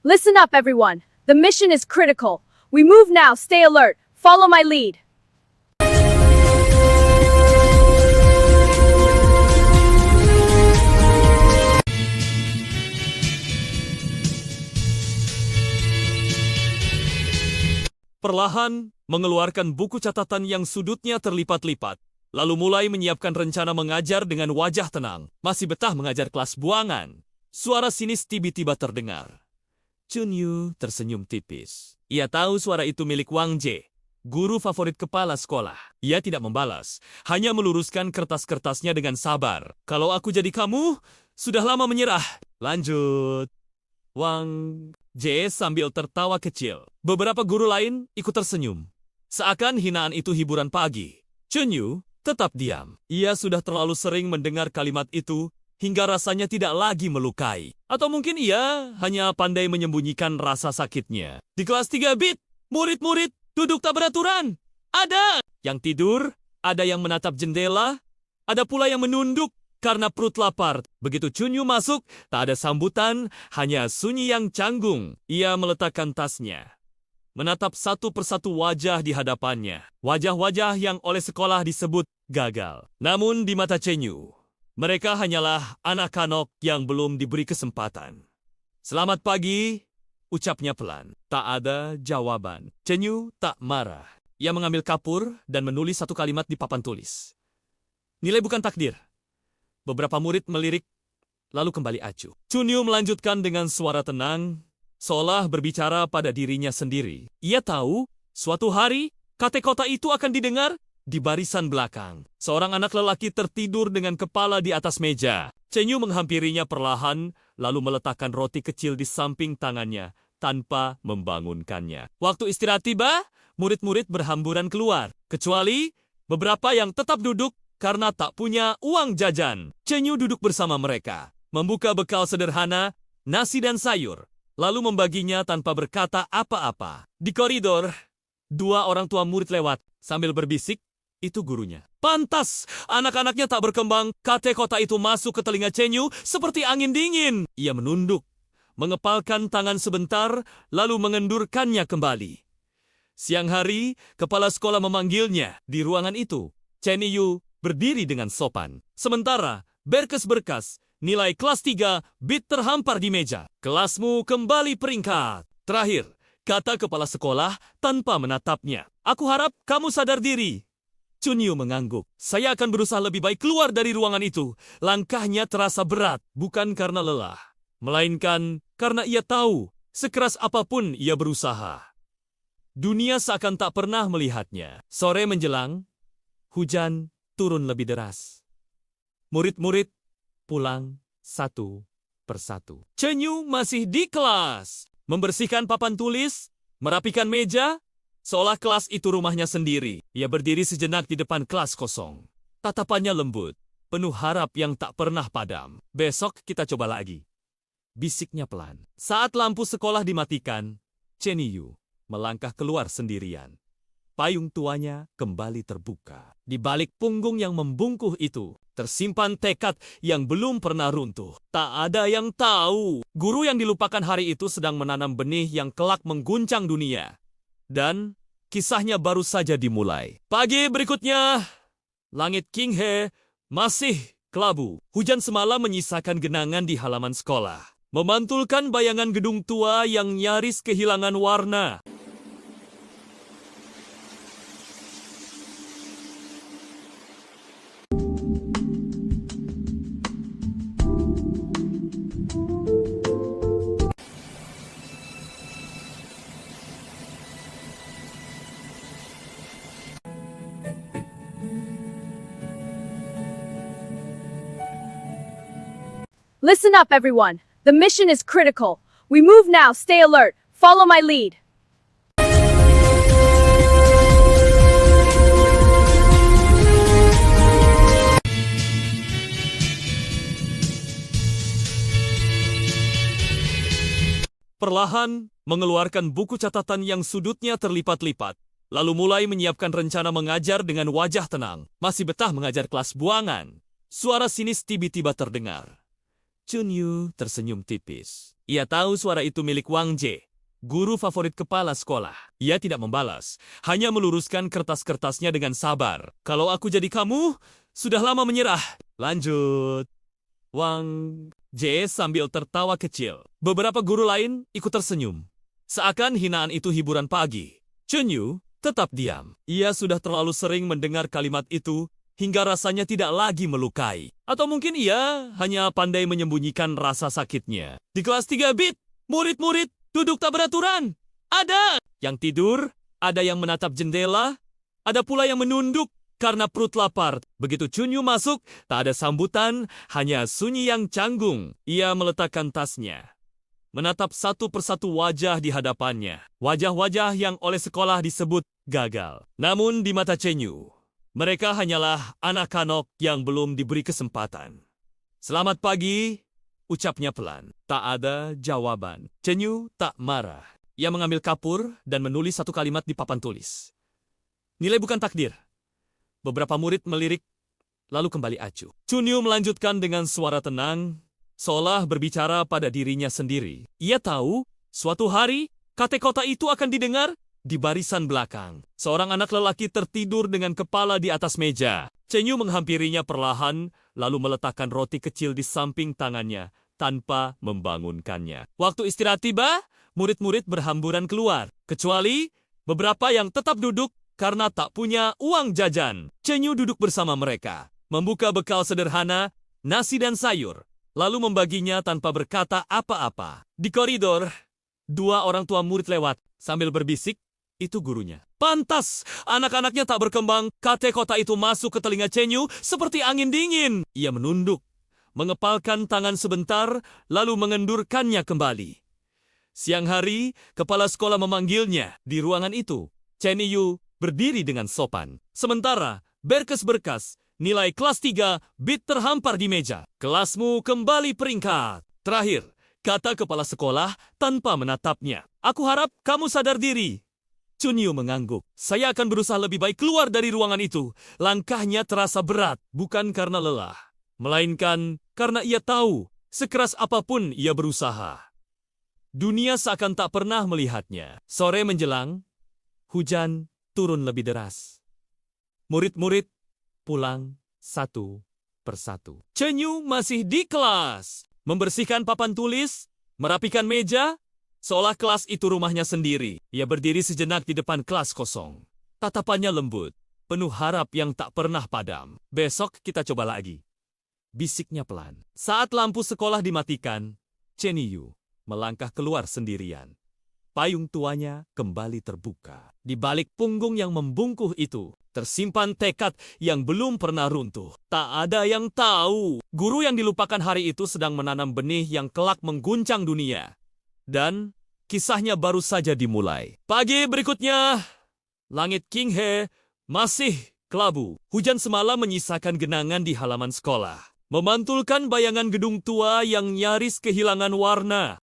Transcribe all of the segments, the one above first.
Listen up, everyone. The mission is critical. We move now. Stay alert. Follow my lead. Perlahan mengeluarkan buku catatan yang sudutnya terlipat-lipat, lalu mulai menyiapkan rencana mengajar dengan wajah tenang. Masih betah mengajar kelas buangan. Suara sinis tiba-tiba terdengar. Chunyu tersenyum tipis. Ia tahu suara itu milik Wang Jie, guru favorit kepala sekolah. Ia tidak membalas, hanya meluruskan kertas-kertasnya dengan sabar. Kalau aku jadi kamu, sudah lama menyerah. Lanjut. Wang Jie sambil tertawa kecil. Beberapa guru lain ikut tersenyum. Seakan hinaan itu hiburan pagi. Chunyu tetap diam. Ia sudah terlalu sering mendengar kalimat itu hingga rasanya tidak lagi melukai. Atau mungkin ia hanya pandai menyembunyikan rasa sakitnya. Di kelas 3 bit, murid-murid duduk tak beraturan. Ada yang tidur, ada yang menatap jendela, ada pula yang menunduk karena perut lapar. Begitu Chunyu masuk, tak ada sambutan, hanya sunyi yang canggung. Ia meletakkan tasnya, menatap satu persatu wajah di hadapannya. Wajah-wajah yang oleh sekolah disebut gagal. Namun di mata Chunyu, mereka hanyalah anak-anak yang belum diberi kesempatan. Selamat pagi, ucapnya pelan. Tak ada jawaban. Chunyu tak marah. Ia mengambil kapur dan menulis satu kalimat di papan tulis. Nilai bukan takdir. Beberapa murid melirik, lalu kembali acuh. Chunyu melanjutkan dengan suara tenang, seolah berbicara pada dirinya sendiri. Ia tahu, suatu hari, kata-kata itu akan didengar di barisan belakang. Seorang anak lelaki tertidur dengan kepala di atas meja. Chunyu menghampirinya perlahan, lalu meletakkan roti kecil di samping tangannya, tanpa membangunkannya. Waktu istirahat tiba, murid-murid berhamburan keluar, kecuali beberapa yang tetap duduk karena tak punya uang jajan. Chunyu duduk bersama mereka, membuka bekal sederhana, nasi dan sayur, lalu membaginya tanpa berkata apa-apa. Di koridor, dua orang tua murid lewat sambil berbisik, itu gurunya. Pantas, anak-anaknya tak berkembang. Kata-kata itu masuk ke telinga Chunyu seperti angin dingin. Ia menunduk, mengepalkan tangan sebentar, lalu mengendurkannya kembali. Siang hari, kepala sekolah memanggilnya. Di ruangan itu, Chunyu berdiri dengan sopan. Sementara, berkas-berkas, nilai kelas 3, bit terhampar di meja. Kelasmu kembali peringkat. Terakhir, kata kepala sekolah tanpa menatapnya. Aku harap kamu sadar diri. Chunyu mengangguk. Saya akan berusaha lebih baik keluar dari ruangan itu. Langkahnya terasa berat, bukan karena lelah, melainkan karena ia tahu, sekeras apapun ia berusaha, dunia seakan tak pernah melihatnya. Sore menjelang, hujan turun lebih deras. Murid-murid pulang satu persatu. Chunyu masih di kelas, membersihkan papan tulis, merapikan meja, seolah kelas itu rumahnya sendiri. Ia berdiri sejenak di depan kelas kosong. Tatapannya lembut, penuh harap yang tak pernah padam. Besok kita coba lagi, bisiknya pelan. Saat lampu sekolah dimatikan, Chunyu melangkah keluar sendirian. Payung tuanya kembali terbuka. Di balik punggung yang membungkuh itu, tersimpan tekad yang belum pernah runtuh. Tak ada yang tahu, guru yang dilupakan hari itu sedang menanam benih yang kelak mengguncang dunia. Dan kisahnya baru saja dimulai. Pagi berikutnya, langit Qinghe masih kelabu. Hujan semalam menyisakan genangan di halaman sekolah, memantulkan bayangan gedung tua yang nyaris kehilangan warna. Listen up, everyone. The mission is critical. We move now. Stay alert. Follow my lead. Perlahan mengeluarkan buku catatan yang sudutnya terlipat-lipat, lalu mulai menyiapkan rencana mengajar dengan wajah tenang. Masih betah mengajar kelas buangan. Suara sinis tiba-tiba terdengar. Chunyu tersenyum tipis. Ia tahu suara itu milik Wang Jie, guru favorit kepala sekolah. Ia tidak membalas, hanya meluruskan kertas-kertasnya dengan sabar. Kalau aku jadi kamu, sudah lama menyerah. Lanjut. Wang Jie sambil tertawa kecil. Beberapa guru lain ikut tersenyum. Seakan hinaan itu hiburan pagi. Chunyu tetap diam. Ia sudah terlalu sering mendengar kalimat itu hingga rasanya tidak lagi melukai. Atau mungkin ia hanya pandai menyembunyikan rasa sakitnya. Di kelas 3 bit, murid-murid duduk tak beraturan. Ada yang tidur, ada yang menatap jendela, ada pula yang menunduk karena perut lapar. Begitu Chunyu masuk, tak ada sambutan, hanya sunyi yang canggung. Ia meletakkan tasnya, menatap satu persatu wajah di hadapannya. Wajah-wajah yang oleh sekolah disebut gagal. Namun di mata Chunyu, mereka hanyalah anak-anak yang belum diberi kesempatan. Selamat pagi, ucapnya pelan. Tak ada jawaban. Chunyu tak marah. Ia mengambil kapur dan menulis satu kalimat di papan tulis. Nilai bukan takdir. Beberapa murid melirik, lalu kembali acuh. Chunyu melanjutkan dengan suara tenang, seolah berbicara pada dirinya sendiri. Ia tahu, suatu hari, kata-kata itu akan didengar di barisan belakang. Seorang anak lelaki tertidur dengan kepala di atas meja. Chunyu menghampirinya perlahan, lalu meletakkan roti kecil di samping tangannya tanpa membangunkannya. Waktu istirahat tiba, murid-murid berhamburan keluar, kecuali beberapa yang tetap duduk karena tak punya uang jajan. Chunyu duduk bersama mereka, membuka bekal sederhana, nasi dan sayur, lalu membaginya tanpa berkata apa-apa. Di koridor, dua orang tua murid lewat sambil berbisik. Itu gurunya. Pantas, anak-anaknya tak berkembang. Kata-kata itu masuk ke telinga Chunyu seperti angin dingin. Ia menunduk, mengepalkan tangan sebentar, lalu mengendurkannya kembali. Siang hari, kepala sekolah memanggilnya. Di ruangan itu, Chunyu berdiri dengan sopan. Sementara, berkas-berkas, nilai kelas 3, bit terhampar di meja. Kelasmu kembali peringkat. Terakhir, kata kepala sekolah tanpa menatapnya. Aku harap kamu sadar diri. Chunyu mengangguk. Saya akan berusaha lebih baik keluar dari ruangan itu. Langkahnya terasa berat, bukan karena lelah, melainkan karena ia tahu, sekeras apapun ia berusaha, dunia seakan tak pernah melihatnya. Sore menjelang, hujan turun lebih deras. Murid-murid pulang satu persatu. Chunyu masih di kelas, membersihkan papan tulis, merapikan meja, seolah kelas itu rumahnya sendiri. Ia berdiri sejenak di depan kelas kosong. Tatapannya lembut, penuh harap yang tak pernah padam. Besok kita coba lagi, bisiknya pelan. Saat lampu sekolah dimatikan, Chunyu melangkah keluar sendirian. Payung tuanya kembali terbuka. Di balik punggung yang membungkuk itu, tersimpan tekad yang belum pernah runtuh. Tak ada yang tahu, guru yang dilupakan hari itu sedang menanam benih yang kelak mengguncang dunia. Dan kisahnya baru saja dimulai. Pagi berikutnya, langit Qinghe masih kelabu. Hujan semalam menyisakan genangan di halaman sekolah, memantulkan bayangan gedung tua yang nyaris kehilangan warna.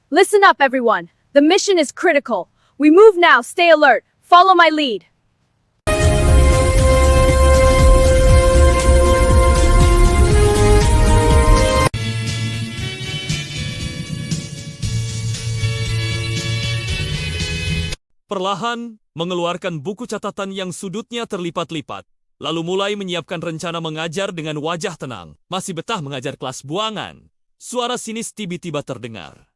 Listen up, everyone. The mission is critical. We move now. Stay alert. Follow my lead. Perlahan mengeluarkan buku catatan yang sudutnya terlipat-lipat, lalu mulai menyiapkan rencana mengajar dengan wajah tenang. Masih betah mengajar kelas buangan. Suara sinis tiba-tiba terdengar.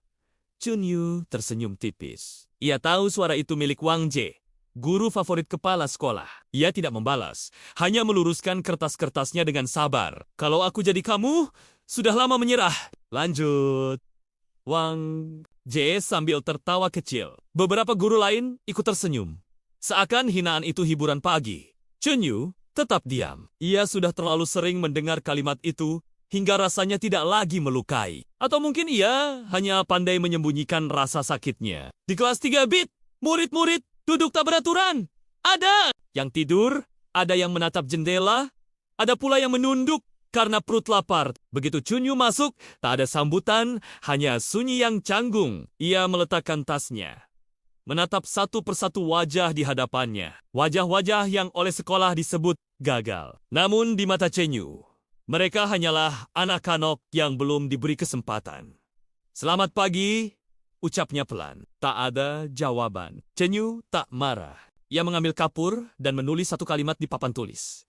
Chunyu tersenyum tipis. Ia tahu suara itu milik Wang Jie, guru favorit kepala sekolah. Ia tidak membalas, hanya meluruskan kertas-kertasnya dengan sabar. Kalau aku jadi kamu, sudah lama menyerah. Lanjut. Wang Jie sambil tertawa kecil. Beberapa guru lain ikut tersenyum. Seakan hinaan itu hiburan pagi. Chunyu tetap diam. Ia sudah terlalu sering mendengar kalimat itu hingga rasanya tidak lagi melukai. Atau mungkin ia hanya pandai menyembunyikan rasa sakitnya. Di kelas 3 bit, murid-murid duduk tak beraturan. Ada yang tidur, ada yang menatap jendela, ada pula yang menunduk karena perut lapar. Begitu Chunyu masuk, tak ada sambutan, hanya sunyi yang canggung. Ia meletakkan tasnya, menatap satu persatu wajah di hadapannya. Wajah-wajah yang oleh sekolah disebut gagal. Namun di mata Chenyu, mereka hanyalah anak-anak yang belum diberi kesempatan. Selamat pagi, ucapnya pelan. Tak ada jawaban. Chenyu tak marah. Ia mengambil kapur dan menulis satu kalimat di papan tulis.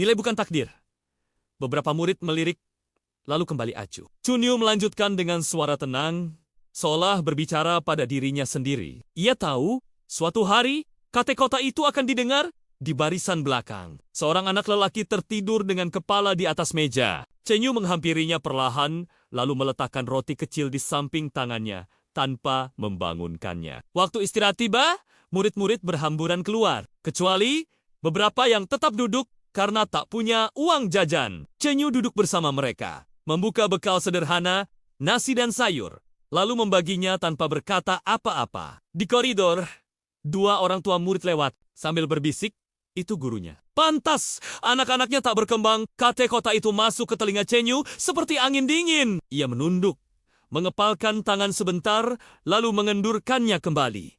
Nilai bukan takdir. Beberapa murid melirik, lalu kembali acuh. Chunyu melanjutkan dengan suara tenang, seolah berbicara pada dirinya sendiri. Ia tahu, suatu hari, kata-kata itu akan didengar di barisan belakang. Seorang anak lelaki tertidur dengan kepala di atas meja. Chenyu menghampirinya perlahan, lalu meletakkan roti kecil di samping tangannya, tanpa membangunkannya. Waktu istirahat tiba, murid-murid berhamburan keluar, kecuali beberapa yang tetap duduk karena tak punya uang jajan. Chenyu duduk bersama mereka, membuka bekal sederhana, nasi dan sayur, lalu membaginya tanpa berkata apa-apa. Di koridor, dua orang tua murid lewat sambil berbisik, itu gurunya. Pantas, anak-anaknya tak berkembang. Kata-kata itu masuk ke telinga Chenyu seperti angin dingin. Ia menunduk, mengepalkan tangan sebentar, lalu mengendurkannya kembali.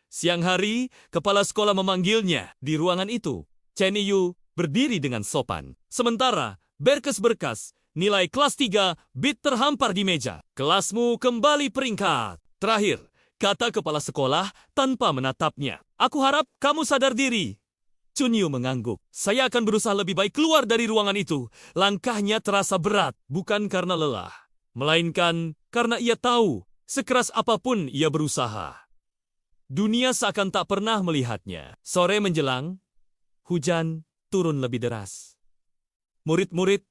Siang hari, kepala sekolah memanggilnya. Di ruangan itu, Chenyu berdiri dengan sopan. Sementara, berkas-berkas, nilai kelas 3, bit terhampar di meja. Kelasmu kembali peringkat. Terakhir, kata kepala sekolah tanpa menatapnya. Aku harap kamu sadar diri. Chunyu mengangguk. Saya akan berusaha lebih baik keluar dari ruangan itu. Langkahnya terasa berat, bukan karena lelah, melainkan karena ia tahu, sekeras apapun ia berusaha, dunia seakan tak pernah melihatnya. Sore menjelang, hujan turun lebih deras. Murid-murid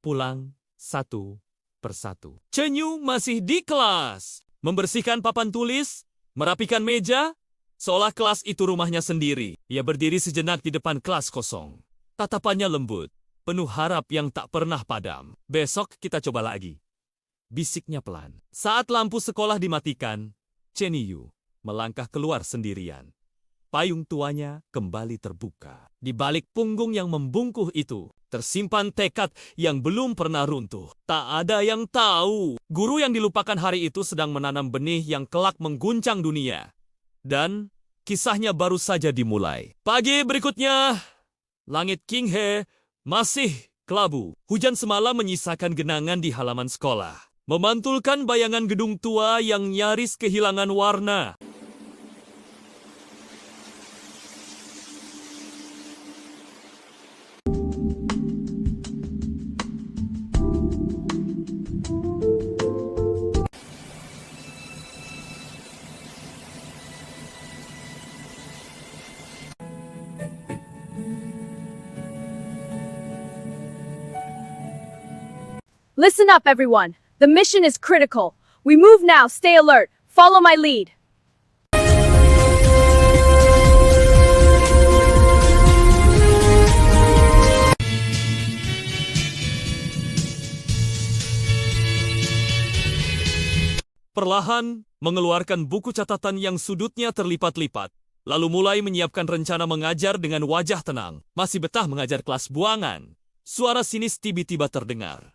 pulang satu persatu. Chenyu masih di kelas, membersihkan papan tulis, merapikan meja, seolah kelas itu rumahnya sendiri. Ia berdiri sejenak di depan kelas kosong. Tatapannya lembut, penuh harap yang tak pernah padam. Besok kita coba lagi, bisiknya pelan. Saat lampu sekolah dimatikan, Chenyu melangkah keluar sendirian. Payung tuanya kembali terbuka. Di balik punggung yang membungkuk itu, tersimpan tekad yang belum pernah runtuh. Tak ada yang tahu, guru yang dilupakan hari itu sedang menanam benih yang kelak mengguncang dunia. Dan kisahnya baru saja dimulai. Pagi berikutnya, langit Qinghe masih kelabu. Hujan semalam menyisakan genangan di halaman sekolah, memantulkan bayangan gedung tua yang nyaris kehilangan warna. Listen up, everyone. The mission is critical. We move now. Stay alert. Follow my lead. Perlahan mengeluarkan buku catatan yang sudutnya terlipat-lipat, lalu mulai menyiapkan rencana mengajar dengan wajah tenang. Masih betah mengajar kelas buangan. Suara sinis tiba-tiba terdengar.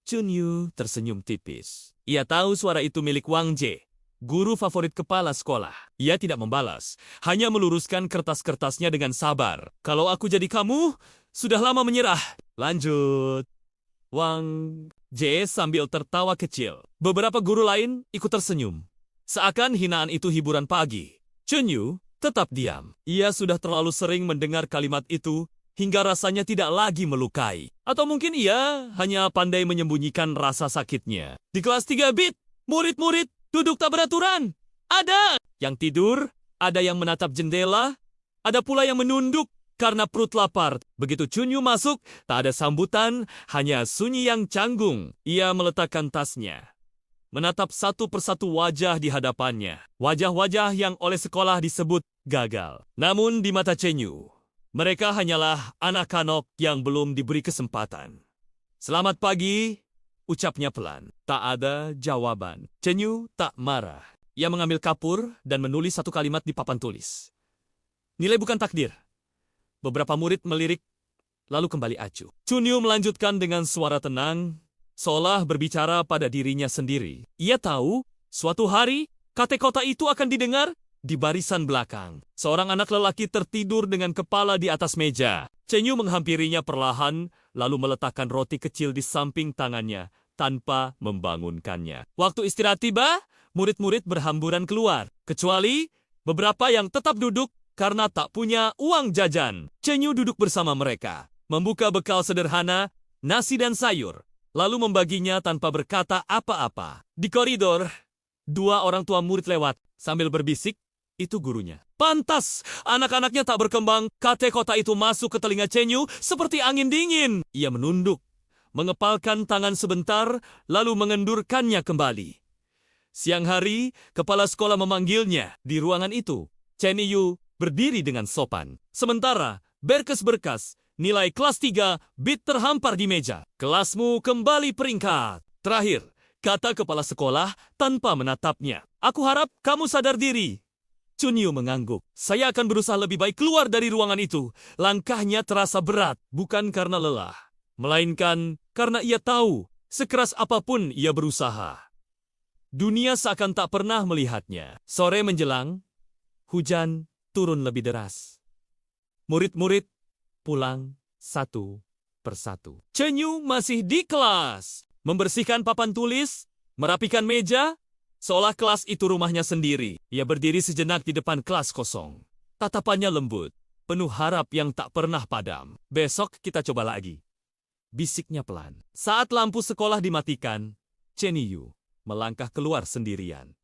Chunyu tersenyum tipis. Ia tahu suara itu milik Wang Jie, guru favorit kepala sekolah. Ia tidak membalas, hanya meluruskan kertas-kertasnya dengan sabar. Kalau aku jadi kamu, sudah lama menyerah. Lanjut. Wang Jie sambil tertawa kecil. Beberapa guru lain ikut tersenyum, seakan hinaan itu hiburan pagi. Chunyu tetap diam. Ia sudah terlalu sering mendengar kalimat itu, hingga rasanya tidak lagi melukai. Atau mungkin ia hanya pandai menyembunyikan rasa sakitnya. Di kelas 3 bit, murid-murid duduk tak beraturan. Ada yang tidur, ada yang menatap jendela, ada pula yang menunduk karena perut lapar. Begitu Chunyu masuk, tak ada sambutan, hanya sunyi yang canggung. Ia meletakkan tasnya, menatap satu persatu wajah di hadapannya. Wajah-wajah yang oleh sekolah disebut gagal. Namun di mata Chenyu, mereka hanyalah anak-anak yang belum diberi kesempatan. Selamat pagi, ucapnya pelan. Tak ada jawaban. Chenyu tak marah. Ia mengambil kapur dan menulis satu kalimat di papan tulis. Nilai bukan takdir. Beberapa murid melirik, lalu kembali acuh. Chunyu melanjutkan dengan suara tenang, seolah berbicara pada dirinya sendiri. Ia tahu, suatu hari, kata-kata itu akan didengar di barisan belakang. Seorang anak lelaki tertidur dengan kepala di atas meja. Chenyu menghampirinya perlahan, lalu meletakkan roti kecil di samping tangannya, tanpa membangunkannya. Waktu istirahat tiba, murid-murid berhamburan keluar, kecuali beberapa yang tetap duduk karena tak punya uang jajan. Chenyu duduk bersama mereka, membuka bekal sederhana, nasi dan sayur, lalu membaginya tanpa berkata apa-apa. Di koridor, dua orang tua murid lewat sambil berbisik, itu gurunya. Pantas, anak-anaknya tak berkembang. Kata-kata itu masuk ke telinga Chenyu seperti angin dingin. Ia menunduk, mengepalkan tangan sebentar, lalu mengendurkannya kembali. Siang hari, kepala sekolah memanggilnya di ruangan itu. Chenyu berdiri dengan sopan. Sementara, berkas-berkas, nilai kelas 3, bit terhampar di meja. Kelasmu kembali peringkat. Terakhir, kata kepala sekolah tanpa menatapnya. Aku harap kamu sadar diri. Chunyu mengangguk. Saya akan berusaha lebih baik keluar dari ruangan itu. Langkahnya terasa berat, bukan karena lelah, melainkan karena ia tahu, sekeras apapun ia berusaha, dunia seakan tak pernah melihatnya. Sore menjelang, hujan turun lebih deras. Murid-murid pulang satu persatu. Chenyu masih di kelas, membersihkan papan tulis, merapikan meja, seolah kelas itu rumahnya sendiri. Ia berdiri sejenak di depan kelas kosong. Tatapannya lembut, penuh harap yang tak pernah padam. Besok kita coba lagi, bisiknya pelan. Saat lampu sekolah dimatikan, Chenyu melangkah keluar sendirian.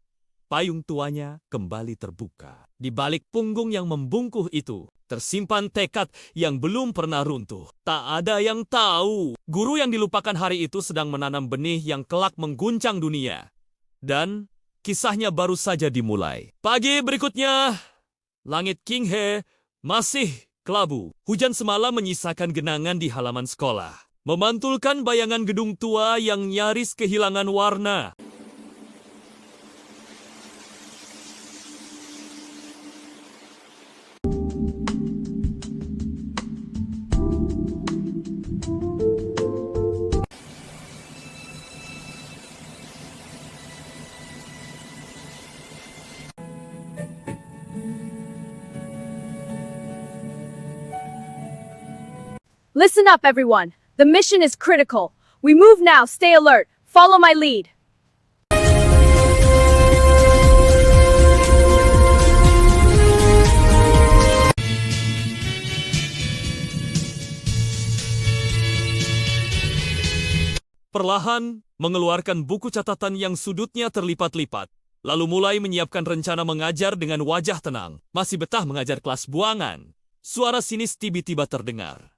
Payung tuanya kembali terbuka. Di balik punggung yang membungkuk itu, tersimpan tekad yang belum pernah runtuh. Tak ada yang tahu, guru yang dilupakan hari itu sedang menanam benih yang kelak mengguncang dunia. Dan kisahnya baru saja dimulai. Pagi berikutnya, langit Qinghe masih kelabu. Hujan semalam menyisakan genangan di halaman sekolah, memantulkan bayangan gedung tua yang nyaris kehilangan warna. Listen up, everyone. The mission is critical. We move now. Stay alert. Follow my lead. Perlahan mengeluarkan buku catatan yang sudutnya terlipat-lipat, lalu mulai menyiapkan rencana mengajar dengan wajah tenang. Masih betah mengajar kelas buangan. Suara sinis tiba-tiba terdengar.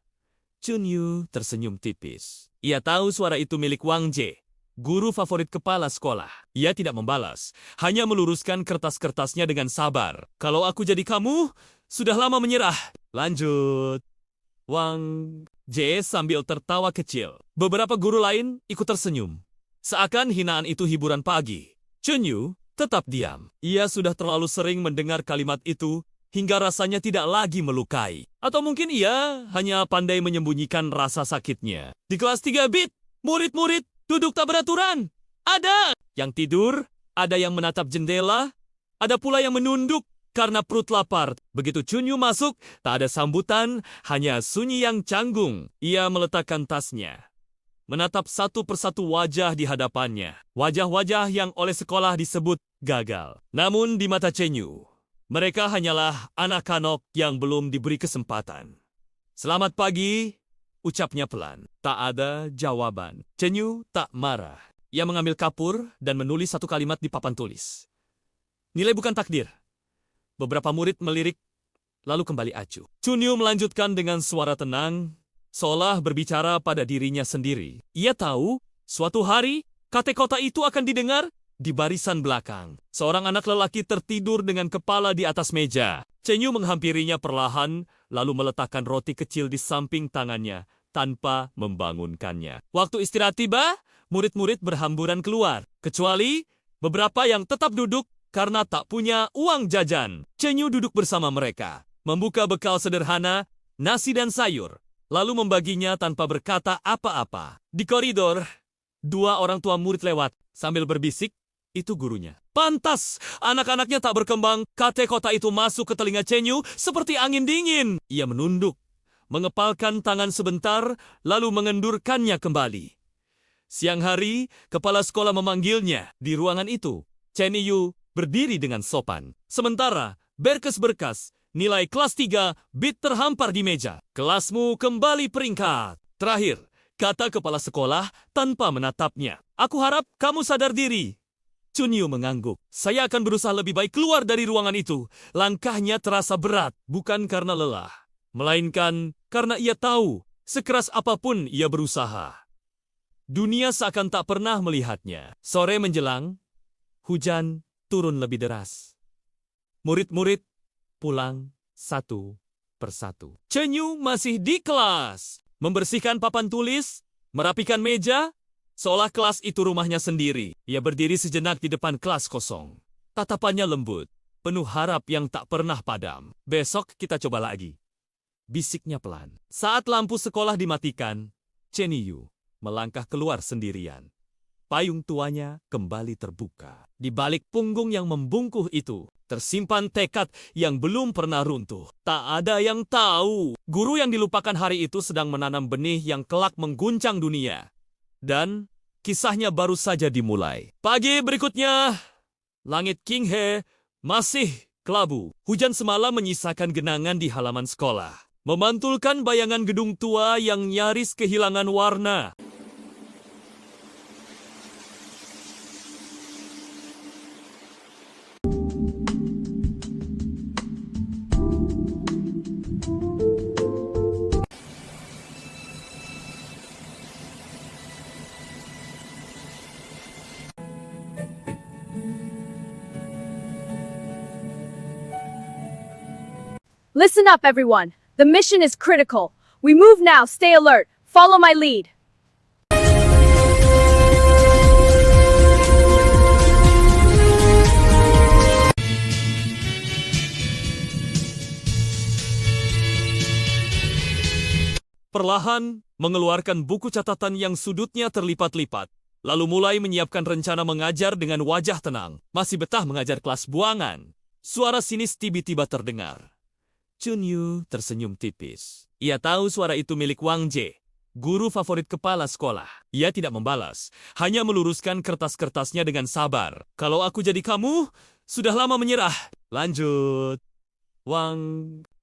Chunyu tersenyum tipis. Ia tahu suara itu milik Wang Jie, guru favorit kepala sekolah. Ia tidak membalas, hanya meluruskan kertas-kertasnya dengan sabar. Kalau aku jadi kamu, sudah lama menyerah. Lanjut. Wang Jie sambil tertawa kecil. Beberapa guru lain ikut tersenyum. Seakan hinaan itu hiburan pagi. Chunyu tetap diam. Ia sudah terlalu sering mendengar kalimat itu, hingga rasanya tidak lagi melukai. Atau mungkin ia hanya pandai menyembunyikan rasa sakitnya. Di kelas 3 bit, murid-murid duduk tak beraturan. Ada yang tidur, ada yang menatap jendela, ada pula yang menunduk karena perut lapar. Begitu Chunyu masuk, tak ada sambutan, hanya sunyi yang canggung. Ia meletakkan tasnya, menatap satu persatu wajah di hadapannya. Wajah-wajah yang oleh sekolah disebut gagal. Namun di mata Chenyu, mereka hanyalah anak-anak yang belum diberi kesempatan. Selamat pagi, ucapnya pelan. Tak ada jawaban. Chenyu tak marah. Ia mengambil kapur dan menulis satu kalimat di papan tulis. Nilai bukan takdir. Beberapa murid melirik, lalu kembali acuh. Chunyu melanjutkan dengan suara tenang, seolah berbicara pada dirinya sendiri. Ia tahu, suatu hari, kata-kata itu akan didengar di barisan belakang. Seorang anak lelaki tertidur dengan kepala di atas meja. Chenyu menghampirinya perlahan, lalu meletakkan roti kecil di samping tangannya, tanpa membangunkannya. Waktu istirahat tiba, murid-murid berhamburan keluar, kecuali beberapa yang tetap duduk karena tak punya uang jajan. Chen Yu duduk bersama mereka, membuka bekal sederhana, nasi dan sayur, lalu membaginya tanpa berkata apa-apa. Di koridor, dua orang tua murid lewat sambil berbisik, itu gurunya. Pantas, anak-anaknya tak berkembang. Kata-kata itu masuk ke telinga Chen Yu seperti angin dingin. Ia menunduk, mengepalkan tangan sebentar, lalu mengendurkannya kembali. Siang hari, kepala sekolah memanggilnya. Di ruangan itu, Chen Yu berdiri dengan sopan. Sementara, berkas-berkas, nilai kelas 3, bit terhampar di meja. Kelasmu kembali peringkat. Terakhir, kata kepala sekolah tanpa menatapnya. Aku harap kamu sadar diri. Chun Yu mengangguk. Saya akan berusaha lebih baik keluar dari ruangan itu. Langkahnya terasa berat, bukan karena lelah, melainkan karena ia tahu, sekeras apapun ia berusaha, dunia seakan tak pernah melihatnya. Sore menjelang, hujan turun lebih deras. Murid-murid pulang satu persatu. Chen Yu masih di kelas, membersihkan papan tulis, merapikan meja, seolah kelas itu rumahnya sendiri. Ia berdiri sejenak di depan kelas kosong. Tatapannya lembut, penuh harap yang tak pernah padam. Besok kita coba lagi, bisiknya pelan. Saat lampu sekolah dimatikan, Chen Yu melangkah keluar sendirian. Payung tuanya kembali terbuka. Di balik punggung yang membungkuk itu, tersimpan tekad yang belum pernah runtuh. Tak ada yang tahu, guru yang dilupakan hari itu sedang menanam benih yang kelak mengguncang dunia. Dan kisahnya baru saja dimulai. Pagi berikutnya, langit Qinghe masih kelabu. Hujan semalam menyisakan genangan di halaman sekolah, memantulkan bayangan gedung tua yang nyaris kehilangan warna. Listen up, everyone. The mission is critical. We move now. Stay alert. Follow my lead. Perlahan mengeluarkan buku catatan yang sudutnya terlipat-lipat, lalu mulai menyiapkan rencana mengajar dengan wajah tenang. Masih betah mengajar kelas buangan. Suara sinis tiba-tiba terdengar. Chun Yu tersenyum tipis. Ia tahu suara itu milik Wang Jie, guru favorit kepala sekolah. Ia tidak membalas, hanya meluruskan kertas-kertasnya dengan sabar. Kalau aku jadi kamu, sudah lama menyerah. Lanjut. Wang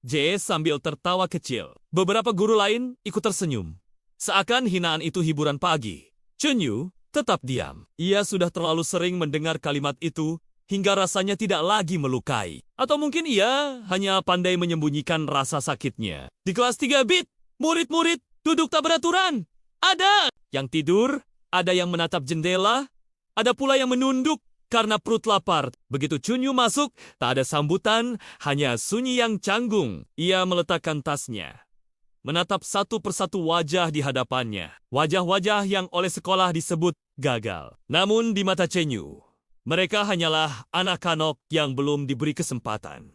Jie sambil tertawa kecil. Beberapa guru lain ikut tersenyum. Seakan hinaan itu hiburan pagi. Chun Yu tetap diam. Ia sudah terlalu sering mendengar kalimat itu, hingga rasanya tidak lagi melukai. Atau mungkin ia hanya pandai menyembunyikan rasa sakitnya. Di kelas 3 bit, murid-murid duduk tak beraturan. Ada yang tidur, ada yang menatap jendela, ada pula yang menunduk karena perut lapar. Begitu Chun Yu masuk, tak ada sambutan, hanya sunyi yang canggung. Ia meletakkan tasnya, menatap satu persatu wajah di hadapannya. Wajah-wajah yang oleh sekolah disebut gagal. Namun di mata Chen Yu, mereka hanyalah anak-anak yang belum diberi kesempatan.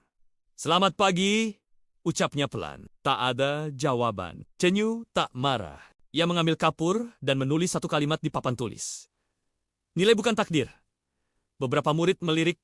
Selamat pagi, ucapnya pelan. Tak ada jawaban. Chen Yu tak marah. Ia mengambil kapur dan menulis satu kalimat di papan tulis. Nilai bukan takdir. Beberapa murid melirik,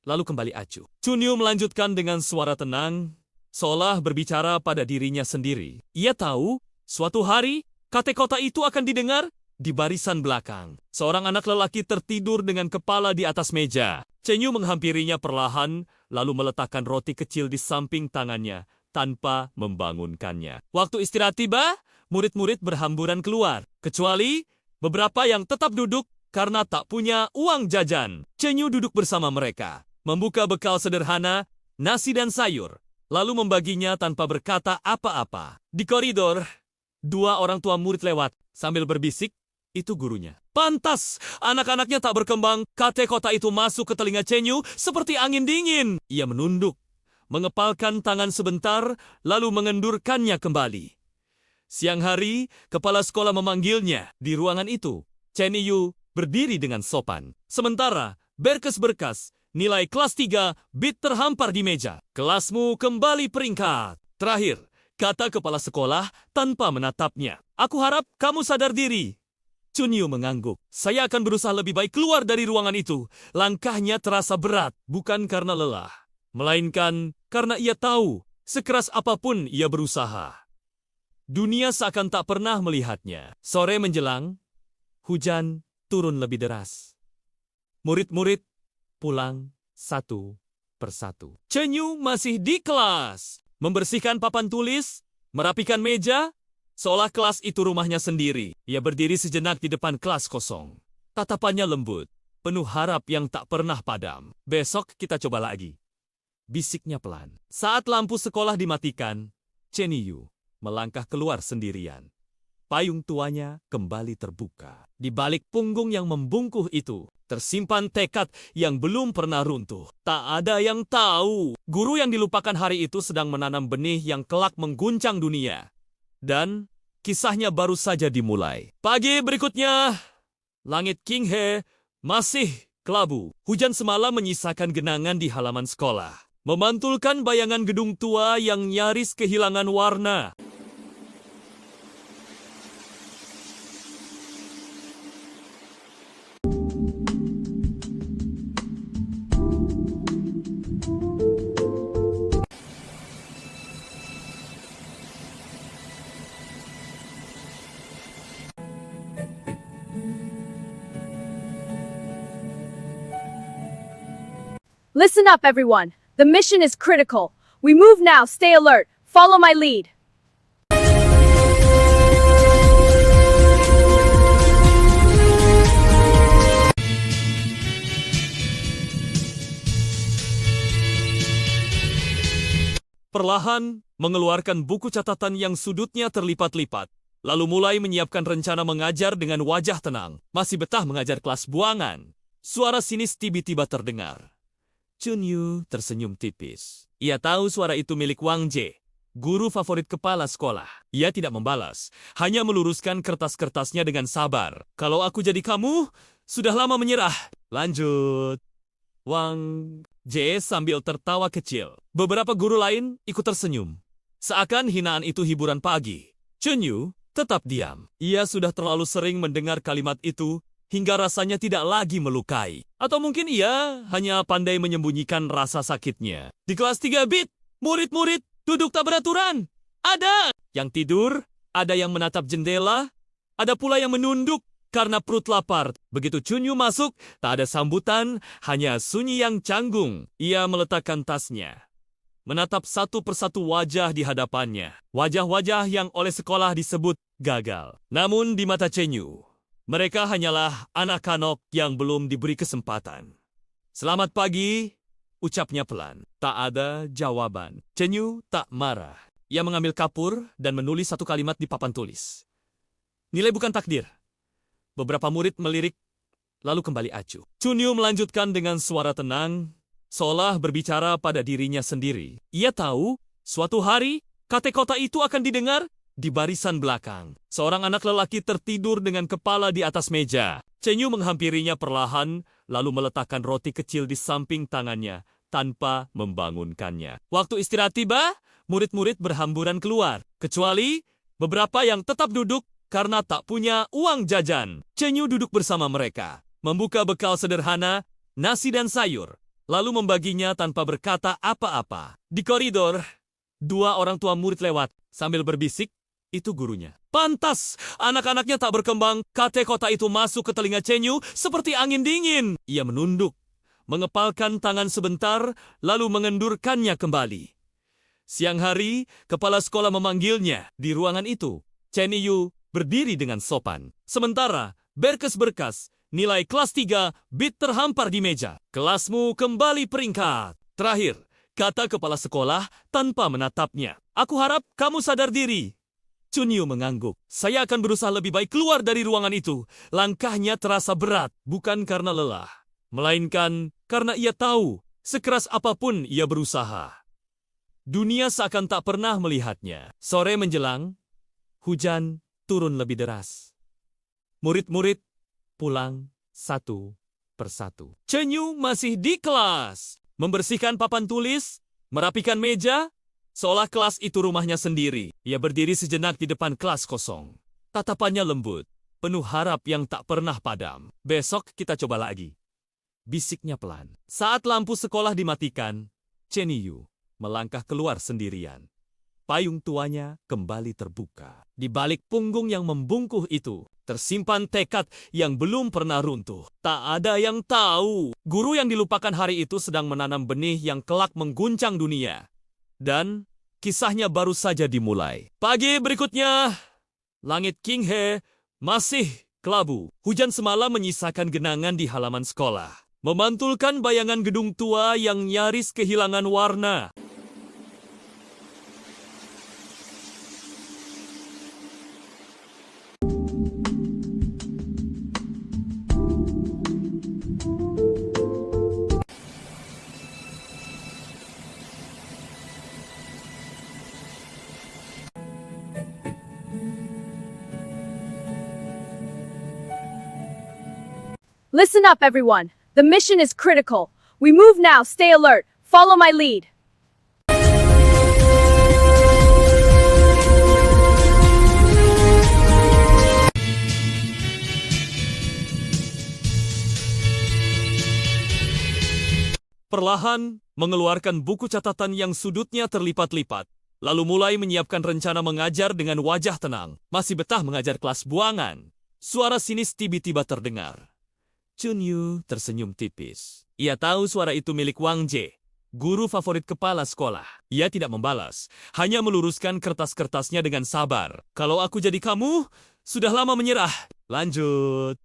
lalu kembali acuh. Chun Yu melanjutkan dengan suara tenang, seolah berbicara pada dirinya sendiri. Ia tahu, suatu hari, kata-kata itu akan didengar di barisan belakang. Seorang anak lelaki tertidur dengan kepala di atas meja. Chen Yu menghampirinya perlahan, lalu meletakkan roti kecil di samping tangannya, tanpa membangunkannya. Waktu istirahat tiba, murid-murid berhamburan keluar, kecuali beberapa yang tetap duduk karena tak punya uang jajan. Chen Yu duduk bersama mereka, membuka bekal sederhana, nasi dan sayur, lalu membaginya tanpa berkata apa-apa. Di koridor, dua orang tua murid lewat sambil berbisik, itu gurunya. Pantas, anak-anaknya tak berkembang. Kata-kata itu masuk ke telinga Chen Yu seperti angin dingin. Ia menunduk, mengepalkan tangan sebentar, lalu mengendurkannya kembali. Siang hari, kepala sekolah memanggilnya. Di ruangan itu, Chen Yu berdiri dengan sopan. Sementara, berkas-berkas, nilai kelas 3, bit terhampar di meja. Kelasmu kembali peringkat. Terakhir, kata kepala sekolah tanpa menatapnya. Aku harap kamu sadar diri. Chunyu mengangguk. Saya akan berusaha lebih baik keluar dari ruangan itu. Langkahnya terasa berat, bukan karena lelah, melainkan karena ia tahu sekeras apapun ia berusaha, dunia seakan tak pernah melihatnya. Sore menjelang, hujan turun lebih deras. Murid-murid pulang satu persatu. Chunyu masih di kelas, membersihkan papan tulis, merapikan meja, seolah kelas itu rumahnya sendiri. Ia berdiri sejenak di depan kelas kosong. Tatapannya lembut, penuh harap yang tak pernah padam. Besok kita coba lagi, bisiknya pelan. Saat lampu sekolah dimatikan, Cheniyu melangkah keluar sendirian. Payung tuanya kembali terbuka. Di balik punggung yang membungkuh itu, tersimpan tekad yang belum pernah runtuh. Tak ada yang tahu, guru yang dilupakan hari itu sedang menanam benih yang kelak mengguncang dunia. Dan kisahnya baru saja dimulai. Pagi berikutnya, langit Qinghe masih kelabu. Hujan semalam menyisakan genangan di halaman sekolah, memantulkan bayangan gedung tua yang nyaris kehilangan warna. Listen up, everyone. The mission is critical. We move now. Stay alert. Follow my lead. Perlahan mengeluarkan buku catatan yang sudutnya terlipat-lipat, lalu mulai menyiapkan rencana mengajar dengan wajah tenang. Masih betah mengajar kelas buangan. Suara sinis tiba-tiba terdengar. Chunyu tersenyum tipis. Ia tahu suara itu milik Wang Jie, guru favorit kepala sekolah. Ia tidak membalas, hanya meluruskan kertas-kertasnya dengan sabar. Kalau aku jadi kamu, sudah lama menyerah. Lanjut. Wang Jie sambil tertawa kecil. Beberapa guru lain ikut tersenyum. Seakan hinaan itu hiburan pagi. Chunyu tetap diam. Ia sudah terlalu sering mendengar kalimat itu hingga rasanya tidak lagi melukai. Atau mungkin ia hanya pandai menyembunyikan rasa sakitnya. Di kelas 3 bit, murid-murid duduk tak beraturan. Ada yang tidur, ada yang menatap jendela, ada pula yang menunduk karena perut lapar. Begitu Chunyu masuk, tak ada sambutan, hanya sunyi yang canggung. Ia meletakkan tasnya, menatap satu persatu wajah di hadapannya. Wajah-wajah yang oleh sekolah disebut gagal. Namun di mata Chunyu, mereka hanyalah anak-anak yang belum diberi kesempatan. Selamat pagi, ucapnya pelan. Tak ada jawaban. Chunyu tak marah. Ia mengambil kapur dan menulis satu kalimat di papan tulis. Nilai bukan takdir. Beberapa murid melirik, lalu kembali acuh. Chunyu melanjutkan dengan suara tenang, seolah berbicara pada dirinya sendiri. Ia tahu, suatu hari, kata-kata itu akan didengar di barisan belakang. Seorang anak lelaki tertidur dengan kepala di atas meja. Chunyu menghampirinya perlahan, lalu meletakkan roti kecil di samping tangannya tanpa membangunkannya. Waktu istirahat tiba, murid-murid berhamburan keluar, kecuali beberapa yang tetap duduk karena tak punya uang jajan. Chunyu duduk bersama mereka, membuka bekal sederhana, nasi dan sayur, lalu membaginya tanpa berkata apa-apa. Di koridor, dua orang tua murid lewat sambil berbisik. Itu gurunya. Pantas, anak-anaknya tak berkembang. Kata-kata itu masuk ke telinga Chunyu seperti angin dingin. Ia menunduk, mengepalkan tangan sebentar, lalu mengendurkannya kembali. Siang hari, kepala sekolah memanggilnya. Di ruangan itu, Chunyu berdiri dengan sopan. Sementara, berkas-berkas, nilai kelas 3, bit terhampar di meja. Kelasmu kembali peringkat. Terakhir, kata kepala sekolah tanpa menatapnya. Aku harap kamu sadar diri. Chunyu mengangguk. Saya akan berusaha lebih baik keluar dari ruangan itu. Langkahnya terasa berat, bukan karena lelah, melainkan karena ia tahu, sekeras apapun ia berusaha, dunia seakan tak pernah melihatnya. Sore menjelang, hujan turun lebih deras. Murid-murid pulang satu persatu. Chen Yu masih di kelas. Membersihkan papan tulis, merapikan meja, seolah kelas itu rumahnya sendiri. Ia berdiri sejenak di depan kelas kosong. Tatapannya lembut, penuh harap yang tak pernah padam. Besok kita coba lagi. Bisiknya pelan. Saat lampu sekolah dimatikan, Chen Yu melangkah keluar sendirian. Payung tuanya kembali terbuka. Di balik punggung yang membungkuh itu, tersimpan tekad yang belum pernah runtuh. Tak ada yang tahu. Guru yang dilupakan hari itu sedang menanam benih yang kelak mengguncang dunia. Dan kisahnya baru saja dimulai. Pagi berikutnya, langit Qinghe masih kelabu. Hujan semalam menyisakan genangan di halaman sekolah, memantulkan bayangan gedung tua yang nyaris kehilangan warna. Listen up, everyone. The mission is critical. We move now. Stay alert. Follow my lead. Perlahan mengeluarkan buku catatan yang sudutnya terlipat-lipat, lalu mulai menyiapkan rencana mengajar dengan wajah tenang. Masih betah mengajar kelas buangan. Suara sinis tiba-tiba terdengar. Chen Yu tersenyum tipis. Ia tahu suara itu milik Wang Jie, guru favorit kepala sekolah. Ia tidak membalas, hanya meluruskan kertas-kertasnya dengan sabar. Kalau aku jadi kamu, sudah lama menyerah. Lanjut.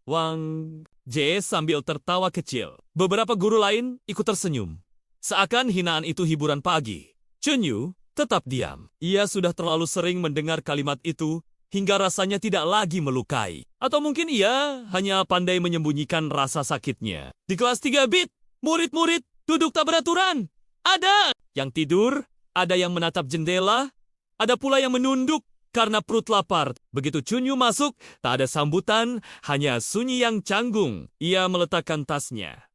Wang Jie sambil tertawa kecil. Beberapa guru lain ikut tersenyum. Seakan hinaan itu hiburan pagi. Chen Yu tetap diam. Ia sudah terlalu sering mendengar kalimat itu hingga rasanya tidak lagi melukai. Atau mungkin ia hanya pandai menyembunyikan rasa sakitnya. Di kelas 3 bit, murid-murid duduk tak beraturan. Ada yang tidur, ada yang menatap jendela, ada pula yang menunduk karena perut lapar. Begitu Chen Yu masuk, tak ada sambutan, hanya sunyi yang canggung. Ia meletakkan tasnya,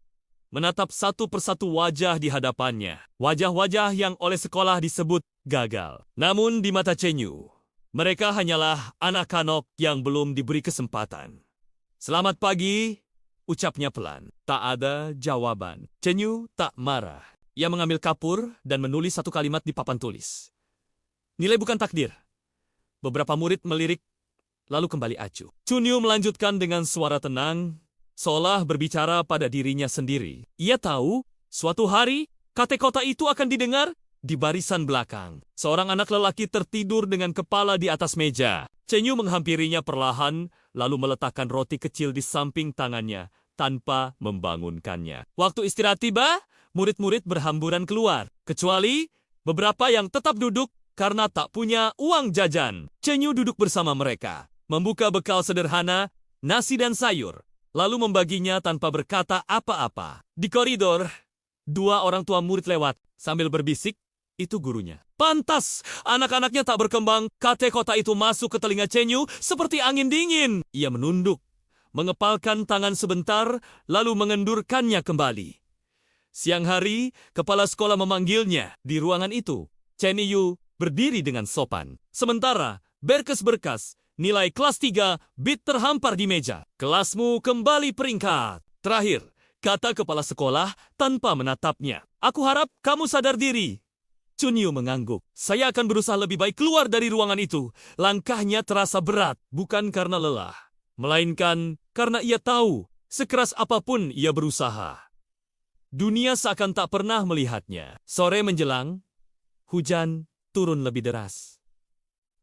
menatap satu persatu wajah di hadapannya. Wajah-wajah yang oleh sekolah disebut gagal. Namun di mata Chen Yu, mereka hanyalah anak-anak yang belum diberi kesempatan. Selamat pagi, ucapnya pelan. Tak ada jawaban. Chen Yu tak marah. Ia mengambil kapur dan menulis satu kalimat di papan tulis. Nilai bukan takdir. Beberapa murid melirik, lalu kembali acuh. Chen Yu melanjutkan dengan suara tenang, seolah berbicara pada dirinya sendiri. Ia tahu, suatu hari, kata-kata itu akan didengar di barisan belakang. Seorang anak lelaki tertidur dengan kepala di atas meja. Chen Yu menghampirinya perlahan, lalu meletakkan roti kecil di samping tangannya tanpa membangunkannya. Waktu istirahat tiba, murid-murid berhamburan keluar, kecuali beberapa yang tetap duduk karena tak punya uang jajan. Chen Yu duduk bersama mereka, membuka bekal sederhana, nasi dan sayur, lalu membaginya tanpa berkata apa-apa. Di koridor, dua orang tua murid lewat sambil berbisik. Itu gurunya. Pantas, anak-anaknya tak berkembang. Kata-kata itu masuk ke telinga Chen Yu seperti angin dingin. Ia menunduk, mengepalkan tangan sebentar, lalu mengendurkannya kembali. Siang hari, kepala sekolah memanggilnya. Di ruangan itu, Chen Yu berdiri dengan sopan. Sementara, berkas-berkas, nilai kelas 3, bit terhampar di meja. Kelasmu kembali peringkat. Terakhir, kata kepala sekolah tanpa menatapnya. Aku harap kamu sadar diri. Chen Yu mengangguk. Saya akan berusaha lebih baik keluar dari ruangan itu. Langkahnya terasa berat, bukan karena lelah, melainkan karena ia tahu, sekeras apapun ia berusaha, dunia seakan tak pernah melihatnya. Sore menjelang, hujan turun lebih deras.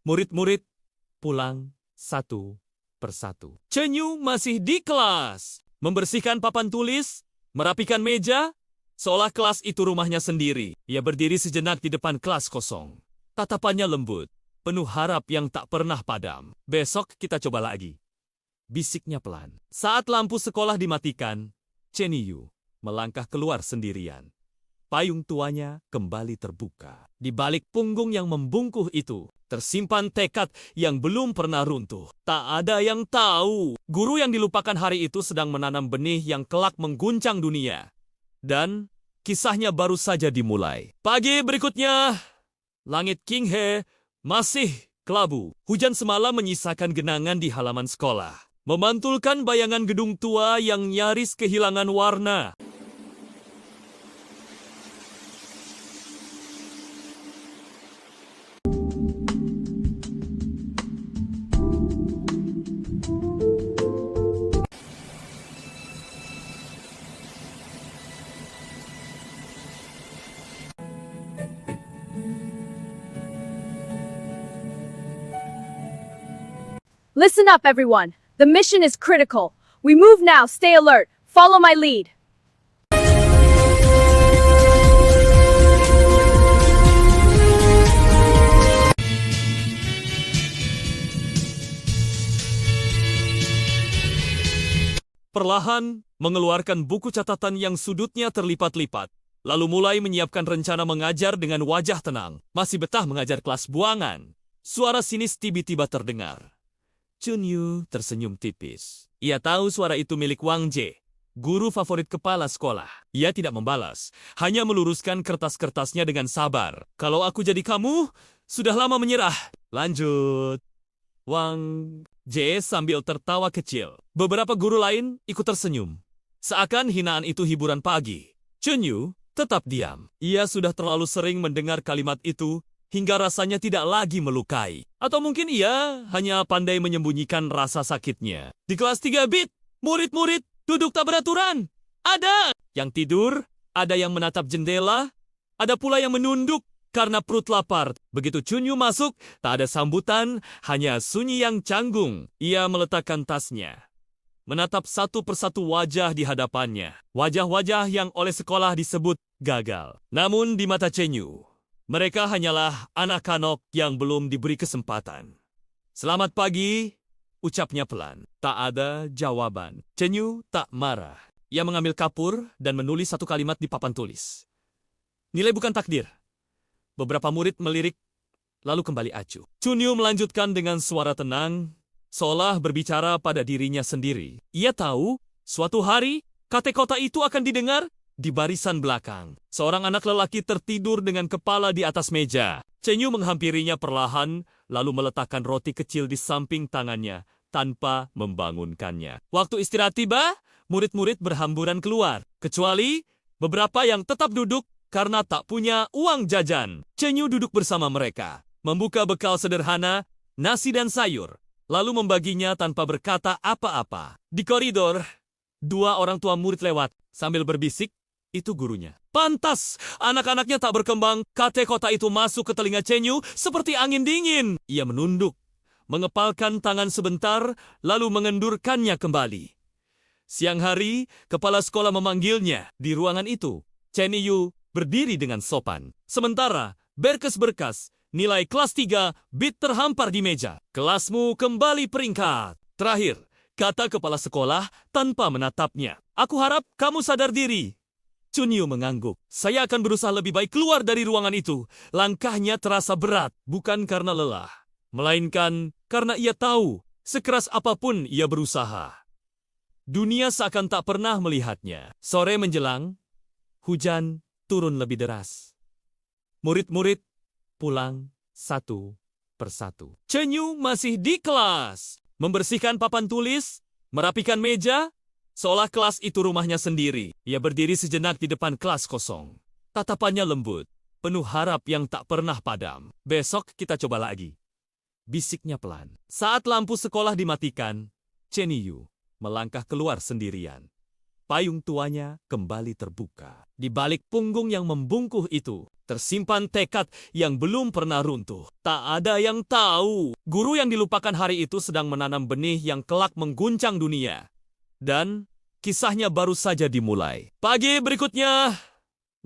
Murid-murid pulang satu persatu. Chen Yu masih di kelas, membersihkan papan tulis, merapikan meja, seolah kelas itu rumahnya sendiri. Ia berdiri sejenak di depan kelas kosong. Tatapannya lembut, penuh harap yang tak pernah padam. Besok kita coba lagi. Bisiknya pelan. Saat lampu sekolah dimatikan, Chen Yu melangkah keluar sendirian. Payung tuanya kembali terbuka. Di balik punggung yang membungkuh itu, tersimpan tekad yang belum pernah runtuh. Tak ada yang tahu, guru yang dilupakan hari itu sedang menanam benih yang kelak mengguncang dunia. Dan kisahnya baru saja dimulai. Pagi berikutnya, langit Qinghe masih kelabu. Hujan semalam menyisakan genangan di halaman sekolah, memantulkan bayangan gedung tua yang nyaris kehilangan warna. Listen up, everyone. The mission is critical. We move now. Stay alert. Follow my lead. Perlahan mengeluarkan buku catatan yang sudutnya terlipat-lipat, lalu mulai menyiapkan rencana mengajar dengan wajah tenang. Masih betah mengajar kelas buangan. Suara sinis tiba-tiba terdengar. Chunyu tersenyum tipis. Ia tahu suara itu milik Wang Jie, guru favorit kepala sekolah. Ia tidak membalas, hanya meluruskan kertas-kertasnya dengan sabar. Kalau aku jadi kamu, sudah lama menyerah. Lanjut. Wang Jie sambil tertawa kecil. Beberapa guru lain ikut tersenyum. Seakan hinaan itu hiburan pagi. Chunyu tetap diam. Ia sudah terlalu sering mendengar kalimat itu hingga rasanya tidak lagi melukai. Atau mungkin ia hanya pandai menyembunyikan rasa sakitnya. Di kelas 3 bit, murid-murid duduk tak beraturan. Ada yang tidur, ada yang menatap jendela, ada pula yang menunduk karena perut lapar. Begitu Chunyu masuk, tak ada sambutan, hanya sunyi yang canggung. Ia meletakkan tasnya, menatap satu persatu wajah di hadapannya. Wajah-wajah yang oleh sekolah disebut gagal. Namun di mata Chunyu, mereka hanyalah anak-anak yang belum diberi kesempatan. Selamat pagi, ucapnya pelan. Tak ada jawaban. Chunyu tak marah. Ia mengambil kapur dan menulis satu kalimat di papan tulis. Nilai bukan takdir. Beberapa murid melirik, lalu kembali acuh. Chunyu melanjutkan dengan suara tenang, seolah berbicara pada dirinya sendiri. Ia tahu, suatu hari, kata-kata itu akan didengar di barisan belakang. Seorang anak lelaki tertidur dengan kepala di atas meja. Chunyu menghampirinya perlahan, lalu meletakkan roti kecil di samping tangannya, tanpa membangunkannya. Waktu istirahat tiba, murid-murid berhamburan keluar. Kecuali beberapa yang tetap duduk karena tak punya uang jajan. Chunyu duduk bersama mereka, membuka bekal sederhana, nasi dan sayur, lalu membaginya tanpa berkata apa-apa. Di koridor, dua orang tua murid lewat, sambil berbisik, itu gurunya. Pantas, anak-anaknya tak berkembang. Kata-kata itu masuk ke telinga Chunyu seperti angin dingin. Ia menunduk, mengepalkan tangan sebentar, lalu mengendurkannya kembali. Siang hari, kepala sekolah memanggilnya. Di ruangan itu, Chunyu berdiri dengan sopan. Sementara, berkas-berkas, nilai kelas 3, bit terhampar di meja. Kelasmu kembali peringkat. Terakhir, kata kepala sekolah tanpa menatapnya. Aku harap kamu sadar diri. Chunyu mengangguk. Saya akan berusaha lebih baik keluar dari ruangan itu. Langkahnya terasa berat, bukan karena lelah, melainkan karena ia tahu, sekeras apapun ia berusaha, dunia seakan tak pernah melihatnya. Sore menjelang, hujan turun lebih deras. Murid-murid pulang satu persatu. Chunyu masih di kelas, membersihkan papan tulis, merapikan meja, seolah kelas itu rumahnya sendiri. Ia berdiri sejenak di depan kelas kosong. Tatapannya lembut, penuh harap yang tak pernah padam. Besok kita coba lagi, bisiknya pelan. Saat lampu sekolah dimatikan, Chunyu melangkah keluar sendirian. Payung tuanya kembali terbuka. Di balik punggung yang membungkuh itu, tersimpan tekad yang belum pernah runtuh. Tak ada yang tahu, guru yang dilupakan hari itu sedang menanam benih yang kelak mengguncang dunia. Dan kisahnya baru saja dimulai. Pagi berikutnya,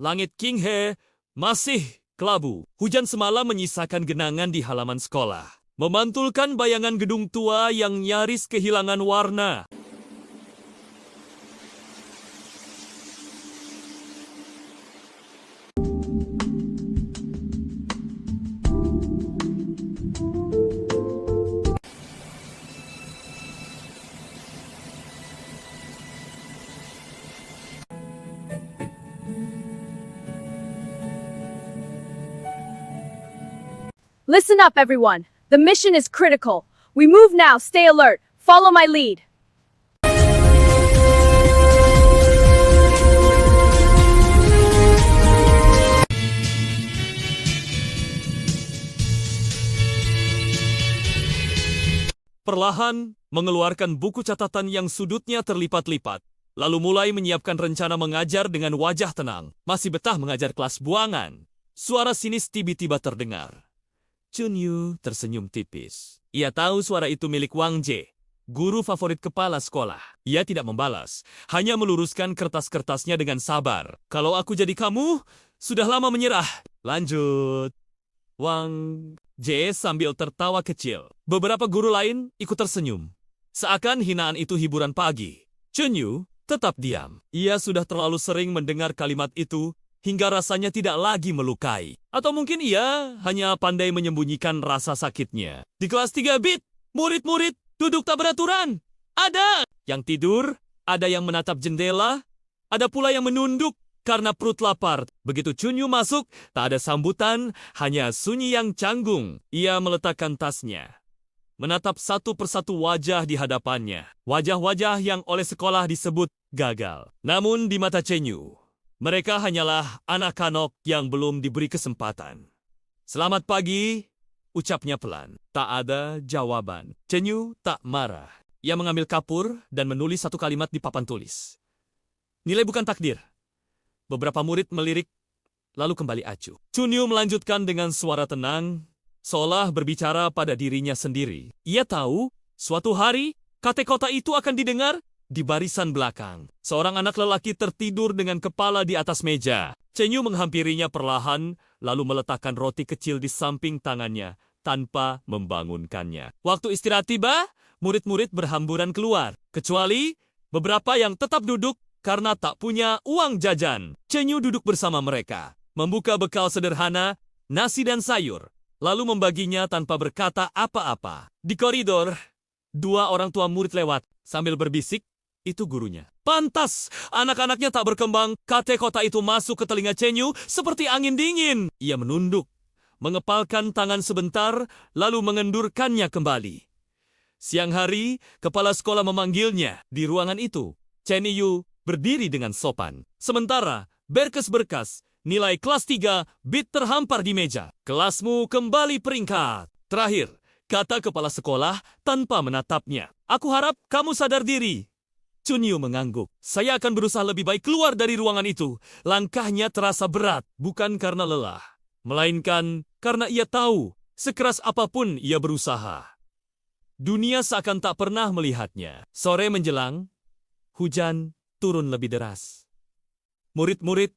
langit Qinghe masih kelabu. Hujan semalam menyisakan genangan di halaman sekolah, memantulkan bayangan gedung tua yang nyaris kehilangan warna. Listen up, everyone. The mission is critical. We move now. Stay alert. Follow my lead. Perlahan mengeluarkan buku catatan yang sudutnya terlipat-lipat, lalu mulai menyiapkan rencana mengajar dengan wajah tenang. Masih betah mengajar kelas buangan. Suara sinis tiba-tiba terdengar. Chunyu tersenyum tipis. Ia tahu suara itu milik Wang Jie, guru favorit kepala sekolah. Ia tidak membalas, hanya meluruskan kertas-kertasnya dengan sabar. Kalau aku jadi kamu, sudah lama menyerah. Lanjut. Wang Jie sambil tertawa kecil. Beberapa guru lain ikut tersenyum. Seakan hinaan itu hiburan pagi. Chunyu tetap diam. Ia sudah terlalu sering mendengar kalimat itu hingga rasanya tidak lagi melukai. Atau mungkin ia hanya pandai menyembunyikan rasa sakitnya. Di kelas 3 bit, murid-murid duduk tak beraturan. Ada yang tidur, ada yang menatap jendela, ada pula yang menunduk karena perut lapar. Begitu Chunyu masuk, tak ada sambutan, hanya sunyi yang canggung. Ia meletakkan tasnya, menatap satu persatu wajah di hadapannya. Wajah-wajah yang oleh sekolah disebut gagal. Namun di mata Chunyu, mereka hanyalah anak-anak yang belum diberi kesempatan. Selamat pagi, ucapnya pelan. Tak ada jawaban. Chunyu tak marah. Ia mengambil kapur dan menulis satu kalimat di papan tulis. Nilai bukan takdir. Beberapa murid melirik, lalu kembali acuh. Chunyu melanjutkan dengan suara tenang, seolah berbicara pada dirinya sendiri. Ia tahu, suatu hari, kata-kata itu akan didengar di barisan belakang. Seorang anak lelaki tertidur dengan kepala di atas meja. Chunyu menghampirinya perlahan, lalu meletakkan roti kecil di samping tangannya, tanpa membangunkannya. Waktu istirahat tiba, murid-murid berhamburan keluar, kecuali beberapa yang tetap duduk karena tak punya uang jajan. Chunyu duduk bersama mereka, membuka bekal sederhana, nasi dan sayur, lalu membaginya tanpa berkata apa-apa. Di koridor, dua orang tua murid lewat, sambil berbisik, itu gurunya. Pantas, anak-anaknya tak berkembang. Kata-kata itu masuk ke telinga Chunyu seperti angin dingin. Ia menunduk, mengepalkan tangan sebentar, lalu mengendurkannya kembali. Siang hari, kepala sekolah memanggilnya. Di ruangan itu, Chunyu berdiri dengan sopan. Sementara, berkas-berkas, nilai kelas 3, bit terhampar di meja. Kelasmu kembali peringkat. Terakhir, kata kepala sekolah tanpa menatapnya. Aku harap kamu sadar diri. Chunyu mengangguk. Saya akan berusaha lebih baik keluar dari ruangan itu. Langkahnya terasa berat, bukan karena lelah, melainkan karena ia tahu, sekeras apapun ia berusaha, dunia seakan tak pernah melihatnya. Sore menjelang, hujan turun lebih deras. Murid-murid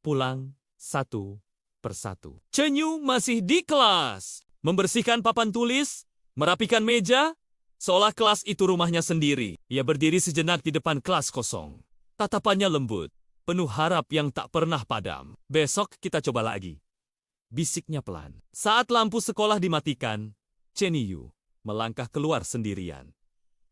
pulang satu persatu. Chunyu masih di kelas, membersihkan papan tulis, merapikan meja, seolah kelas itu rumahnya sendiri. Ia berdiri sejenak di depan kelas kosong. Tatapannya lembut, penuh harap yang tak pernah padam. Besok kita coba lagi, bisiknya pelan. Saat lampu sekolah dimatikan, Chunyu melangkah keluar sendirian.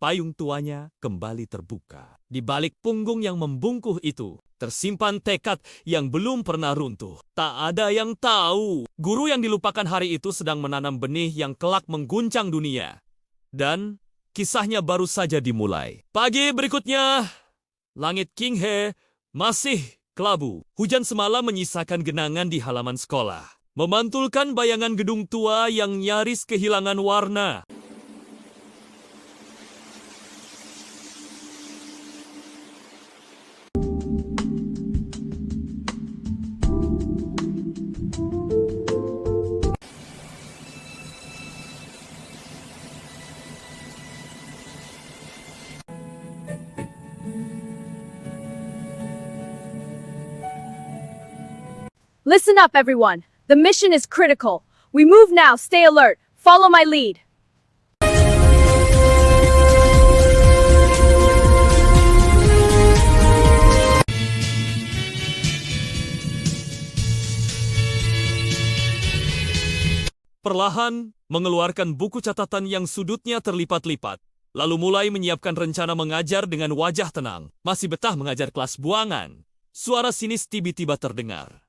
Payung tuanya kembali terbuka. Di balik punggung yang membungkuk itu, tersimpan tekad yang belum pernah runtuh. Tak ada yang tahu, guru yang dilupakan hari itu sedang menanam benih yang kelak mengguncang dunia. Dan kisahnya baru saja dimulai. Pagi berikutnya, langit Qinghe masih kelabu. Hujan semalam menyisakan genangan di halaman sekolah, memantulkan bayangan gedung tua yang nyaris kehilangan warna. Listen up, everyone. The mission is critical. We move now. Stay alert. Follow my lead. Perlahan mengeluarkan buku catatan yang sudutnya terlipat-lipat, lalu mulai menyiapkan rencana mengajar dengan wajah tenang. Masih betah mengajar kelas buangan. Suara sinis tiba-tiba terdengar.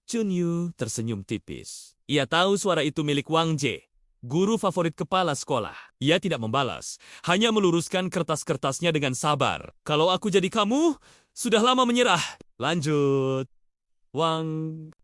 Chunyu tersenyum tipis. Ia tahu suara itu milik Wang Jie, guru favorit kepala sekolah. Ia tidak membalas, hanya meluruskan kertas-kertasnya dengan sabar. Kalau aku jadi kamu, sudah lama menyerah. Lanjut. Wang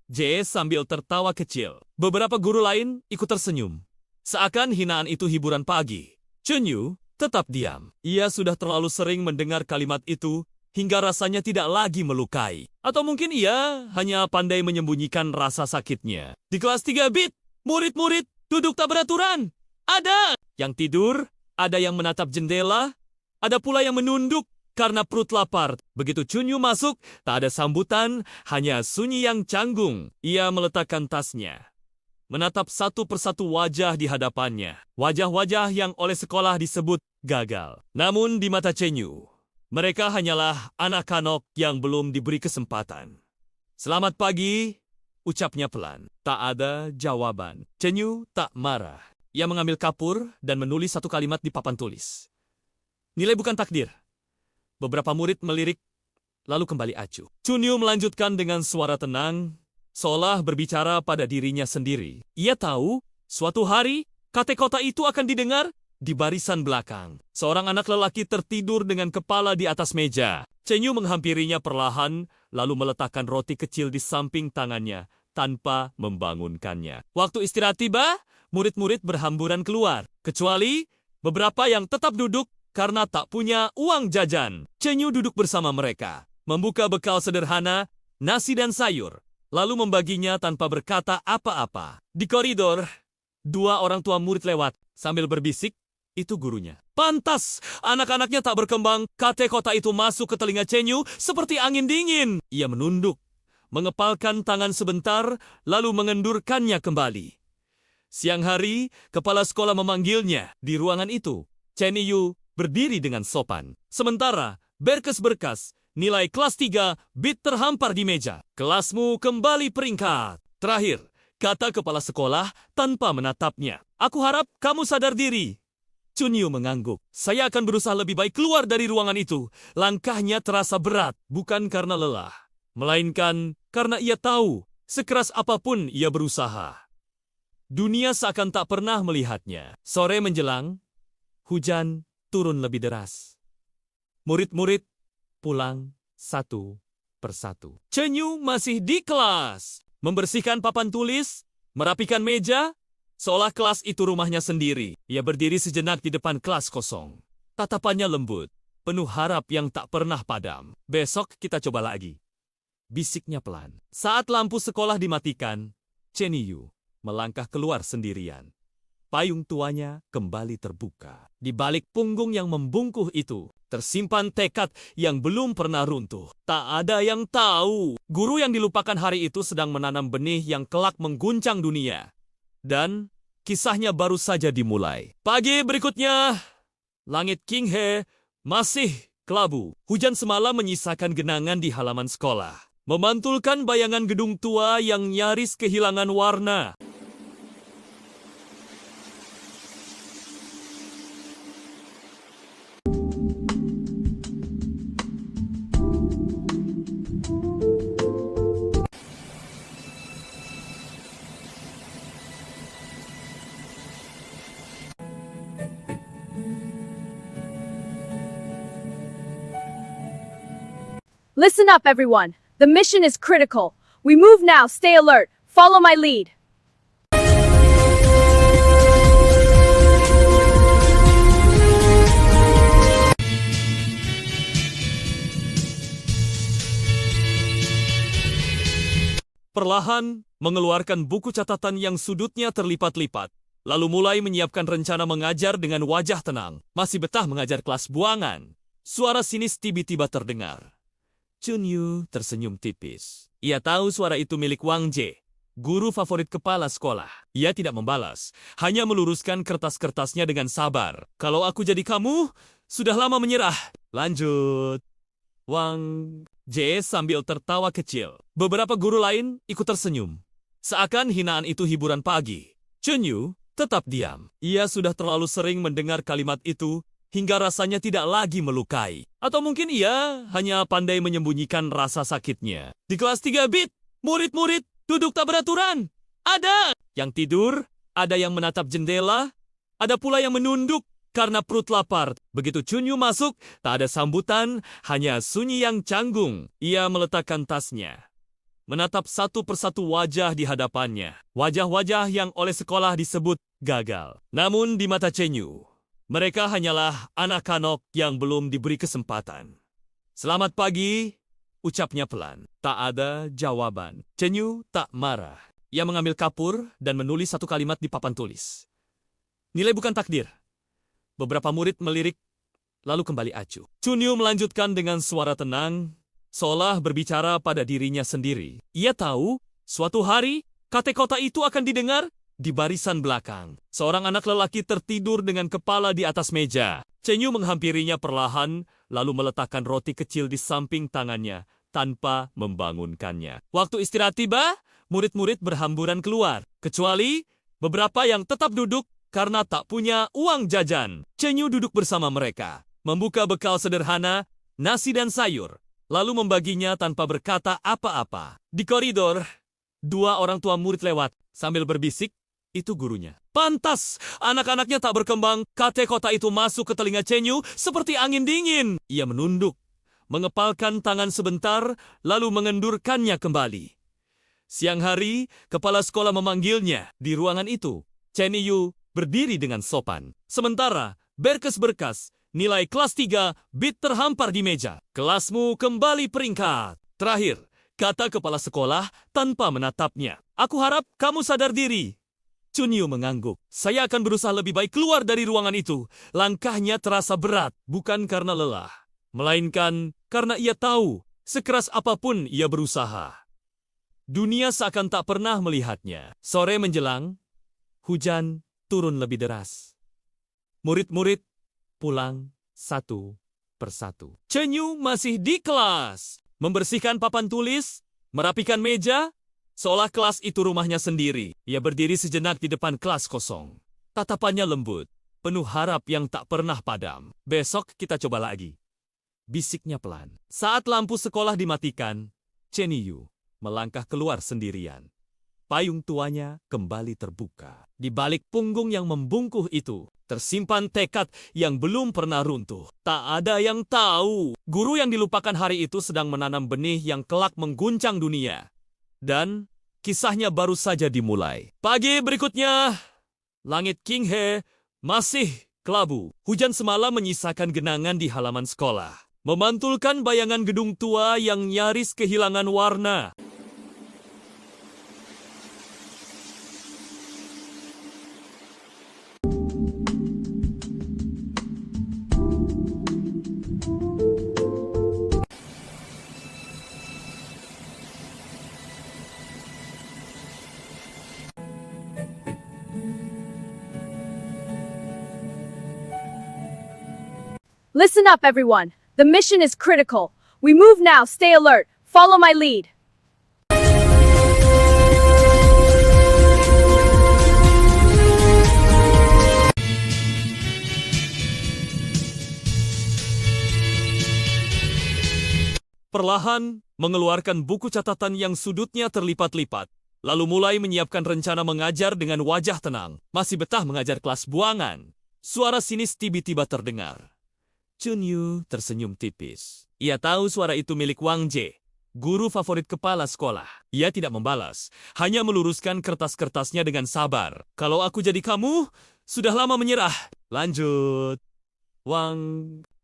Jie sambil tertawa kecil. Beberapa guru lain ikut tersenyum. Seakan hinaan itu hiburan pagi. Chunyu tetap diam. Ia sudah terlalu sering mendengar kalimat itu hingga rasanya tidak lagi melukai. Atau mungkin ia hanya pandai menyembunyikan rasa sakitnya. Di kelas 3 bit, murid-murid duduk tak beraturan. Ada yang tidur, ada yang menatap jendela, ada pula yang menunduk karena perut lapar. Begitu Chunyu masuk, tak ada sambutan, hanya sunyi yang canggung. Ia meletakkan tasnya, menatap satu persatu wajah di hadapannya. Wajah-wajah yang oleh sekolah disebut gagal. Namun di mata Chunyu, mereka hanyalah anak-anak yang belum diberi kesempatan. Selamat pagi, ucapnya pelan. Tak ada jawaban. Chunyu tak marah. Ia mengambil kapur dan menulis satu kalimat di papan tulis. Nilai bukan takdir. Beberapa murid melirik, lalu kembali acuh. Chunyu melanjutkan dengan suara tenang, seolah berbicara pada dirinya sendiri. Ia tahu, suatu hari, kata-kata itu akan didengar di barisan belakang. Seorang anak lelaki tertidur dengan kepala di atas meja. Chunyu menghampirinya perlahan, lalu meletakkan roti kecil di samping tangannya, tanpa membangunkannya. Waktu istirahat tiba, murid-murid berhamburan keluar, kecuali beberapa yang tetap duduk karena tak punya uang jajan. Chunyu duduk bersama mereka, membuka bekal sederhana, nasi dan sayur, lalu membaginya tanpa berkata apa-apa. Di koridor, dua orang tua murid lewat, sambil berbisik, itu gurunya. Pantas, anak-anaknya tak berkembang. Kata-kata itu masuk ke telinga Chunyu seperti angin dingin. Ia menunduk, mengepalkan tangan sebentar, lalu mengendurkannya kembali. Siang hari, kepala sekolah memanggilnya. Di ruangan itu, Chunyu berdiri dengan sopan. Sementara, berkas-berkas, nilai kelas 3, bit terhampar di meja. Kelasmu kembali peringkat. Terakhir, kata kepala sekolah tanpa menatapnya. Aku harap kamu sadar diri. Chunyu mengangguk. Saya akan berusaha lebih baik keluar dari ruangan itu. Langkahnya terasa berat, bukan karena lelah, melainkan karena ia tahu, sekeras apapun ia berusaha, dunia seakan tak pernah melihatnya. Sore menjelang, hujan turun lebih deras. Murid-murid pulang satu persatu. Chunyu masih di kelas, membersihkan papan tulis, merapikan meja, seolah kelas itu rumahnya sendiri. Ia berdiri sejenak di depan kelas kosong. Tatapannya lembut, penuh harap yang tak pernah padam. Besok kita coba lagi, bisiknya pelan. Saat lampu sekolah dimatikan, Chunyu melangkah keluar sendirian. Payung tuanya kembali terbuka. Di balik punggung yang membungkuh itu, tersimpan tekad yang belum pernah runtuh. Tak ada yang tahu, guru yang dilupakan hari itu sedang menanam benih yang kelak mengguncang dunia. Dan kisahnya baru saja dimulai. Pagi berikutnya, langit Qinghe masih kelabu. Hujan semalam menyisakan genangan di halaman sekolah, memantulkan bayangan gedung tua yang nyaris kehilangan warna. Listen up, everyone. The mission is critical. We move now. Stay alert. Follow my lead. Perlahan mengeluarkan buku catatan yang sudutnya terlipat-lipat, lalu mulai menyiapkan rencana mengajar dengan wajah tenang. Masih betah mengajar kelas buangan. Suara sinis tiba-tiba terdengar. Chunyu tersenyum tipis. Ia tahu suara itu milik Wang Jie, guru favorit kepala sekolah. Ia tidak membalas, hanya meluruskan kertas-kertasnya dengan sabar. Kalau aku jadi kamu, sudah lama menyerah. Lanjut. Wang Jie sambil tertawa kecil. Beberapa guru lain ikut tersenyum. Seakan hinaan itu hiburan pagi. Chunyu tetap diam. Ia sudah terlalu sering mendengar kalimat itu hingga rasanya tidak lagi melukai. Atau mungkin ia hanya pandai menyembunyikan rasa sakitnya. Di kelas 3 bit, murid-murid duduk tak beraturan. Ada yang tidur, ada yang menatap jendela, ada pula yang menunduk karena perut lapar. Begitu Chunyu masuk, tak ada sambutan, hanya sunyi yang canggung. Ia meletakkan tasnya, menatap satu persatu wajah di hadapannya. Wajah-wajah yang oleh sekolah disebut gagal. Namun di mata Chenyu, mereka hanyalah anak-anak yang belum diberi kesempatan. Selamat pagi, ucapnya pelan. Tak ada jawaban. Chenyu tak marah. Ia mengambil kapur dan menulis satu kalimat di papan tulis. Nilai bukan takdir. Beberapa murid melirik, lalu kembali acuh. Chunyu melanjutkan dengan suara tenang, seolah berbicara pada dirinya sendiri. Ia tahu, suatu hari, kata-kata itu akan didengar di barisan belakang. Seorang anak lelaki tertidur dengan kepala di atas meja. Chenyu menghampirinya perlahan, lalu meletakkan roti kecil di samping tangannya tanpa membangunkannya. Waktu istirahat tiba, murid-murid berhamburan keluar, kecuali beberapa yang tetap duduk karena tak punya uang jajan. Chenyu duduk bersama mereka, membuka bekal sederhana, nasi dan sayur, lalu membaginya tanpa berkata apa-apa. Di koridor, dua orang tua murid lewat sambil berbisik, itu gurunya. Pantas, anak-anaknya tak berkembang. Kata-kata itu masuk ke telinga Chenyu seperti angin dingin. Ia menunduk, mengepalkan tangan sebentar, lalu mengendurkannya kembali. Siang hari, kepala sekolah memanggilnya di ruangan itu. Chenyu berdiri dengan sopan. Sementara, berkas-berkas, nilai kelas 3, bit terhampar di meja. Kelasmu kembali peringkat. Terakhir, kata kepala sekolah tanpa menatapnya. Aku harap kamu sadar diri. Chunyu mengangguk. Saya akan berusaha lebih baik keluar dari ruangan itu. Langkahnya terasa berat, bukan karena lelah, melainkan karena ia tahu, sekeras apapun ia berusaha, dunia seakan tak pernah melihatnya. Sore menjelang, hujan turun lebih deras. Murid-murid pulang satu persatu. Chenyu masih di kelas, membersihkan papan tulis, merapikan meja, seolah kelas itu rumahnya sendiri. Ia berdiri sejenak di depan kelas kosong. Tatapannya lembut, penuh harap yang tak pernah padam. Besok kita coba lagi, bisiknya pelan. Saat lampu sekolah dimatikan, Chenyu melangkah keluar sendirian. Payung tuanya kembali terbuka. Di balik punggung yang membungkuh itu, tersimpan tekad yang belum pernah runtuh. Tak ada yang tahu, guru yang dilupakan hari itu sedang menanam benih yang kelak mengguncang dunia. Dan kisahnya baru saja dimulai. Pagi berikutnya, langit Qinghe masih kelabu. Hujan semalam menyisakan genangan di halaman sekolah, memantulkan bayangan gedung tua yang nyaris kehilangan warna. Listen up, everyone. The mission is critical. We move now. Stay alert. Follow my lead. Perlahan mengeluarkan buku catatan yang sudutnya terlipat-lipat, lalu mulai menyiapkan rencana mengajar dengan wajah tenang. Masih betah mengajar kelas buangan. Suara sinis tiba-tiba terdengar. Chunyu tersenyum tipis. Ia tahu suara itu milik Wang Jie, guru favorit kepala sekolah. Ia tidak membalas, hanya meluruskan kertas-kertasnya dengan sabar. Kalau aku jadi kamu, sudah lama menyerah. Lanjut. Wang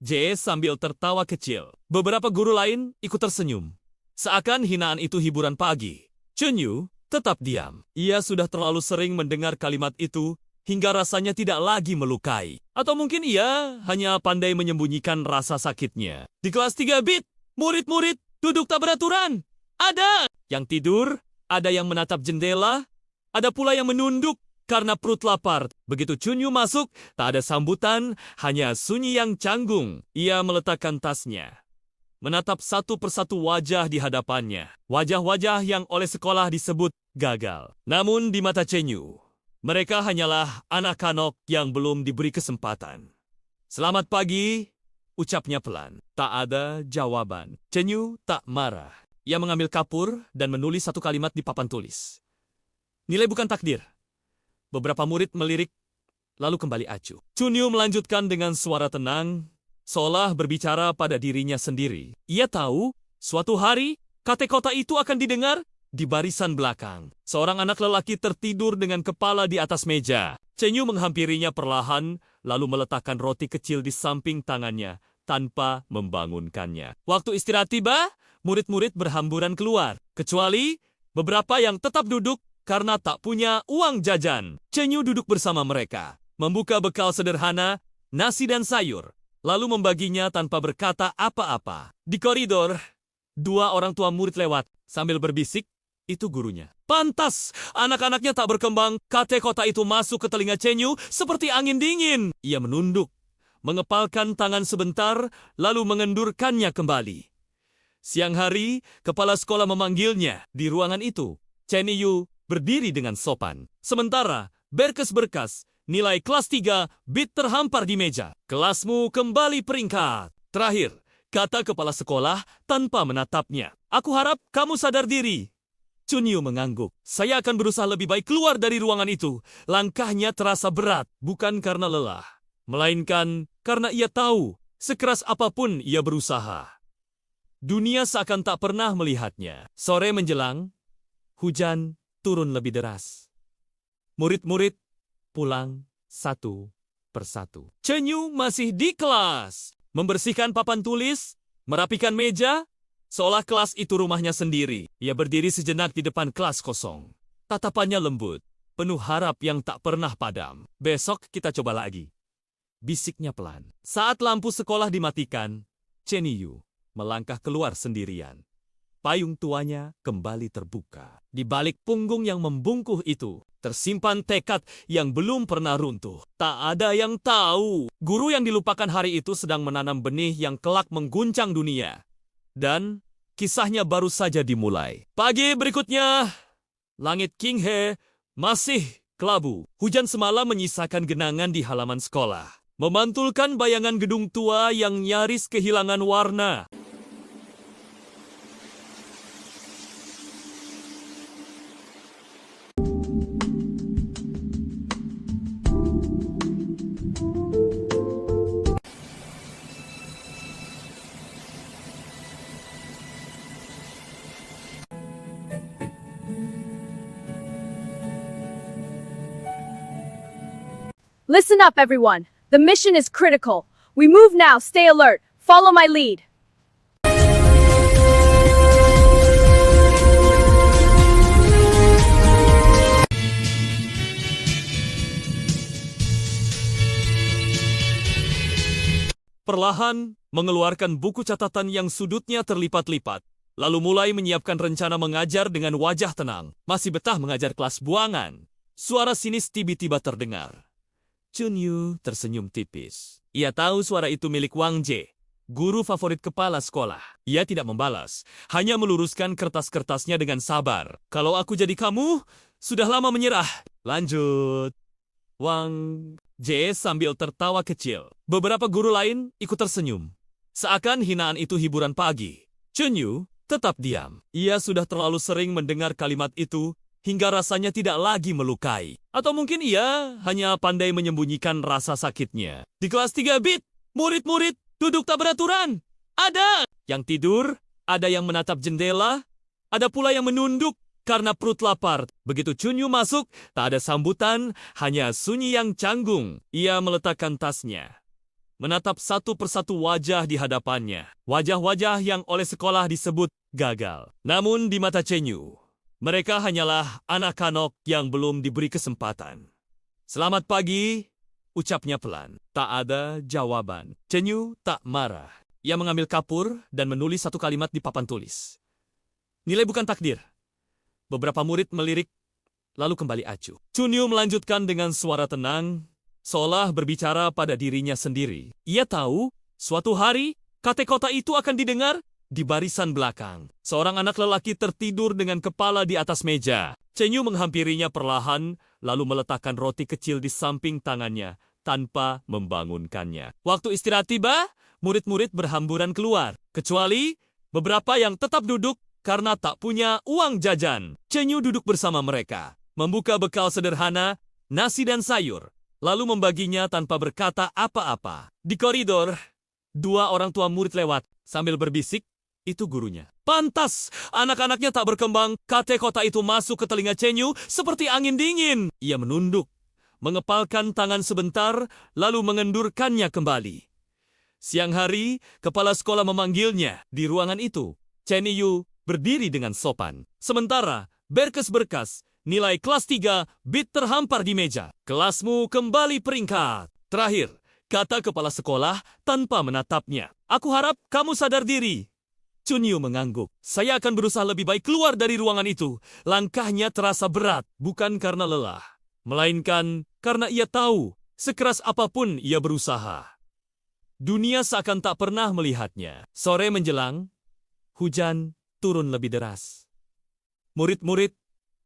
Jie sambil tertawa kecil. Beberapa guru lain ikut tersenyum. Seakan hinaan itu hiburan pagi. Chunyu tetap diam. Ia sudah terlalu sering mendengar kalimat itu, hingga rasanya tidak lagi melukai. Atau mungkin ia hanya pandai menyembunyikan rasa sakitnya. Di kelas 3 bit, murid-murid duduk tak beraturan. Ada yang tidur, ada yang menatap jendela, ada pula yang menunduk karena perut lapar. Begitu Chunyu masuk, tak ada sambutan, hanya sunyi yang canggung. Ia meletakkan tasnya, menatap satu persatu wajah di hadapannya. Wajah-wajah yang oleh sekolah disebut gagal. Namun di mata Chenyu, mereka hanyalah anak-anak yang belum diberi kesempatan. Selamat pagi, ucapnya pelan. Tak ada jawaban. Chenyu tak marah. Ia mengambil kapur dan menulis satu kalimat di papan tulis. Nilai bukan takdir. Beberapa murid melirik, lalu kembali acuh. Chunyu melanjutkan dengan suara tenang, seolah berbicara pada dirinya sendiri. Ia tahu, suatu hari, kata-kata itu akan didengar di barisan belakang. Seorang anak lelaki tertidur dengan kepala di atas meja. Chunyu menghampirinya perlahan, lalu meletakkan roti kecil di samping tangannya, tanpa membangunkannya. Waktu istirahat tiba, murid-murid berhamburan keluar, kecuali beberapa yang tetap duduk karena tak punya uang jajan. Chunyu duduk bersama mereka, membuka bekal sederhana, nasi dan sayur, lalu membaginya tanpa berkata apa-apa. Di koridor, dua orang tua murid lewat sambil berbisik, itu gurunya. Pantas, anak-anaknya tak berkembang. Kata-kata itu masuk ke telinga Chunyu seperti angin dingin. Ia menunduk, mengepalkan tangan sebentar, lalu mengendurkannya kembali. Siang hari, kepala sekolah memanggilnya. Di ruangan itu, Chunyu berdiri dengan sopan. Sementara, berkas-berkas, nilai kelas 3, bit terhampar di meja. Kelasmu kembali peringkat. Terakhir, kata kepala sekolah tanpa menatapnya. Aku harap kamu sadar diri. Chunyu mengangguk. Saya akan berusaha lebih baik keluar dari ruangan itu. Langkahnya terasa berat, bukan karena lelah, melainkan karena ia tahu, sekeras apapun ia berusaha, dunia seakan tak pernah melihatnya. Sore menjelang, hujan turun lebih deras. Murid-murid pulang satu persatu. Chunyu masih di kelas, membersihkan papan tulis, merapikan meja, seolah kelas itu rumahnya sendiri. Ia berdiri sejenak di depan kelas kosong. Tatapannya lembut, penuh harap yang tak pernah padam. Besok kita coba lagi, bisiknya pelan. Saat lampu sekolah dimatikan, Chunyu melangkah keluar sendirian. Payung tuanya kembali terbuka. Di balik punggung yang membungkuk itu, tersimpan tekad yang belum pernah runtuh. Tak ada yang tahu, guru yang dilupakan hari itu sedang menanam benih yang kelak mengguncang dunia. Dan kisahnya baru saja dimulai. Pagi berikutnya, langit Qinghe masih kelabu. Hujan semalam menyisakan genangan di halaman sekolah, memantulkan bayangan gedung tua yang nyaris kehilangan warna. Listen up, everyone. The mission is critical. We move now. Stay alert. Follow my lead. Perlahan mengeluarkan buku catatan yang sudutnya terlipat-lipat, lalu mulai menyiapkan rencana mengajar dengan wajah tenang. Masih betah mengajar kelas buangan. Suara sinis tiba-tiba terdengar. Chunyu tersenyum tipis. Ia tahu suara itu milik Wang Jie, guru favorit kepala sekolah. Ia tidak membalas, hanya meluruskan kertas-kertasnya dengan sabar. Kalau aku jadi kamu, sudah lama menyerah. Lanjut. Wang Jie sambil tertawa kecil. Beberapa guru lain ikut tersenyum. Seakan hinaan itu hiburan pagi. Chunyu tetap diam. Ia sudah terlalu sering mendengar kalimat itu, hingga rasanya tidak lagi melukai. Atau mungkin ia hanya pandai menyembunyikan rasa sakitnya. Di kelas 3 bit, murid-murid duduk tak beraturan. Ada yang tidur, ada yang menatap jendela, ada pula yang menunduk karena perut lapar. Begitu Chunyu masuk, tak ada sambutan, hanya sunyi yang canggung. Ia meletakkan tasnya, menatap satu persatu wajah di hadapannya. Wajah-wajah yang oleh sekolah disebut gagal. Namun di mata Chunyu, mereka hanyalah anak-anak yang belum diberi kesempatan. Selamat pagi, ucapnya pelan. Tak ada jawaban. Chunyu tak marah. Ia mengambil kapur dan menulis satu kalimat di papan tulis. Nilai bukan takdir. Beberapa murid melirik, lalu kembali acuh. Chunyu melanjutkan dengan suara tenang, seolah berbicara pada dirinya sendiri. Ia tahu, suatu hari, kata-kata itu akan didengar di barisan belakang. Seorang anak lelaki tertidur dengan kepala di atas meja. Chunyu menghampirinya perlahan, lalu meletakkan roti kecil di samping tangannya, tanpa membangunkannya. Waktu istirahat tiba, murid-murid berhamburan keluar, kecuali beberapa yang tetap duduk karena tak punya uang jajan. Chen Yu duduk bersama mereka, membuka bekal sederhana, nasi dan sayur, lalu membaginya tanpa berkata apa-apa. Di koridor, dua orang tua murid lewat sambil berbisik, itu gurunya. Pantas, anak-anaknya tak berkembang. Kata kota itu masuk ke telinga Chen Yu seperti angin dingin. Ia menunduk, mengepalkan tangan sebentar, lalu mengendurkannya kembali. Siang hari, kepala sekolah memanggilnya di ruangan itu. Chen Yu berdiri dengan sopan. Sementara, berkas-berkas, nilai kelas 3, bit terhampar di meja. Kelasmu kembali peringkat. Terakhir, kata kepala sekolah tanpa menatapnya. Aku harap kamu sadar diri. Chun Yu mengangguk. Saya akan berusaha lebih baik keluar dari ruangan itu. Langkahnya terasa berat, bukan karena lelah, melainkan karena ia tahu, sekeras apapun ia berusaha, dunia seakan tak pernah melihatnya. Sore menjelang, hujan turun lebih deras. Murid-murid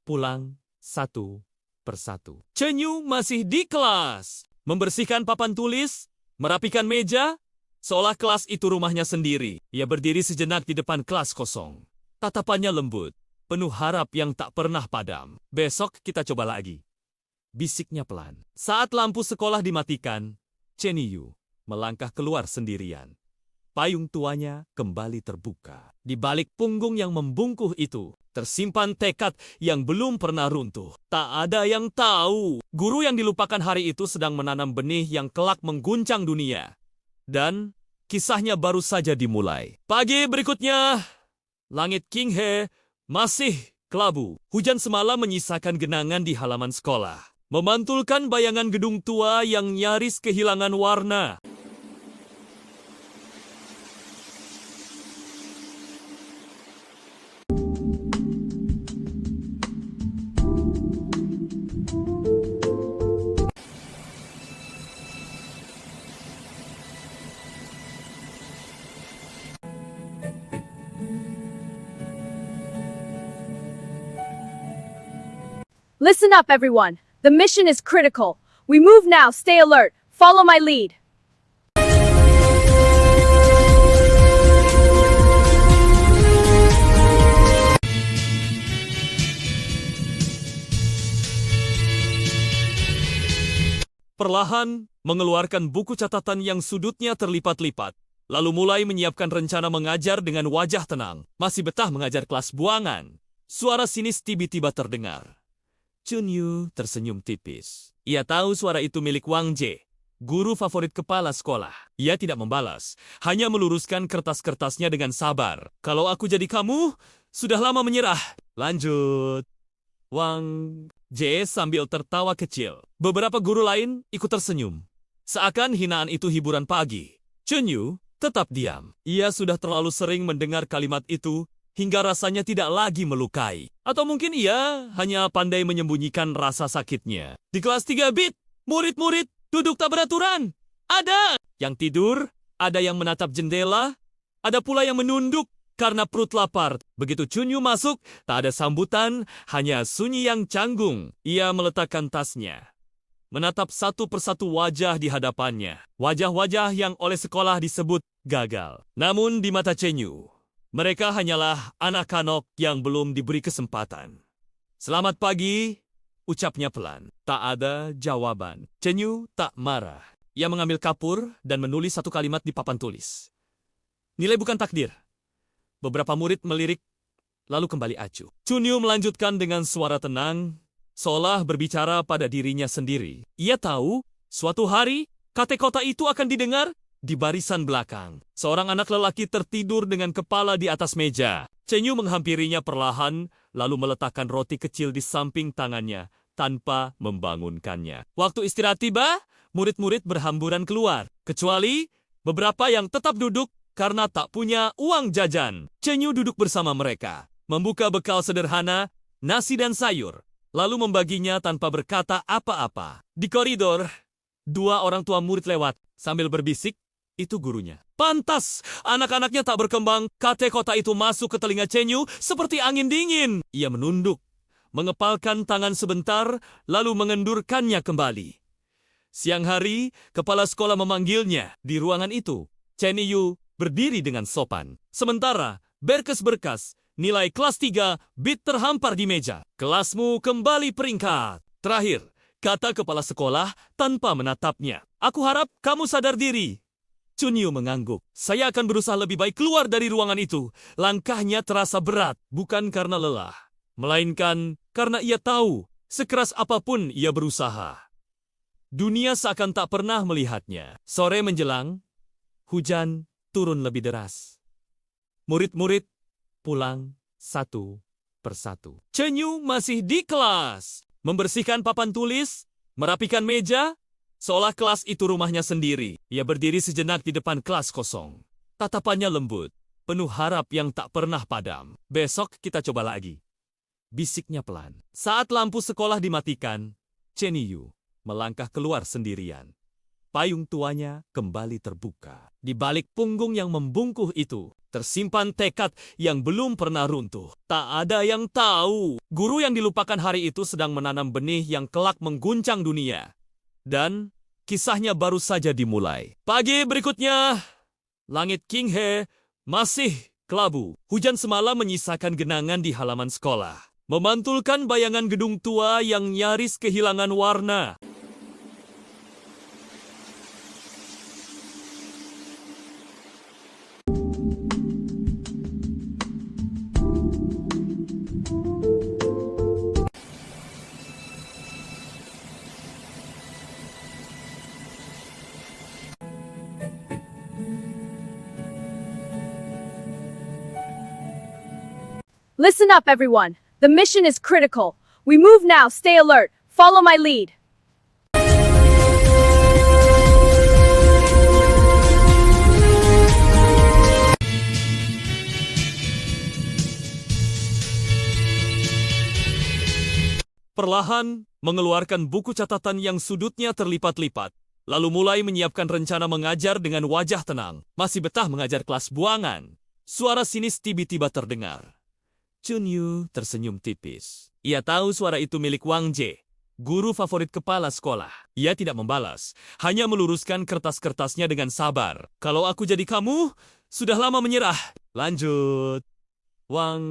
pulang satu persatu. Chen Yu masih di kelas, membersihkan papan tulis, merapikan meja, seolah kelas itu rumahnya sendiri. Ia berdiri sejenak di depan kelas kosong. Tatapannya lembut, penuh harap yang tak pernah padam. Besok kita coba lagi, bisiknya pelan. Saat lampu sekolah dimatikan, Chen Yu melangkah keluar sendirian. Payung tuanya kembali terbuka. Di balik punggung yang membungkuk itu, tersimpan tekad yang belum pernah runtuh. Tak ada yang tahu, guru yang dilupakan hari itu sedang menanam benih yang kelak mengguncang dunia. Dan kisahnya baru saja dimulai. Pagi berikutnya, langit Qinghe masih kelabu. Hujan semalam menyisakan genangan di halaman sekolah, memantulkan bayangan gedung tua yang nyaris kehilangan warna. Listen up, everyone. The mission is critical. We move now. Stay alert. Follow my lead. Perlahan mengeluarkan buku catatan yang sudutnya terlipat-lipat, lalu mulai menyiapkan rencana mengajar dengan wajah tenang. Masih betah mengajar kelas buangan. Suara sinis tiba-tiba terdengar. Chun Yu tersenyum tipis. Ia tahu suara itu milik Wang Jie, guru favorit kepala sekolah. Ia tidak membalas, hanya meluruskan kertas-kertasnya dengan sabar. Kalau aku jadi kamu, sudah lama menyerah. Lanjut. Wang Jie sambil tertawa kecil. Beberapa guru lain ikut tersenyum. Seakan hinaan itu hiburan pagi. Chun Yu tetap diam. Ia sudah terlalu sering mendengar kalimat itu, hingga rasanya tidak lagi melukai. Atau mungkin ia hanya pandai menyembunyikan rasa sakitnya. Di kelas 3 bit, murid-murid duduk tak beraturan. Ada yang tidur, ada yang menatap jendela, ada pula yang menunduk karena perut lapar. Begitu Chun Yu masuk, tak ada sambutan, hanya sunyi yang canggung. Ia meletakkan tasnya, menatap satu persatu wajah di hadapannya. Wajah-wajah yang oleh sekolah disebut gagal. Namun di mata Chen Yu, mereka hanyalah anak-anak yang belum diberi kesempatan. Selamat pagi, ucapnya pelan. Tak ada jawaban. Chen Yu tak marah. Ia mengambil kapur dan menulis satu kalimat di papan tulis. Nilai bukan takdir. Beberapa murid melirik, lalu kembali acuh. Chun Yu melanjutkan dengan suara tenang, seolah berbicara pada dirinya sendiri. Ia tahu, suatu hari, kata kota itu akan didengar di barisan belakang. Seorang anak lelaki tertidur dengan kepala di atas meja. Chen Yu menghampirinya perlahan, lalu meletakkan roti kecil di samping tangannya, tanpa membangunkannya. Waktu istirahat tiba, murid-murid berhamburan keluar, kecuali beberapa yang tetap duduk karena tak punya uang jajan. Chen Yu duduk bersama mereka, membuka bekal sederhana, nasi dan sayur, lalu membaginya tanpa berkata apa-apa. Di koridor, dua orang tua murid lewat sambil berbisik, itu gurunya. Pantas, anak-anaknya tak berkembang. Kata kota itu masuk ke telinga Chen Yu seperti angin dingin. Ia menunduk, mengepalkan tangan sebentar, lalu mengendurkannya kembali. Siang hari, kepala sekolah memanggilnya di ruangan itu. Chen Yu berdiri dengan sopan. Sementara, berkas-berkas, nilai kelas 3, bit terhampar di meja. Kelasmu kembali peringkat. Terakhir, kata kepala sekolah tanpa menatapnya. Aku harap kamu sadar diri. Chunyu mengangguk. Saya akan berusaha lebih baik keluar dari ruangan itu. Langkahnya terasa berat, bukan karena lelah, melainkan karena ia tahu sekeras apapun ia berusaha, dunia seakan tak pernah melihatnya. Sore menjelang, hujan turun lebih deras. Murid-murid pulang satu persatu. Chunyu masih di kelas, membersihkan papan tulis, merapikan meja, seolah kelas itu rumahnya sendiri. Ia berdiri sejenak di depan kelas kosong. Tatapannya lembut, penuh harap yang tak pernah padam. Besok kita coba lagi, bisiknya pelan. Saat lampu sekolah dimatikan, Cheniyu melangkah keluar sendirian. Payung tuanya kembali terbuka. Di balik punggung yang membungkuh itu, tersimpan tekad yang belum pernah runtuh. Tak ada yang tahu, guru yang dilupakan hari itu sedang menanam benih yang kelak mengguncang dunia. Dan kisahnya baru saja dimulai. Pagi berikutnya, langit Qinghe masih kelabu. Hujan semalam menyisakan genangan di halaman sekolah, memantulkan bayangan gedung tua yang nyaris kehilangan warna. Listen up, everyone. The mission is critical. We move now. Stay alert. Follow my lead. Perlahan mengeluarkan buku catatan yang sudutnya terlipat-lipat, lalu mulai menyiapkan rencana mengajar dengan wajah tenang. Masih betah mengajar kelas buangan. Suara sinis tiba-tiba terdengar. Chunyu tersenyum tipis. Ia tahu suara itu milik Wang Jie, guru favorit kepala sekolah. Ia tidak membalas, hanya meluruskan kertas-kertasnya dengan sabar. Kalau aku jadi kamu, sudah lama menyerah. Lanjut. Wang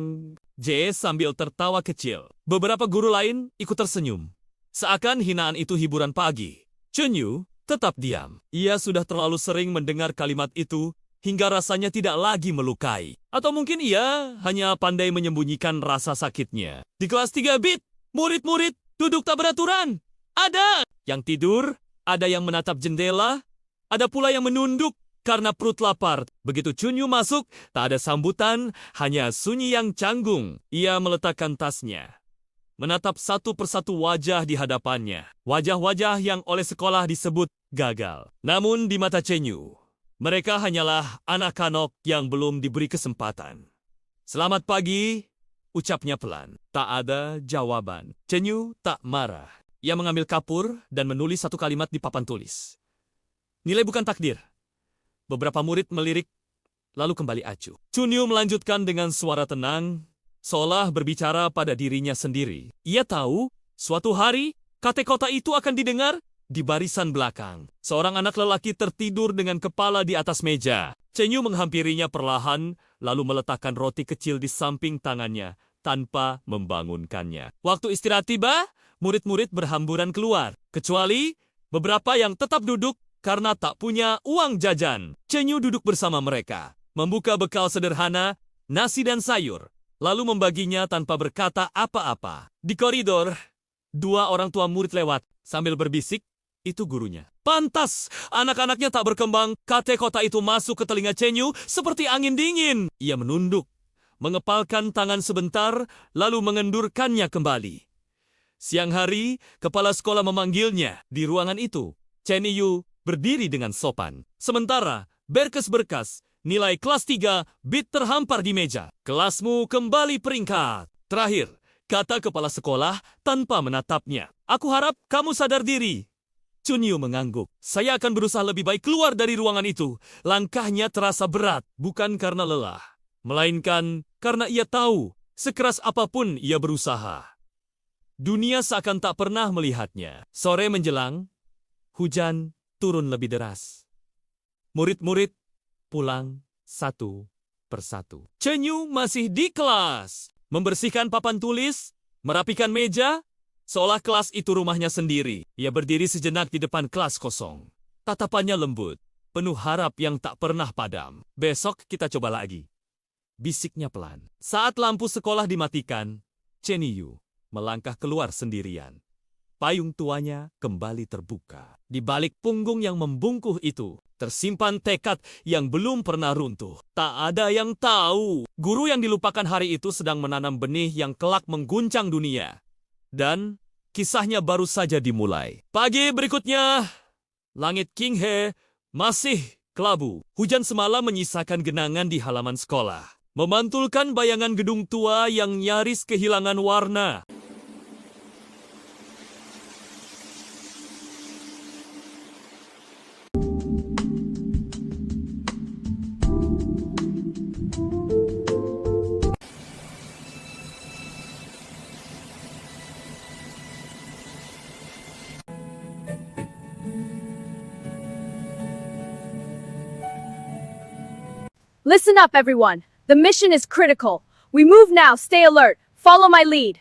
Jie sambil tertawa kecil. Beberapa guru lain ikut tersenyum. Seakan hinaan itu hiburan pagi. Chunyu tetap diam. Ia sudah terlalu sering mendengar kalimat itu hingga rasanya tidak lagi melukai. Atau mungkin ia hanya pandai menyembunyikan rasa sakitnya. Di kelas 3 bit, murid-murid duduk tak beraturan. Ada yang tidur, ada yang menatap jendela, ada pula yang menunduk karena perut lapar. Begitu Chunyu masuk, tak ada sambutan, hanya sunyi yang canggung. Ia meletakkan tasnya, menatap satu persatu wajah di hadapannya. Wajah-wajah yang oleh sekolah disebut gagal. Namun di mata Chunyu, mereka hanyalah anak-anak yang belum diberi kesempatan. Selamat pagi, ucapnya pelan. Tak ada jawaban. Chunyu tak marah. Ia mengambil kapur dan menulis satu kalimat di papan tulis. Nilai bukan takdir. Beberapa murid melirik, lalu kembali acuh. Chunyu melanjutkan dengan suara tenang, seolah berbicara pada dirinya sendiri. Ia tahu, suatu hari, kata-kata itu akan didengar di barisan belakang. Seorang anak lelaki tertidur dengan kepala di atas meja. Chunyu menghampirinya perlahan, lalu meletakkan roti kecil di samping tangannya, tanpa membangunkannya. Waktu istirahat tiba, murid-murid berhamburan keluar, kecuali beberapa yang tetap duduk karena tak punya uang jajan. Chunyu duduk bersama mereka, membuka bekal sederhana, nasi dan sayur, lalu membaginya tanpa berkata apa-apa. Di koridor, dua orang tua murid lewat, sambil berbisik, itu gurunya. Pantas, anak-anaknya tak berkembang. Kata-kata itu masuk ke telinga Chunyu seperti angin dingin. Ia menunduk, mengepalkan tangan sebentar, lalu mengendurkannya kembali. Siang hari, kepala sekolah memanggilnya. Di ruangan itu, Chunyu berdiri dengan sopan. Sementara, berkas-berkas, nilai kelas 3, bit terhampar di meja. Kelasmu kembali peringkat. Terakhir, kata kepala sekolah tanpa menatapnya. Aku harap kamu sadar diri. Chunyu mengangguk. Saya akan berusaha lebih baik keluar dari ruangan itu. Langkahnya terasa berat, bukan karena lelah, melainkan karena ia tahu, sekeras apapun ia berusaha, dunia seakan tak pernah melihatnya. Sore menjelang, hujan turun lebih deras. Murid-murid pulang satu persatu. Cenyu masih di kelas. Membersihkan papan tulis, merapikan meja, seolah kelas itu rumahnya sendiri. Ia berdiri sejenak di depan kelas kosong. Tatapannya lembut, penuh harap yang tak pernah padam. Besok kita coba lagi. Bisiknya pelan. Saat lampu sekolah dimatikan, Yu melangkah keluar sendirian. Payung tuanya kembali terbuka. Di balik punggung yang membungkuk itu, tersimpan tekad yang belum pernah runtuh. Tak ada yang tahu. Guru yang dilupakan hari itu sedang menanam benih yang kelak mengguncang dunia. Dan kisahnya baru saja dimulai. Pagi berikutnya, langit Qinghe masih kelabu. Hujan semalam menyisakan genangan di halaman sekolah, memantulkan bayangan gedung tua yang nyaris kehilangan warna. Listen up, everyone. The mission is critical. We move now. Stay alert. Follow my lead.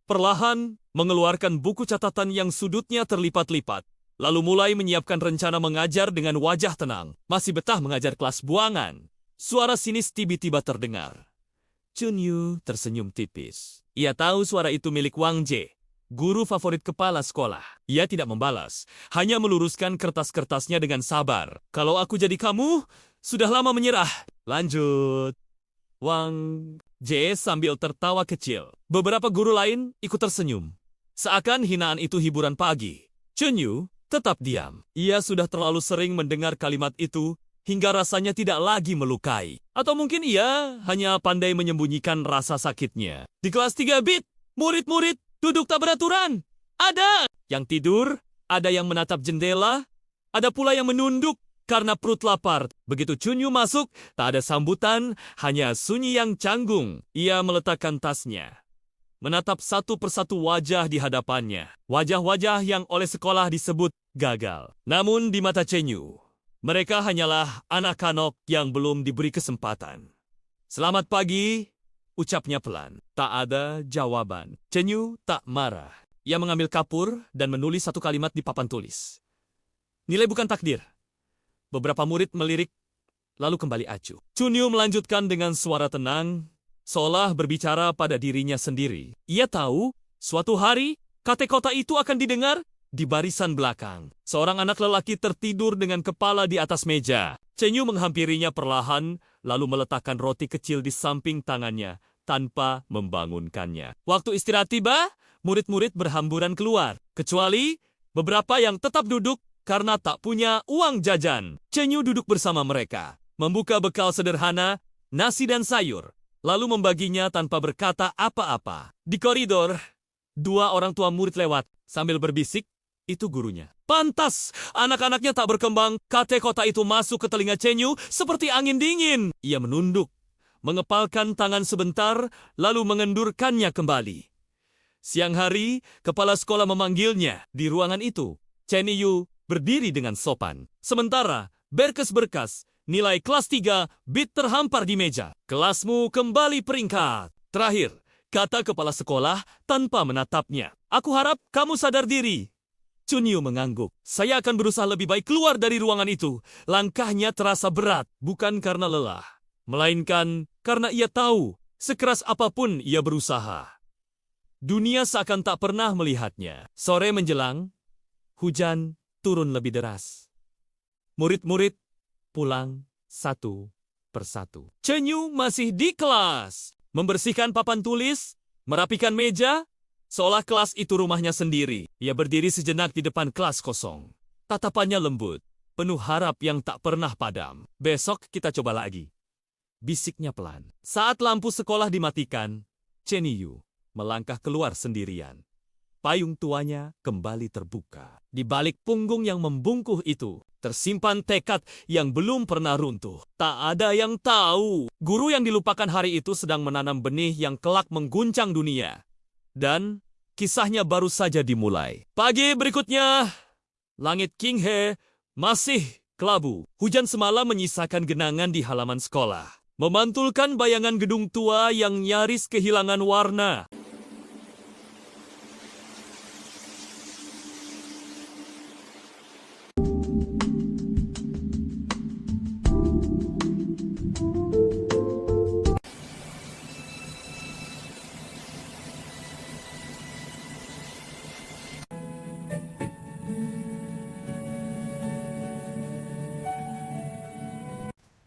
Perlahan mengeluarkan buku catatan yang sudutnya terlipat-lipat, lalu mulai menyiapkan rencana mengajar dengan wajah tenang. Masih betah mengajar kelas buangan. Suara sinis tiba-tiba terdengar. Yu tersenyum tipis. Ia tahu suara itu milik Wang Jie, guru favorit kepala sekolah. Ia tidak membalas, hanya meluruskan kertas-kertasnya dengan sabar. Kalau aku jadi kamu, sudah lama menyerah. Lanjut. Wang Jie sambil tertawa kecil. Beberapa guru lain ikut tersenyum. Seakan hinaan itu hiburan pagi. Yu tetap diam. Ia sudah terlalu sering mendengar kalimat itu, hingga rasanya tidak lagi melukai. Atau mungkin ia hanya pandai menyembunyikan rasa sakitnya. Di kelas 3 bit, murid-murid duduk tak beraturan. Ada yang tidur, ada yang menatap jendela, ada pula yang menunduk karena perut lapar. Begitu Yu masuk, tak ada sambutan, hanya sunyi yang canggung. Ia meletakkan tasnya, menatap satu persatu wajah di hadapannya. Wajah-wajah yang oleh sekolah disebut gagal. Namun di mata Yu, mereka hanyalah anak-anak yang belum diberi kesempatan. Selamat pagi, ucapnya pelan. Tak ada jawaban. Yu tak marah. Ia mengambil kapur dan menulis satu kalimat di papan tulis. Nilai bukan takdir. Beberapa murid melirik, lalu kembali acuh. Yu melanjutkan dengan suara tenang, seolah berbicara pada dirinya sendiri. Ia tahu, suatu hari, kata-kata itu akan didengar di barisan belakang. Seorang anak lelaki tertidur dengan kepala di atas meja. Yu menghampirinya perlahan, lalu meletakkan roti kecil di samping tangannya tanpa membangunkannya. Waktu istirahat tiba, murid-murid berhamburan keluar, kecuali beberapa yang tetap duduk karena tak punya uang jajan. Yu duduk bersama mereka, membuka bekal sederhana, nasi dan sayur, lalu membaginya tanpa berkata apa-apa. Di koridor, dua orang tua murid lewat sambil berbisik, itu gurunya. Pantas, anak-anaknya tak berkembang. Kata-kata itu masuk ke telinga Yu seperti angin dingin. Ia menunduk, mengepalkan tangan sebentar, lalu mengendurkannya kembali. Siang hari, kepala sekolah memanggilnya. Di ruangan itu, Yu berdiri dengan sopan. Sementara, berkas-berkas, nilai kelas 3, bit terhampar di meja. Kelasmu kembali peringkat. Terakhir, kata kepala sekolah tanpa menatapnya. Aku harap kamu sadar diri. Yu mengangguk. Saya akan berusaha lebih baik keluar dari ruangan itu. Langkahnya terasa berat, bukan karena lelah, melainkan karena ia tahu, sekeras apapun ia berusaha, dunia seakan tak pernah melihatnya. Sore menjelang, hujan turun lebih deras. Murid-murid pulang satu persatu. Yu masih di kelas, membersihkan papan tulis, merapikan meja, seolah kelas itu rumahnya sendiri. Ia berdiri sejenak di depan kelas kosong. Tatapannya lembut, penuh harap yang tak pernah padam. Besok kita coba lagi. Bisiknya pelan. Saat lampu sekolah dimatikan, Yu melangkah keluar sendirian. Payung tuanya kembali terbuka. Di balik punggung yang membungkuk itu, tersimpan tekad yang belum pernah runtuh. Tak ada yang tahu, guru yang dilupakan hari itu sedang menanam benih yang kelak mengguncang dunia. Dan kisahnya baru saja dimulai. Pagi berikutnya, langit Qinghe masih kelabu. Hujan semalam menyisakan genangan di halaman sekolah, memantulkan bayangan gedung tua yang nyaris kehilangan warna.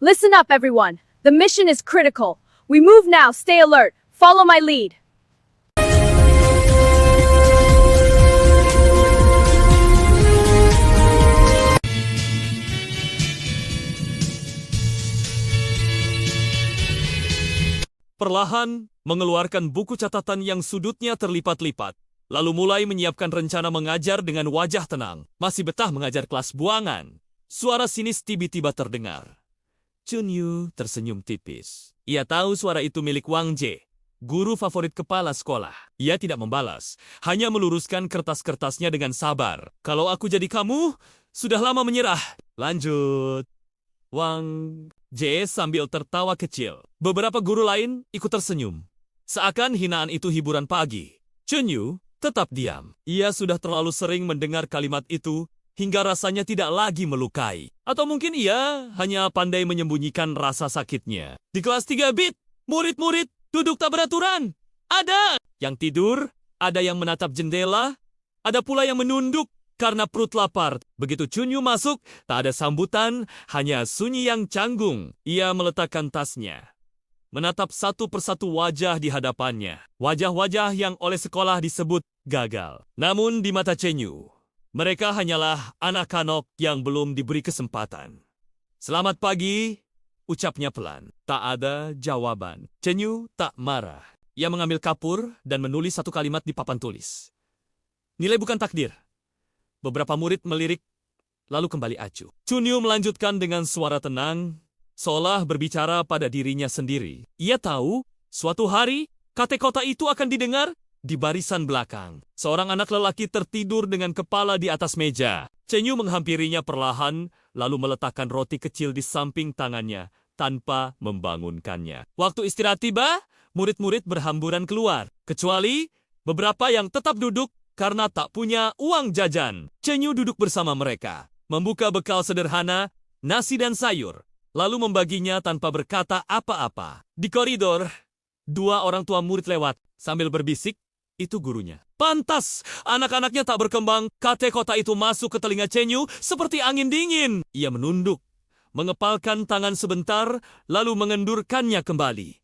Listen up, everyone. The mission is critical. We move now. Stay alert. Follow my lead. Perlahan mengeluarkan buku catatan yang sudutnya terlipat-lipat, lalu mulai menyiapkan rencana mengajar dengan wajah tenang. Masih betah mengajar kelas buangan. Suara sinis tiba-tiba terdengar. Chunyu tersenyum tipis. Ia tahu suara itu milik Wang Jie, guru favorit kepala sekolah. Ia tidak membalas, hanya meluruskan kertas-kertasnya dengan sabar. Kalau aku jadi kamu, sudah lama menyerah. Lanjut. Wang Jie sambil tertawa kecil. Beberapa guru lain ikut tersenyum. Seakan hinaan itu hiburan pagi. Chunyu tetap diam. Ia sudah terlalu sering mendengar kalimat itu hingga rasanya tidak lagi melukai. Atau mungkin ia hanya pandai menyembunyikan rasa sakitnya. Di kelas 3 bit, murid-murid duduk tak beraturan. Ada yang tidur, ada yang menatap jendela, ada pula yang menunduk karena perut lapar. Begitu Chunyu masuk, tak ada sambutan, hanya sunyi yang canggung. Ia meletakkan tasnya, menatap satu persatu wajah di hadapannya. Wajah-wajah yang oleh sekolah disebut gagal. Namun di mata Chunyu, mereka hanyalah anak-anak yang belum diberi kesempatan. Selamat pagi, ucapnya pelan. Tak ada jawaban. Chunyu tak marah. Ia mengambil kapur dan menulis satu kalimat di papan tulis. Nilai bukan takdir. Beberapa murid melirik, lalu kembali acuh. Chunyu melanjutkan dengan suara tenang, seolah berbicara pada dirinya sendiri. Ia tahu, suatu hari, kata-kata itu akan didengar di barisan belakang. Seorang anak lelaki tertidur dengan kepala di atas meja. Chunyu menghampirinya perlahan, lalu meletakkan roti kecil di samping tangannya tanpa membangunkannya. Waktu istirahat tiba, murid-murid berhamburan keluar, kecuali beberapa yang tetap duduk karena tak punya uang jajan. Chunyu duduk bersama mereka, membuka bekal sederhana, nasi dan sayur, lalu membaginya tanpa berkata apa-apa. Di koridor, dua orang tua murid lewat sambil berbisik. Itu gurunya. Pantas, anak-anaknya tak berkembang. Kata-kata itu masuk ke telinga Chunyu seperti angin dingin. Ia menunduk, mengepalkan tangan sebentar, lalu mengendurkannya kembali.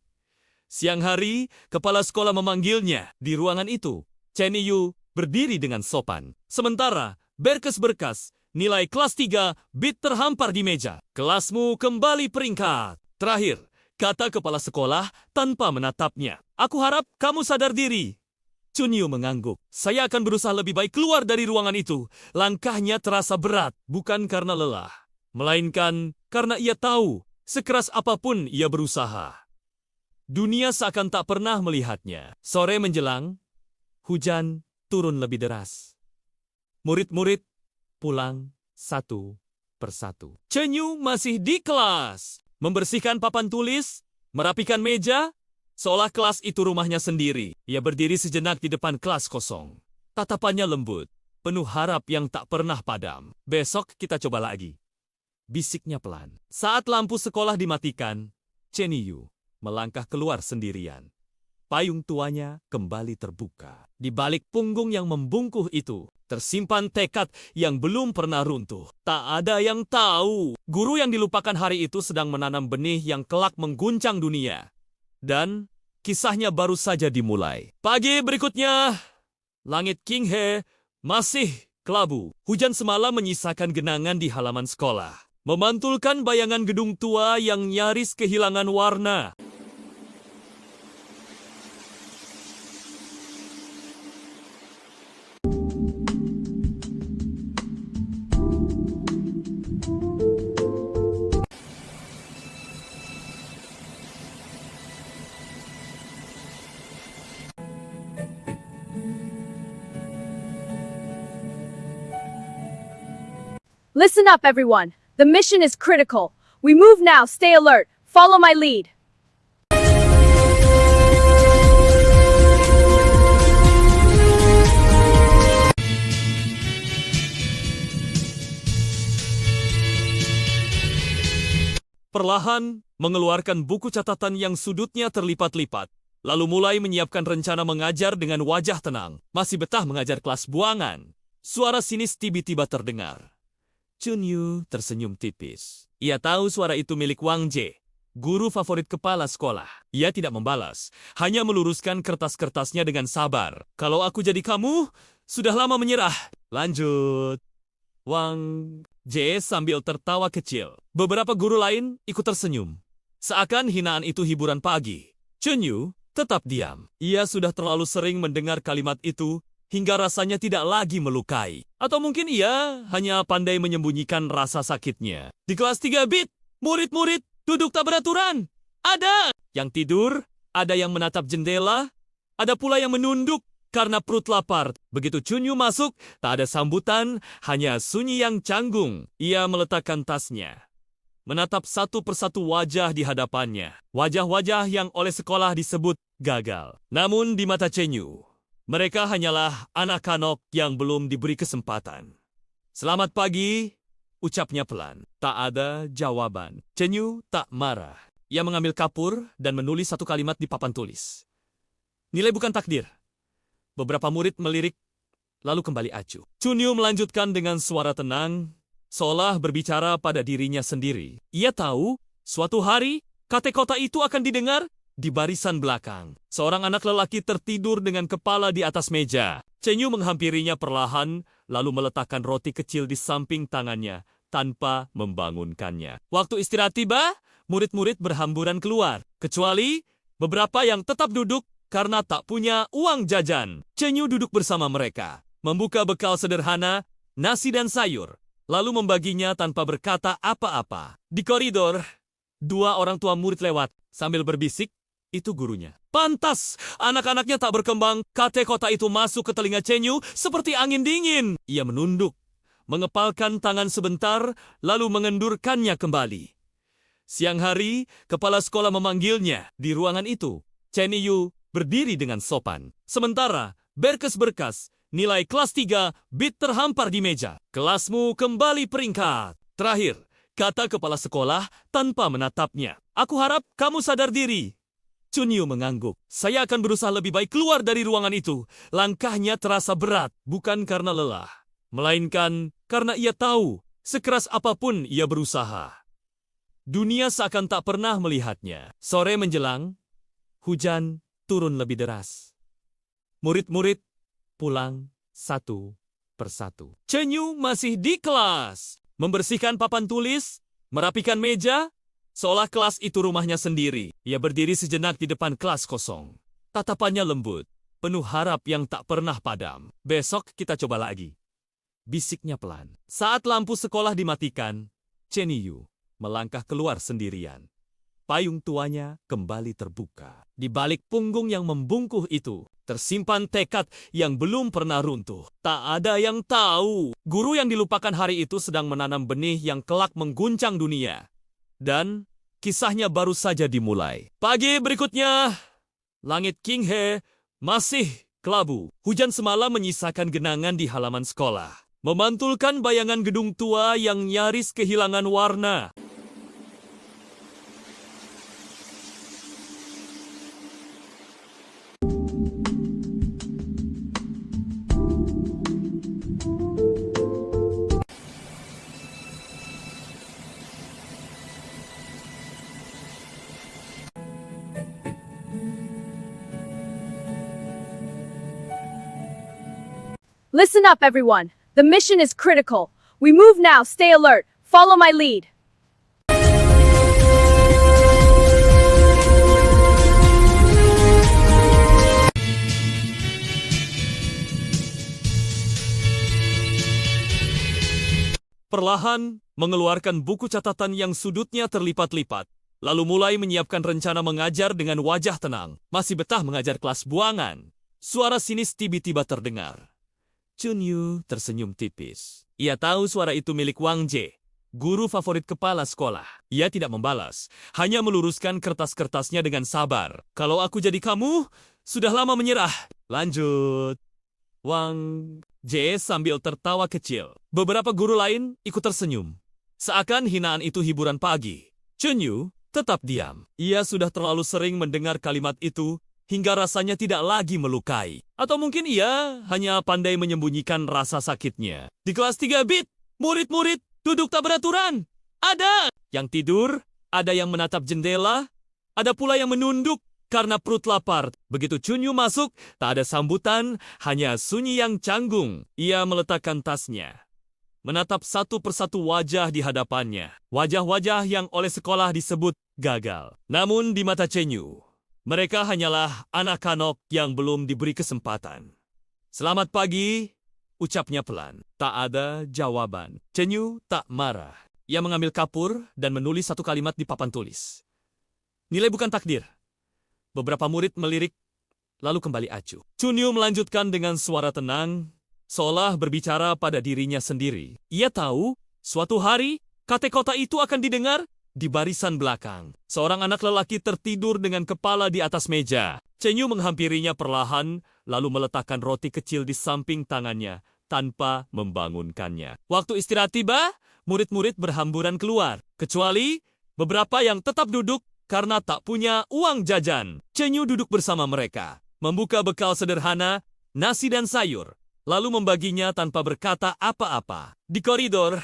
Siang hari, kepala sekolah memanggilnya. Di ruangan itu, Chunyu berdiri dengan sopan. Sementara, berkas-berkas, nilai kelas 3, bit terhampar di meja. Kelasmu kembali peringkat. Terakhir, kata kepala sekolah tanpa menatapnya. Aku harap kamu sadar diri. Chunyu mengangguk. Saya akan berusaha lebih baik keluar dari ruangan itu. Langkahnya terasa berat, bukan karena lelah, melainkan karena ia tahu, sekeras apapun ia berusaha, dunia seakan tak pernah melihatnya. Sore menjelang, hujan turun lebih deras. Murid-murid pulang satu persatu. Chunyu masih di kelas, membersihkan papan tulis, merapikan meja, seolah kelas itu rumahnya sendiri. Ia berdiri sejenak di depan kelas kosong. Tatapannya lembut, penuh harap yang tak pernah padam. Besok kita coba lagi, bisiknya pelan. Saat lampu sekolah dimatikan, Chunyu melangkah keluar sendirian. Payung tuanya kembali terbuka. Di balik punggung yang membungkuk itu, tersimpan tekad yang belum pernah runtuh. Tak ada yang tahu, guru yang dilupakan hari itu sedang menanam benih yang kelak mengguncang dunia. Dan kisahnya baru saja dimulai. Pagi berikutnya, langit Qinghe masih kelabu. Hujan semalam menyisakan genangan di halaman sekolah, memantulkan bayangan gedung tua yang nyaris kehilangan warna. Listen up, everyone. The mission is critical. We move now. Stay alert. Follow my lead. Perlahan mengeluarkan buku catatan yang sudutnya terlipat-lipat, lalu mulai menyiapkan rencana mengajar dengan wajah tenang. Masih betah mengajar kelas buangan. Suara sinis tiba-tiba terdengar. Chunyu tersenyum tipis. Ia tahu suara itu milik Wang Jie, guru favorit kepala sekolah. Ia tidak membalas, hanya meluruskan kertas-kertasnya dengan sabar. Kalau aku jadi kamu, sudah lama menyerah. Lanjut. Wang Jie sambil tertawa kecil. Beberapa guru lain ikut tersenyum. Seakan hinaan itu hiburan pagi. Chunyu tetap diam. Ia sudah terlalu sering mendengar kalimat itu hingga rasanya tidak lagi melukai. Atau mungkin ia hanya pandai menyembunyikan rasa sakitnya. Di kelas 3 bit, murid-murid duduk tak beraturan. Ada yang tidur, ada yang menatap jendela, ada pula yang menunduk karena perut lapar. Begitu Chunyu masuk, tak ada sambutan, hanya sunyi yang canggung. Ia meletakkan tasnya, menatap satu persatu wajah di hadapannya. Wajah-wajah yang oleh sekolah disebut gagal. Namun di mata Chunyu, mereka hanyalah anak-anak yang belum diberi kesempatan. Selamat pagi, ucapnya pelan. Tak ada jawaban. Chunyu tak marah. Ia mengambil kapur dan menulis satu kalimat di papan tulis. Nilai bukan takdir. Beberapa murid melirik, lalu kembali acuh. Chunyu melanjutkan dengan suara tenang, seolah berbicara pada dirinya sendiri. Ia tahu, suatu hari, kata-kata itu akan didengar di barisan belakang. Seorang anak lelaki tertidur dengan kepala di atas meja. Chunyu menghampirinya perlahan, lalu meletakkan roti kecil di samping tangannya, tanpa membangunkannya. Waktu istirahat tiba, murid-murid berhamburan keluar. Kecuali beberapa yang tetap duduk karena tak punya uang jajan. Chunyu duduk bersama mereka, membuka bekal sederhana, nasi dan sayur, lalu membaginya tanpa berkata apa-apa. Di koridor, dua orang tua murid lewat, sambil berbisik, itu gurunya. Pantas, anak-anaknya tak berkembang. Kata-kata itu masuk ke telinga Chunyu seperti angin dingin. Ia menunduk, mengepalkan tangan sebentar, lalu mengendurkannya kembali. Siang hari, kepala sekolah memanggilnya. Di ruangan itu, Chunyu berdiri dengan sopan. Sementara, berkas-berkas, nilai kelas 3, bit terhampar di meja. Kelasmu kembali peringkat. Terakhir, kata kepala sekolah tanpa menatapnya. Aku harap kamu sadar diri. Chunyu mengangguk. Saya akan berusaha lebih baik keluar dari ruangan itu. Langkahnya terasa berat, bukan karena lelah, melainkan karena ia tahu, sekeras apapun ia berusaha, dunia seakan tak pernah melihatnya. Sore menjelang, hujan turun lebih deras. Murid-murid pulang satu persatu. Chunyu masih di kelas, membersihkan papan tulis, merapikan meja, seolah kelas itu rumahnya sendiri. Ia berdiri sejenak di depan kelas kosong. Tatapannya lembut, penuh harap yang tak pernah padam. Besok kita coba lagi, bisiknya pelan. Saat lampu sekolah dimatikan, Chunyu melangkah keluar sendirian. Payung tuanya kembali terbuka. Di balik punggung yang membungkuh itu, tersimpan tekad yang belum pernah runtuh. Tak ada yang tahu, guru yang dilupakan hari itu sedang menanam benih yang kelak mengguncang dunia. Dan kisahnya baru saja dimulai. Pagi berikutnya, langit Qinghe masih kelabu. Hujan semalam menyisakan genangan di halaman sekolah, memantulkan bayangan gedung tua yang nyaris kehilangan warna. Listen up, everyone. The mission is critical. We move now. Stay alert. Follow my lead. Perlahan mengeluarkan buku catatan yang sudutnya terlipat-lipat, lalu mulai menyiapkan rencana mengajar dengan wajah tenang. Masih betah mengajar kelas buangan. Suara sinis tiba-tiba terdengar. Chunyu tersenyum tipis. Ia tahu suara itu milik Wang Jie, guru favorit kepala sekolah. Ia tidak membalas, hanya meluruskan kertas-kertasnya dengan sabar. Kalau aku jadi kamu, sudah lama menyerah. Lanjut. Wang Jie sambil tertawa kecil. Beberapa guru lain ikut tersenyum. Seakan hinaan itu hiburan pagi. Chun Yu tetap diam. Ia sudah terlalu sering mendengar kalimat itu hingga rasanya tidak lagi melukai. Atau mungkin ia hanya pandai menyembunyikan rasa sakitnya. Di kelas 3 bit, murid-murid duduk tak beraturan. Ada yang tidur, ada yang menatap jendela, ada pula yang menunduk karena perut lapar. Begitu Chun Yu masuk, tak ada sambutan, hanya sunyi yang canggung. Ia meletakkan tasnya, menatap satu persatu wajah di hadapannya. Wajah-wajah yang oleh sekolah disebut gagal. Namun di mata Chen Yu, mereka hanyalah anak-anak yang belum diberi kesempatan. Selamat pagi, ucapnya pelan. Tak ada jawaban. Chen Yu tak marah. Ia mengambil kapur dan menulis satu kalimat di papan tulis. Nilai bukan takdir. Beberapa murid melirik, lalu kembali acuh. Chun Yu melanjutkan dengan suara tenang, seolah berbicara pada dirinya sendiri. Ia tahu, suatu hari, kata-kata itu akan didengar di barisan belakang. Seorang anak lelaki tertidur dengan kepala di atas meja. Chen Yu menghampirinya perlahan, lalu meletakkan roti kecil di samping tangannya, tanpa membangunkannya. Waktu istirahat tiba, murid-murid berhamburan keluar, kecuali beberapa yang tetap duduk karena tak punya uang jajan. Chen Yu duduk bersama mereka, membuka bekal sederhana, nasi dan sayur, lalu membaginya tanpa berkata apa-apa. Di koridor,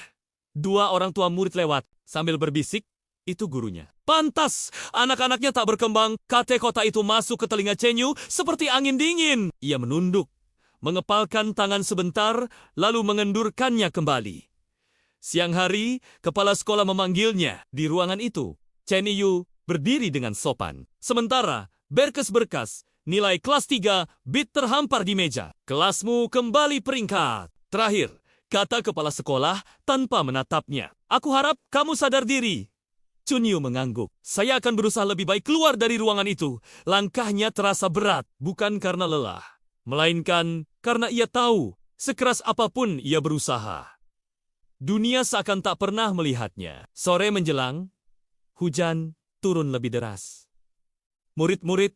dua orang tua murid lewat sambil berbisik, itu gurunya. Pantas, anak-anaknya tak berkembang. Kata-kata itu masuk ke telinga Chen Yu seperti angin dingin. Ia menunduk, mengepalkan tangan sebentar, lalu mengendurkannya kembali. Siang hari, kepala sekolah memanggilnya. Di ruangan itu, Chen Yu berdiri dengan sopan. Sementara, berkas-berkas, nilai kelas 3, bit terhampar di meja. Kelasmu kembali peringkat. Terakhir, kata kepala sekolah tanpa menatapnya. Aku harap kamu sadar diri. Chun Yu mengangguk. Saya akan berusaha lebih baik keluar dari ruangan itu. Langkahnya terasa berat, bukan karena lelah, melainkan karena ia tahu, sekeras apapun ia berusaha, dunia seakan tak pernah melihatnya. Sore menjelang, hujan turun lebih deras. Murid-murid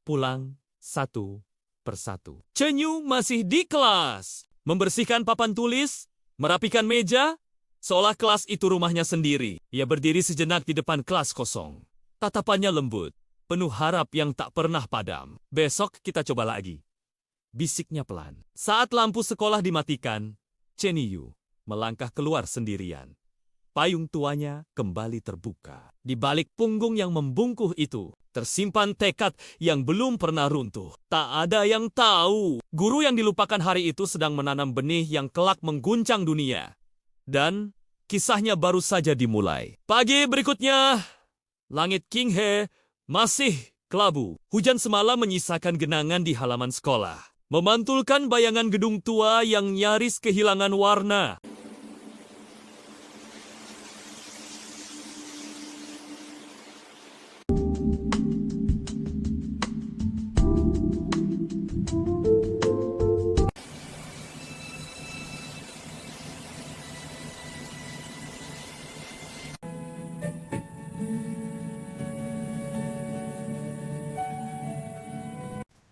pulang satu persatu. Chen Yu masih di kelas, membersihkan papan tulis, merapikan meja, seolah kelas itu rumahnya sendiri. Ia berdiri sejenak di depan kelas kosong. Tatapannya lembut, penuh harap yang tak pernah padam. Besok kita coba lagi, bisiknya pelan. Saat lampu sekolah dimatikan, Chen Yu melangkah keluar sendirian. Payung tuanya kembali terbuka. Di balik punggung yang membungkuk itu, tersimpan tekad yang belum pernah runtuh. Tak ada yang tahu, guru yang dilupakan hari itu sedang menanam benih yang kelak mengguncang dunia. Dan kisahnya baru saja dimulai. Pagi berikutnya, langit Qinghe masih kelabu. Hujan semalam menyisakan genangan di halaman sekolah, memantulkan bayangan gedung tua yang nyaris kehilangan warna.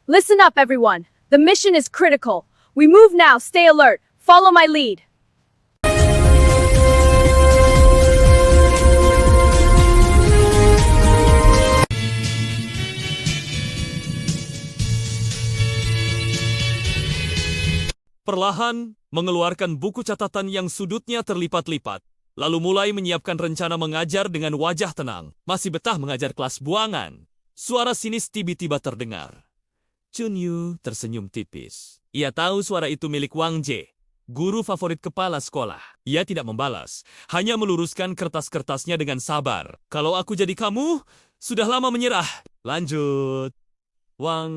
Listen up, everyone. The mission is critical. We move now. Stay alert. Follow my lead. Perlahan mengeluarkan buku catatan yang sudutnya terlipat-lipat, lalu mulai menyiapkan rencana mengajar dengan wajah tenang. Masih betah mengajar kelas buangan. Suara sinis tiba-tiba terdengar. Chun Yu tersenyum tipis. Ia tahu suara itu milik Wang Jie, guru favorit kepala sekolah. Ia tidak membalas, hanya meluruskan kertas-kertasnya dengan sabar. Kalau aku jadi kamu, sudah lama menyerah. Lanjut. Wang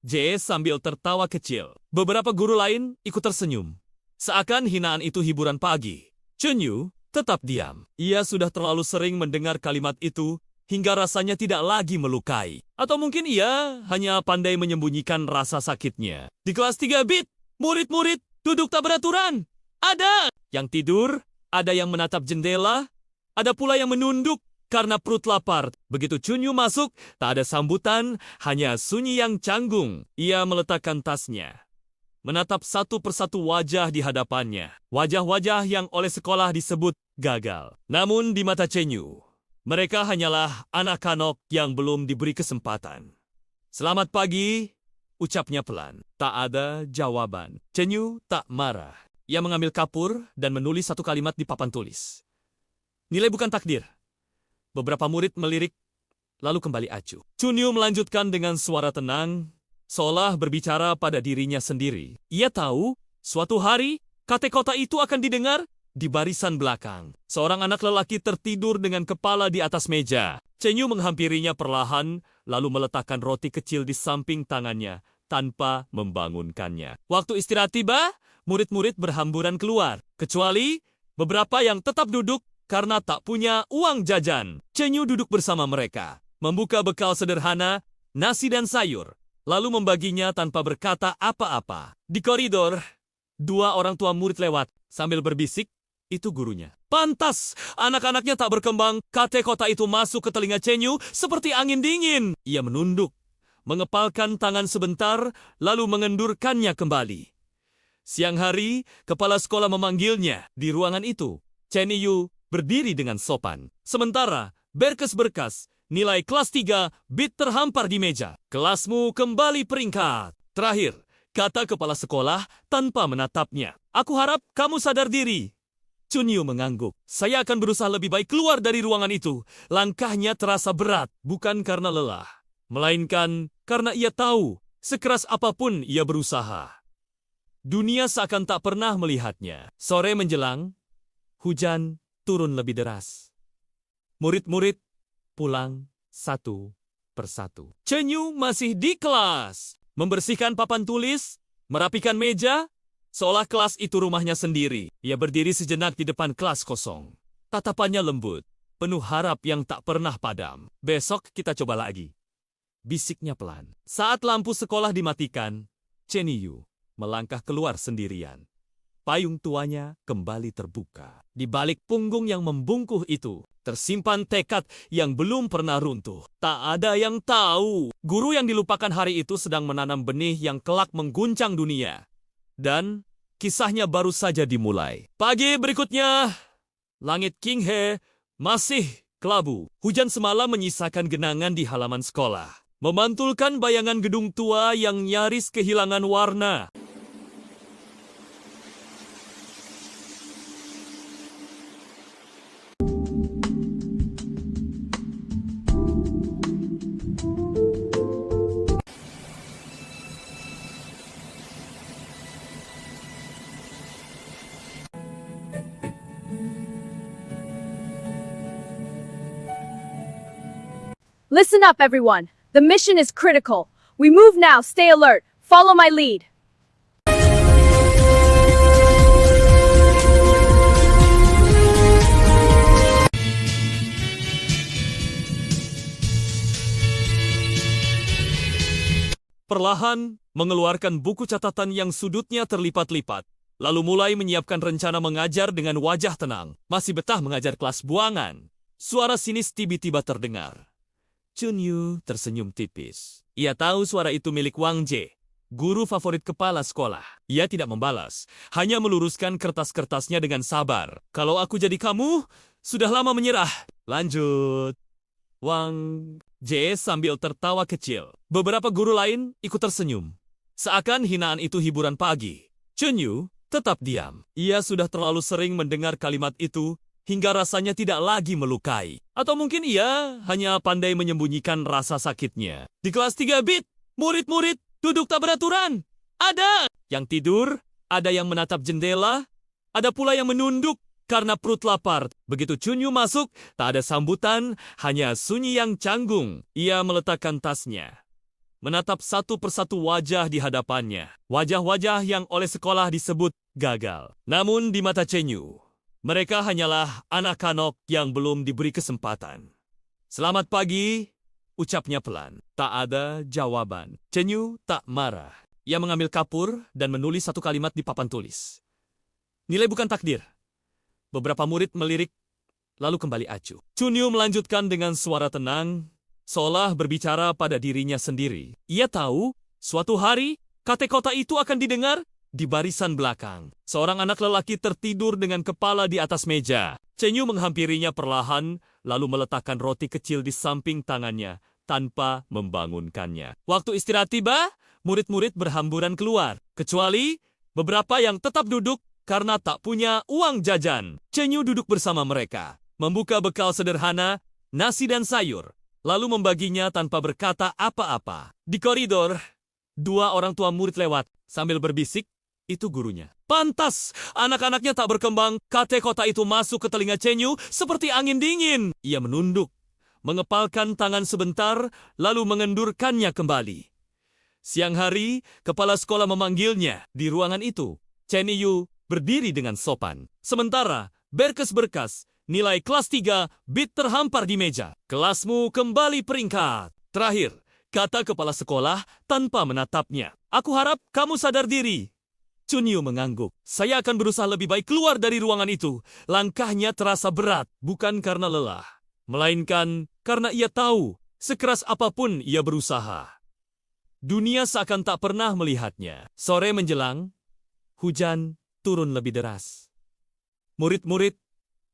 Jie sambil tertawa kecil. Beberapa guru lain ikut tersenyum. Seakan hinaan itu hiburan pagi. Chun Yu tetap diam. Ia sudah terlalu sering mendengar kalimat itu hingga rasanya tidak lagi melukai. Atau mungkin ia hanya pandai menyembunyikan rasa sakitnya. Di kelas 3 bit, murid-murid duduk tak beraturan. Ada Yang tidur, ada yang menatap jendela, ada pula yang menunduk karena perut lapar. Begitu Chunyu masuk, tak ada sambutan, hanya sunyi yang canggung. Ia meletakkan tasnya, menatap satu persatu wajah di hadapannya. Wajah-wajah yang oleh sekolah disebut gagal. Namun di mata Chenyu, mereka hanyalah anak-anak yang belum diberi kesempatan. Selamat pagi, ucapnya pelan. Tak ada jawaban. Chenyu tak marah. Ia mengambil kapur dan menulis satu kalimat di papan tulis. Nilai bukan takdir. Beberapa murid melirik, lalu kembali acuh. Chunyu melanjutkan dengan suara tenang, seolah berbicara pada dirinya sendiri. Ia tahu, suatu hari, kata-kata itu akan didengar di barisan belakang. Seorang anak lelaki tertidur dengan kepala di atas meja. Chenyu menghampirinya perlahan, lalu meletakkan roti kecil di samping tangannya, tanpa membangunkannya. Waktu istirahat tiba, murid-murid berhamburan keluar, kecuali beberapa yang tetap duduk karena tak punya uang jajan. Chenyu duduk bersama mereka, membuka bekal sederhana, nasi dan sayur, lalu membaginya tanpa berkata apa-apa. Di koridor, dua orang tua murid lewat, sambil berbisik, itu gurunya. Pantas, anak-anaknya tak berkembang. Kata-kata itu masuk ke telinga Chenyu seperti angin dingin. Ia menunduk, mengepalkan tangan sebentar, lalu mengendurkannya kembali. Siang hari, kepala sekolah memanggilnya. Di ruangan itu, Chenyu berdiri dengan sopan. Sementara, berkas-berkas, nilai kelas 3, bit terhampar di meja. Kelasmu kembali peringkat. Terakhir, kata kepala sekolah tanpa menatapnya. Aku harap kamu sadar diri. Chunyu mengangguk. Saya akan berusaha lebih baik keluar dari ruangan itu. Langkahnya terasa berat, bukan karena lelah, melainkan karena ia tahu, sekeras apapun ia berusaha, dunia seakan tak pernah melihatnya. Sore menjelang, hujan turun lebih deras. Murid-murid pulang satu persatu. Chenyu masih di kelas, membersihkan papan tulis, merapikan meja, seolah kelas itu rumahnya sendiri. Ia berdiri sejenak di depan kelas kosong. Tatapannya lembut, penuh harap yang tak pernah padam. Besok kita coba lagi, bisiknya pelan. Saat lampu sekolah dimatikan, Chenyu melangkah keluar sendirian. Payung tuanya kembali terbuka. Di balik punggung yang membungkuh itu, tersimpan tekad yang belum pernah runtuh. Tak ada yang tahu, guru yang dilupakan hari itu sedang menanam benih yang kelak mengguncang dunia. Dan kisahnya baru saja dimulai. Pagi berikutnya, langit Qinghe masih kelabu. Hujan semalam menyisakan genangan di halaman sekolah, memantulkan bayangan gedung tua yang nyaris kehilangan warna. Listen up, everyone. The mission is critical. We move now. Stay alert. Follow my lead. Perlahan mengeluarkan buku catatan yang sudutnya terlipat-lipat, lalu mulai menyiapkan rencana mengajar dengan wajah tenang. Masih betah mengajar kelas buangan. Suara sinis tiba-tiba terdengar. Chunyu tersenyum tipis. Ia tahu suara itu milik Wang Jie, guru favorit kepala sekolah. Ia tidak membalas, hanya meluruskan kertas-kertasnya dengan sabar. Kalau aku jadi kamu, sudah lama menyerah. Lanjut. Wang Jie sambil tertawa kecil. Beberapa guru lain ikut tersenyum. Seakan hinaan itu hiburan pagi. Chunyu tetap diam. Ia sudah terlalu sering mendengar kalimat itu, hingga rasanya tidak lagi melukai. Atau mungkin ia hanya pandai menyembunyikan rasa sakitnya. Di kelas 3 bit, murid-murid duduk tak beraturan. Ada yang tidur, ada yang menatap jendela, ada pula yang menunduk karena perut lapar. Begitu Chunyu masuk, tak ada sambutan, hanya sunyi yang canggung. Ia meletakkan tasnya, menatap satu persatu wajah di hadapannya. Wajah-wajah yang oleh sekolah disebut gagal. Namun di mata Chenyu, mereka hanyalah anak-anak yang belum diberi kesempatan. Selamat pagi, ucapnya pelan. Tak ada jawaban. Chenyu tak marah. Ia mengambil kapur dan menulis satu kalimat di papan tulis. Nilai bukan takdir. Beberapa murid melirik, lalu kembali acuh. Chunyu melanjutkan dengan suara tenang, seolah berbicara pada dirinya sendiri. Ia tahu, suatu hari, kata-kata itu akan didengar di barisan belakang. Seorang anak lelaki tertidur dengan kepala di atas meja. Chenyu menghampirinya perlahan, lalu meletakkan roti kecil di samping tangannya tanpa membangunkannya. Waktu istirahat tiba, murid-murid berhamburan keluar, kecuali beberapa yang tetap duduk karena tak punya uang jajan. Chenyu duduk bersama mereka, membuka bekal sederhana, nasi dan sayur, lalu membaginya tanpa berkata apa-apa. Di koridor, dua orang tua murid lewat sambil berbisik, itu gurunya. Pantas, anak-anaknya tak berkembang. Kata-kata itu masuk ke telinga Chenyu seperti angin dingin. Ia menunduk, mengepalkan tangan sebentar, lalu mengendurkannya kembali. Siang hari, kepala sekolah memanggilnya. Di ruangan itu, Chenyu berdiri dengan sopan. Sementara, berkas-berkas, nilai kelas 3, bit terhampar di meja. Kelasmu kembali peringkat. Terakhir, kata kepala sekolah tanpa menatapnya. Aku harap kamu sadar diri. Chunyu mengangguk. Saya akan berusaha lebih baik keluar dari ruangan itu. Langkahnya terasa berat, bukan karena lelah, melainkan karena ia tahu, sekeras apapun ia berusaha, dunia seakan tak pernah melihatnya. Sore menjelang, hujan turun lebih deras. Murid-murid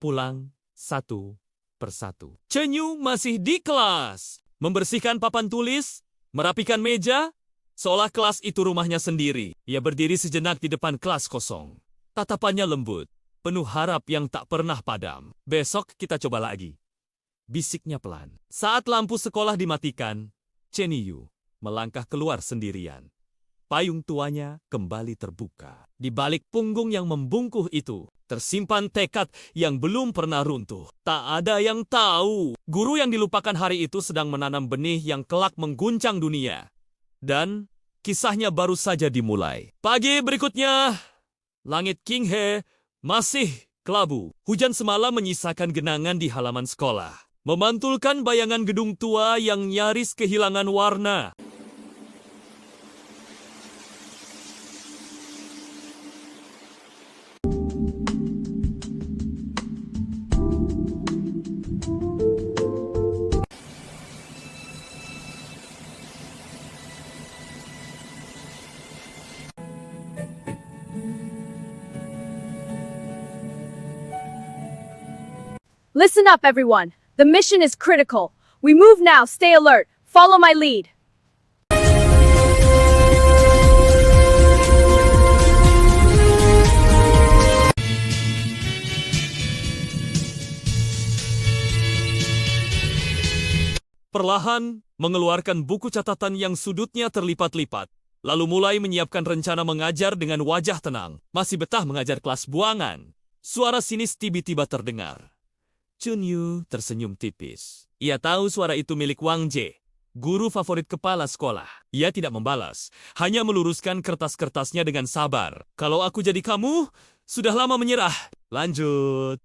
pulang satu persatu. Chenyu masih di kelas, membersihkan papan tulis, merapikan meja, seolah kelas itu rumahnya sendiri. Ia berdiri sejenak di depan kelas kosong. Tatapannya lembut, penuh harap yang tak pernah padam. Besok kita coba lagi, bisiknya pelan. Saat lampu sekolah dimatikan, Chenyu melangkah keluar sendirian. Payung tuanya kembali terbuka. Di balik punggung yang membungkuk itu, tersimpan tekad yang belum pernah runtuh. Tak ada yang tahu, guru yang dilupakan hari itu sedang menanam benih yang kelak mengguncang dunia. Dan kisahnya baru saja dimulai. Pagi berikutnya, langit Qinghe masih kelabu. Hujan semalam menyisakan genangan di halaman sekolah, memantulkan bayangan gedung tua yang nyaris kehilangan warna. Listen up, everyone. The mission is critical. We move now. Stay alert. Follow my lead. Perlahan mengeluarkan buku catatan yang sudutnya terlipat-lipat, lalu mulai menyiapkan rencana mengajar dengan wajah tenang. Masih betah mengajar kelas buangan. Suara sinis tiba-tiba terdengar. Chunyu tersenyum tipis. Ia tahu suara itu milik Wang Jie, guru favorit kepala sekolah. Ia tidak membalas, hanya meluruskan kertas-kertasnya dengan sabar. Kalau aku jadi kamu, sudah lama menyerah. Lanjut.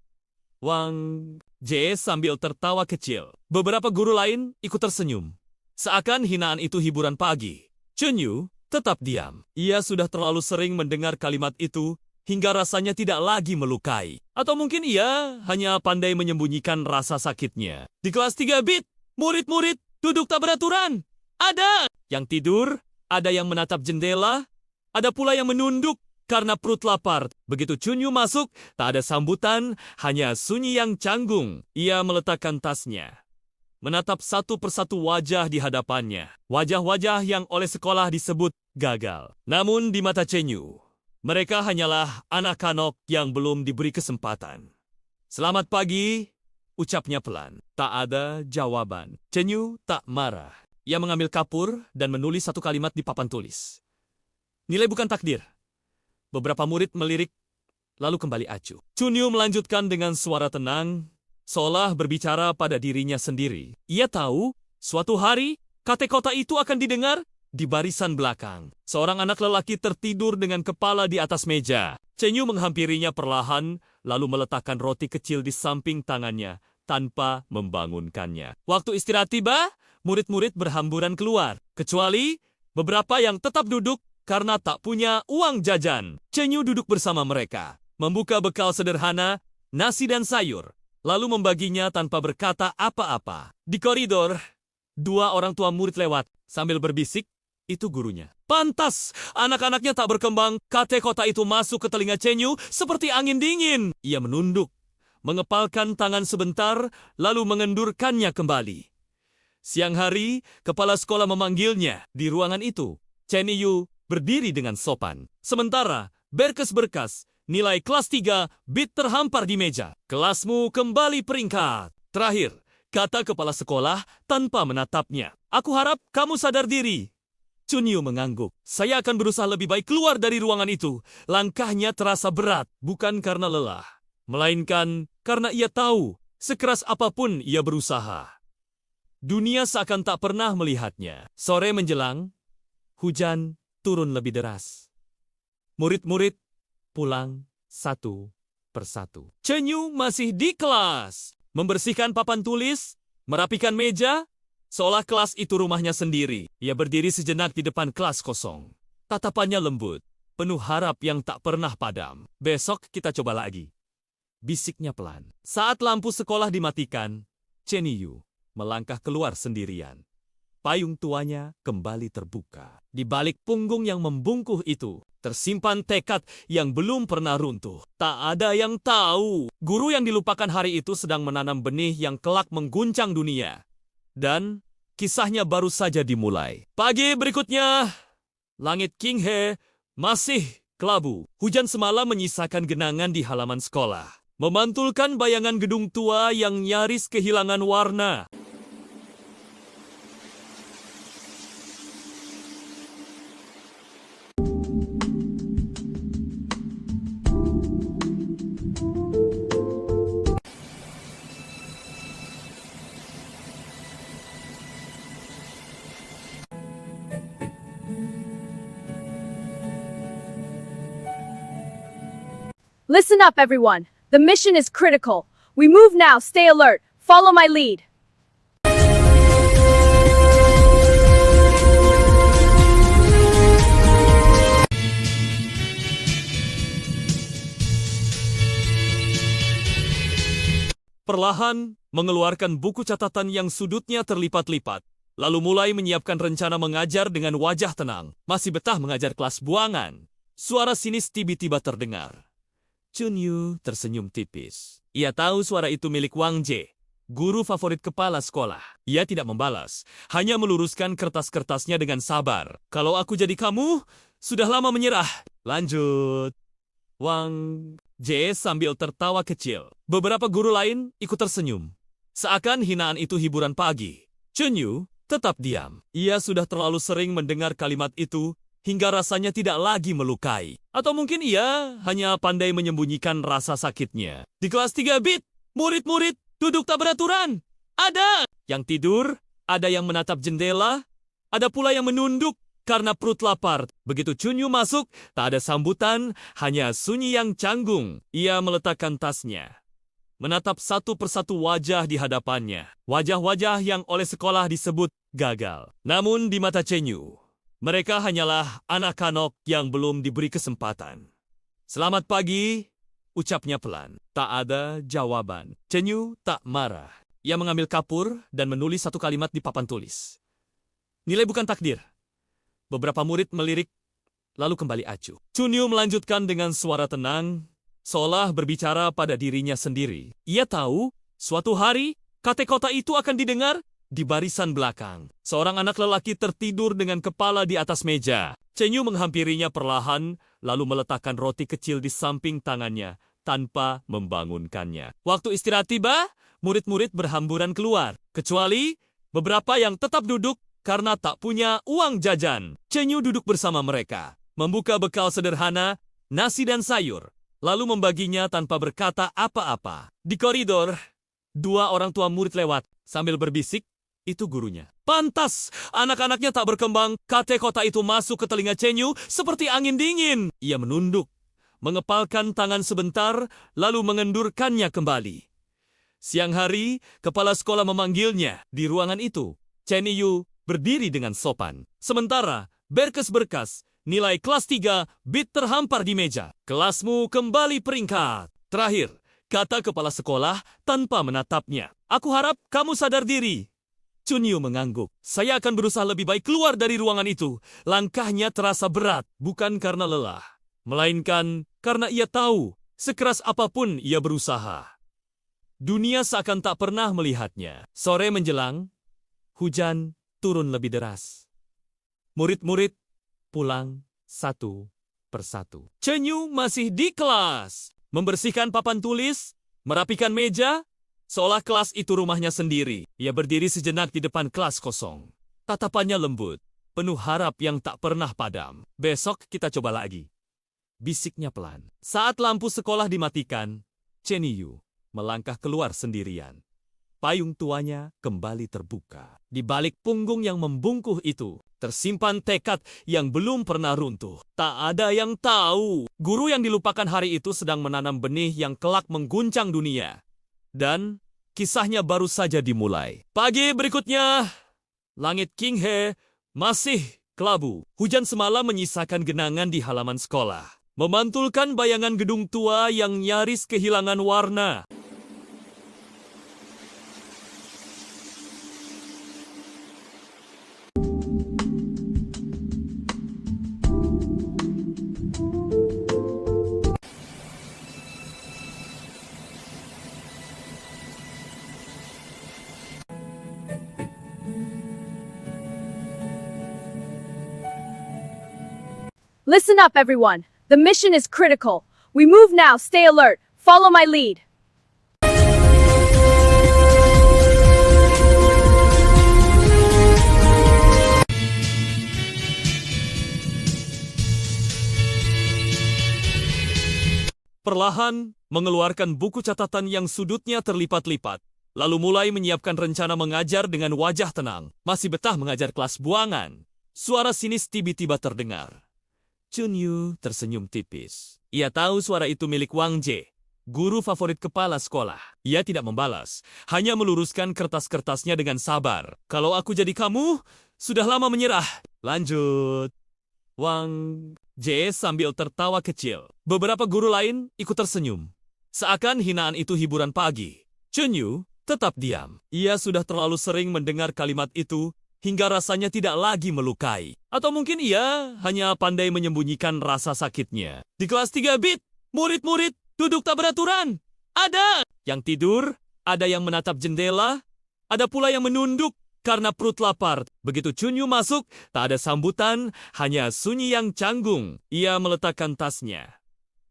Wang Jie sambil tertawa kecil. Beberapa guru lain ikut tersenyum. Seakan hinaan itu hiburan pagi. Chunyu tetap diam. Ia sudah terlalu sering mendengar kalimat itu, hingga rasanya tidak lagi melukai. Atau mungkin ia hanya pandai menyembunyikan rasa sakitnya. Di kelas 3 bit, murid-murid duduk tak beraturan. Ada yang tidur, ada yang menatap jendela, ada pula yang menunduk karena perut lapar. Begitu Chunyu masuk, tak ada sambutan, hanya sunyi yang canggung. Ia meletakkan tasnya, menatap satu persatu wajah di hadapannya. Wajah-wajah yang oleh sekolah disebut gagal. Namun di mata Chenyu, mereka hanyalah anak-anak yang belum diberi kesempatan. Selamat pagi, ucapnya pelan. Tak ada jawaban. Chenyu tak marah. Ia mengambil kapur dan menulis satu kalimat di papan tulis. Nilai bukan takdir. Beberapa murid melirik, lalu kembali acuh. Chunyu melanjutkan dengan suara tenang, seolah berbicara pada dirinya sendiri. Ia tahu, suatu hari, kata-kata itu akan didengar di barisan belakang. Seorang anak lelaki tertidur dengan kepala di atas meja. Chenyu menghampirinya perlahan, lalu meletakkan roti kecil di samping tangannya tanpa membangunkannya. Waktu istirahat tiba, murid-murid berhamburan keluar, kecuali beberapa yang tetap duduk karena tak punya uang jajan. Chenyu duduk bersama mereka, membuka bekal sederhana, nasi dan sayur, lalu membaginya tanpa berkata apa-apa. Di koridor, dua orang tua murid lewat sambil berbisik, itu gurunya. Pantas, anak-anaknya tak berkembang, kata kota itu masuk ke telinga Cenyu seperti angin dingin. Ia menunduk, mengepalkan tangan sebentar, lalu mengendurkannya kembali. Siang hari, kepala sekolah memanggilnya di ruangan itu. Cenyu berdiri dengan sopan. Sementara, berkas-berkas, nilai kelas 3, bit terhampar di meja. Kelasmu kembali peringkat. Terakhir, kata kepala sekolah tanpa menatapnya. Aku harap kamu sadar diri. Chunyu mengangguk. Saya akan berusaha lebih baik keluar dari ruangan itu. Langkahnya terasa berat, bukan karena lelah, melainkan karena ia tahu, sekeras apapun ia berusaha, dunia seakan tak pernah melihatnya. Sore menjelang, hujan turun lebih deras. Murid-murid pulang satu persatu. Chunyu masih di kelas, membersihkan papan tulis, merapikan meja, seolah kelas itu rumahnya sendiri. Ia berdiri sejenak di depan kelas kosong. Tatapannya lembut, penuh harap yang tak pernah padam. Besok kita coba lagi, bisiknya pelan. Saat lampu sekolah dimatikan, Cenyu melangkah keluar sendirian. Payung tuanya kembali terbuka. Di balik punggung yang membungkuk itu, tersimpan tekad yang belum pernah runtuh. Tak ada yang tahu, guru yang dilupakan hari itu sedang menanam benih yang kelak mengguncang dunia. Dan kisahnya baru saja dimulai. Pagi berikutnya, langit Qinghe masih kelabu. Hujan semalam menyisakan genangan di halaman sekolah, memantulkan bayangan gedung tua yang nyaris kehilangan warna. Listen up, everyone. The mission is critical. We move now. Stay alert. Follow my lead. Perlahan mengeluarkan buku catatan yang sudutnya terlipat-lipat, lalu mulai menyiapkan rencana mengajar dengan wajah tenang. Masih betah mengajar kelas buangan. Suara sinis tiba-tiba terdengar. Chunyu tersenyum tipis. Ia tahu suara itu milik Wang Jie, guru favorit kepala sekolah. Ia tidak membalas, hanya meluruskan kertas-kertasnya dengan sabar. Kalau aku jadi kamu, sudah lama menyerah. Lanjut. Wang Jie sambil tertawa kecil. Beberapa guru lain ikut tersenyum. Seakan hinaan itu hiburan pagi. Chunyu tetap diam. Ia sudah terlalu sering mendengar kalimat itu, hingga rasanya tidak lagi melukai. Atau mungkin ia hanya pandai menyembunyikan rasa sakitnya. Di kelas 3 bit, murid-murid duduk tak beraturan. Ada yang tidur, ada yang menatap jendela, ada pula yang menunduk karena perut lapar. Begitu Chunyu masuk, tak ada sambutan, hanya sunyi yang canggung. Ia meletakkan tasnya, menatap satu persatu wajah di hadapannya. Wajah-wajah yang oleh sekolah disebut gagal. Namun di mata Cenyu, mereka hanyalah anak-anak yang belum diberi kesempatan. Selamat pagi, ucapnya pelan. Tak ada jawaban. Cenyu tak marah. Ia mengambil kapur dan menulis satu kalimat di papan tulis. Nilai bukan takdir. Beberapa murid melirik, lalu kembali acuh. Chunyu melanjutkan dengan suara tenang, seolah berbicara pada dirinya sendiri. Ia tahu, suatu hari, kata-kata itu akan didengar di barisan belakang. Seorang anak lelaki tertidur dengan kepala di atas meja. Cenyu menghampirinya perlahan, lalu meletakkan roti kecil di samping tangannya, tanpa membangunkannya. Waktu istirahat tiba, murid-murid berhamburan keluar, kecuali beberapa yang tetap duduk karena tak punya uang jajan. Cenyu duduk bersama mereka, membuka bekal sederhana, nasi dan sayur, lalu membaginya tanpa berkata apa-apa. Di koridor, dua orang tua murid lewat, sambil berbisik, itu gurunya. Pantas, anak-anaknya tak berkembang, kata kota itu masuk ke telinga Cenyu seperti angin dingin. Ia menunduk, mengepalkan tangan sebentar, lalu mengendurkannya kembali. Siang hari, kepala sekolah memanggilnya di ruangan itu. Cenyu berdiri dengan sopan. Sementara, berkas-berkas, nilai kelas 3, bit terhampar di meja. Kelasmu kembali peringkat. Terakhir, kata kepala sekolah tanpa menatapnya. Aku harap kamu sadar diri. Chunyu mengangguk. Saya akan berusaha lebih baik keluar dari ruangan itu. Langkahnya terasa berat, bukan karena lelah, melainkan karena ia tahu sekeras apapun ia berusaha, dunia seakan tak pernah melihatnya. Sore menjelang, hujan turun lebih deras. Murid-murid pulang satu persatu. Chunyu masih di kelas, membersihkan papan tulis, merapikan meja, seolah kelas itu rumahnya sendiri. Ia berdiri sejenak di depan kelas kosong. Tatapannya lembut, penuh harap yang tak pernah padam. Besok kita coba lagi, bisiknya pelan. Saat lampu sekolah dimatikan, Cheniyu melangkah keluar sendirian. Payung tuanya kembali terbuka. Di balik punggung yang membungkuk itu, tersimpan tekad yang belum pernah runtuh. Tak ada yang tahu, guru yang dilupakan hari itu sedang menanam benih yang kelak mengguncang dunia. Dan kisahnya baru saja dimulai. Pagi berikutnya, langit Qinghe masih kelabu. Hujan semalam menyisakan genangan di halaman sekolah, memantulkan bayangan gedung tua yang nyaris kehilangan warna. Listen up, everyone. The mission is critical. We move now. Stay alert. Follow my lead. Perlahan mengeluarkan buku catatan yang sudutnya terlipat-lipat, lalu mulai menyiapkan rencana mengajar dengan wajah tenang. Masih betah mengajar kelas buangan. Suara sinis tiba-tiba terdengar. Chunyu tersenyum tipis. Ia tahu suara itu milik Wang Jie, guru favorit kepala sekolah. Ia tidak membalas, hanya meluruskan kertas-kertasnya dengan sabar. Kalau aku jadi kamu, sudah lama menyerah. Lanjut. Wang Jie sambil tertawa kecil. Beberapa guru lain ikut tersenyum. Seakan hinaan itu hiburan pagi. Chunyu tetap diam. Ia sudah terlalu sering mendengar kalimat itu hingga rasanya tidak lagi melukai. Atau mungkin ia hanya pandai menyembunyikan rasa sakitnya. Di kelas 3 bit, murid-murid duduk tak beraturan. Ada yang tidur, ada yang menatap jendela, ada pula yang menunduk karena perut lapar. Begitu Chunyu masuk, tak ada sambutan, hanya sunyi yang canggung. Ia meletakkan tasnya,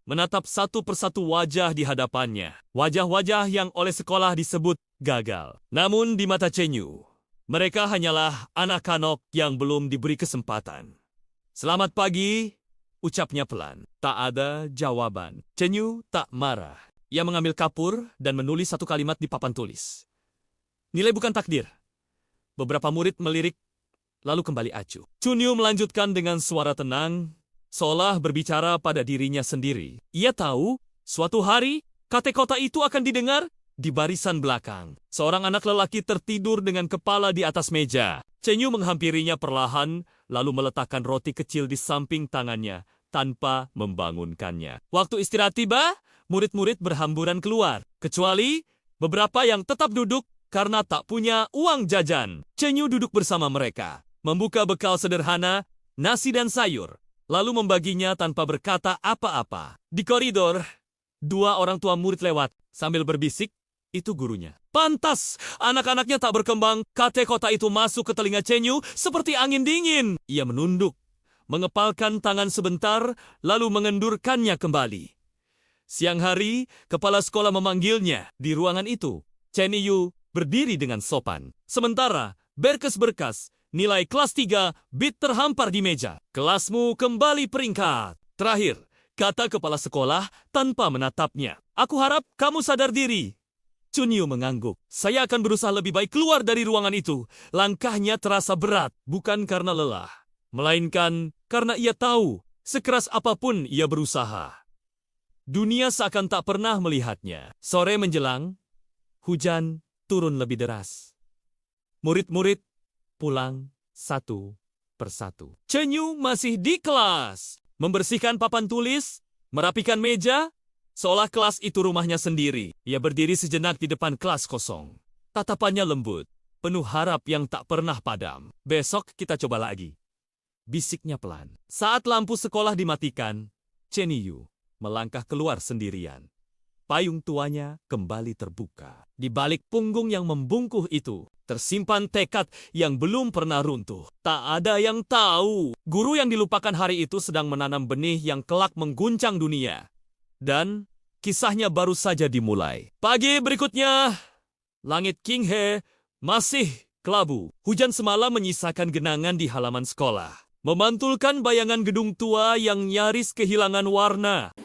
menatap satu persatu wajah di hadapannya. Wajah-wajah yang oleh sekolah disebut gagal. Namun di mata Chunyu, mereka hanyalah anak-anak yang belum diberi kesempatan. Selamat pagi, ucapnya pelan. Tak ada jawaban. Chunyu tak marah. Ia mengambil kapur dan menulis satu kalimat di papan tulis. Nilai bukan takdir. Beberapa murid melirik, lalu kembali acuh. Chunyu melanjutkan dengan suara tenang, seolah berbicara pada dirinya sendiri. Ia tahu, suatu hari, kata-kata itu akan didengar di barisan belakang. Seorang anak lelaki tertidur dengan kepala di atas meja. Chunyu menghampirinya perlahan, lalu meletakkan roti kecil di samping tangannya, tanpa membangunkannya. Waktu istirahat tiba, murid-murid berhamburan keluar, kecuali beberapa yang tetap duduk karena tak punya uang jajan. Chunyu duduk bersama mereka, membuka bekal sederhana, nasi dan sayur, lalu membaginya tanpa berkata apa-apa. Di koridor, dua orang tua murid lewat, sambil berbisik, itu gurunya. Pantas, anak-anaknya tak berkembang. Kata-kata itu masuk ke telinga Chunyu seperti angin dingin. Ia menunduk, mengepalkan tangan sebentar, lalu mengendurkannya kembali. Siang hari, kepala sekolah memanggilnya. Di ruangan itu, Chunyu berdiri dengan sopan. Sementara, berkas-berkas, nilai kelas 3, bit terhampar di meja. Kelasmu kembali peringkat terakhir, kata kepala sekolah tanpa menatapnya. Aku harap kamu sadar diri. Chunyu mengangguk. Saya akan berusaha lebih baik keluar dari ruangan itu. Langkahnya terasa berat, bukan karena lelah, melainkan karena ia tahu, sekeras apapun ia berusaha, dunia seakan tak pernah melihatnya. Sore menjelang, hujan turun lebih deras. Murid-murid pulang satu persatu. Chunyu masih di kelas, membersihkan papan tulis, merapikan meja, seolah kelas itu rumahnya sendiri. Ia berdiri sejenak di depan kelas kosong. Tatapannya lembut, penuh harap yang tak pernah padam. Besok kita coba lagi. Bisiknya pelan. Saat lampu sekolah dimatikan, Chen Yu melangkah keluar sendirian. Payung tuanya kembali terbuka. Di balik punggung yang membungkuk itu, tersimpan tekad yang belum pernah runtuh. Tak ada yang tahu, guru yang dilupakan hari itu sedang menanam benih yang kelak mengguncang dunia. Dan kisahnya baru saja dimulai. Pagi berikutnya, langit Qinghe masih kelabu. Hujan semalam menyisakan genangan di halaman sekolah, memantulkan bayangan gedung tua yang nyaris kehilangan warna.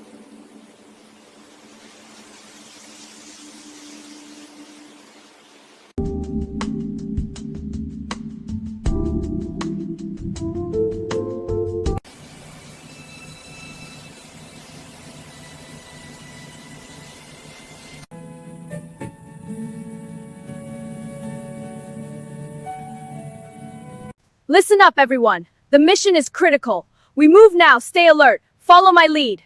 Listen up, everyone. The mission is critical. We move now. Stay alert. Follow my lead.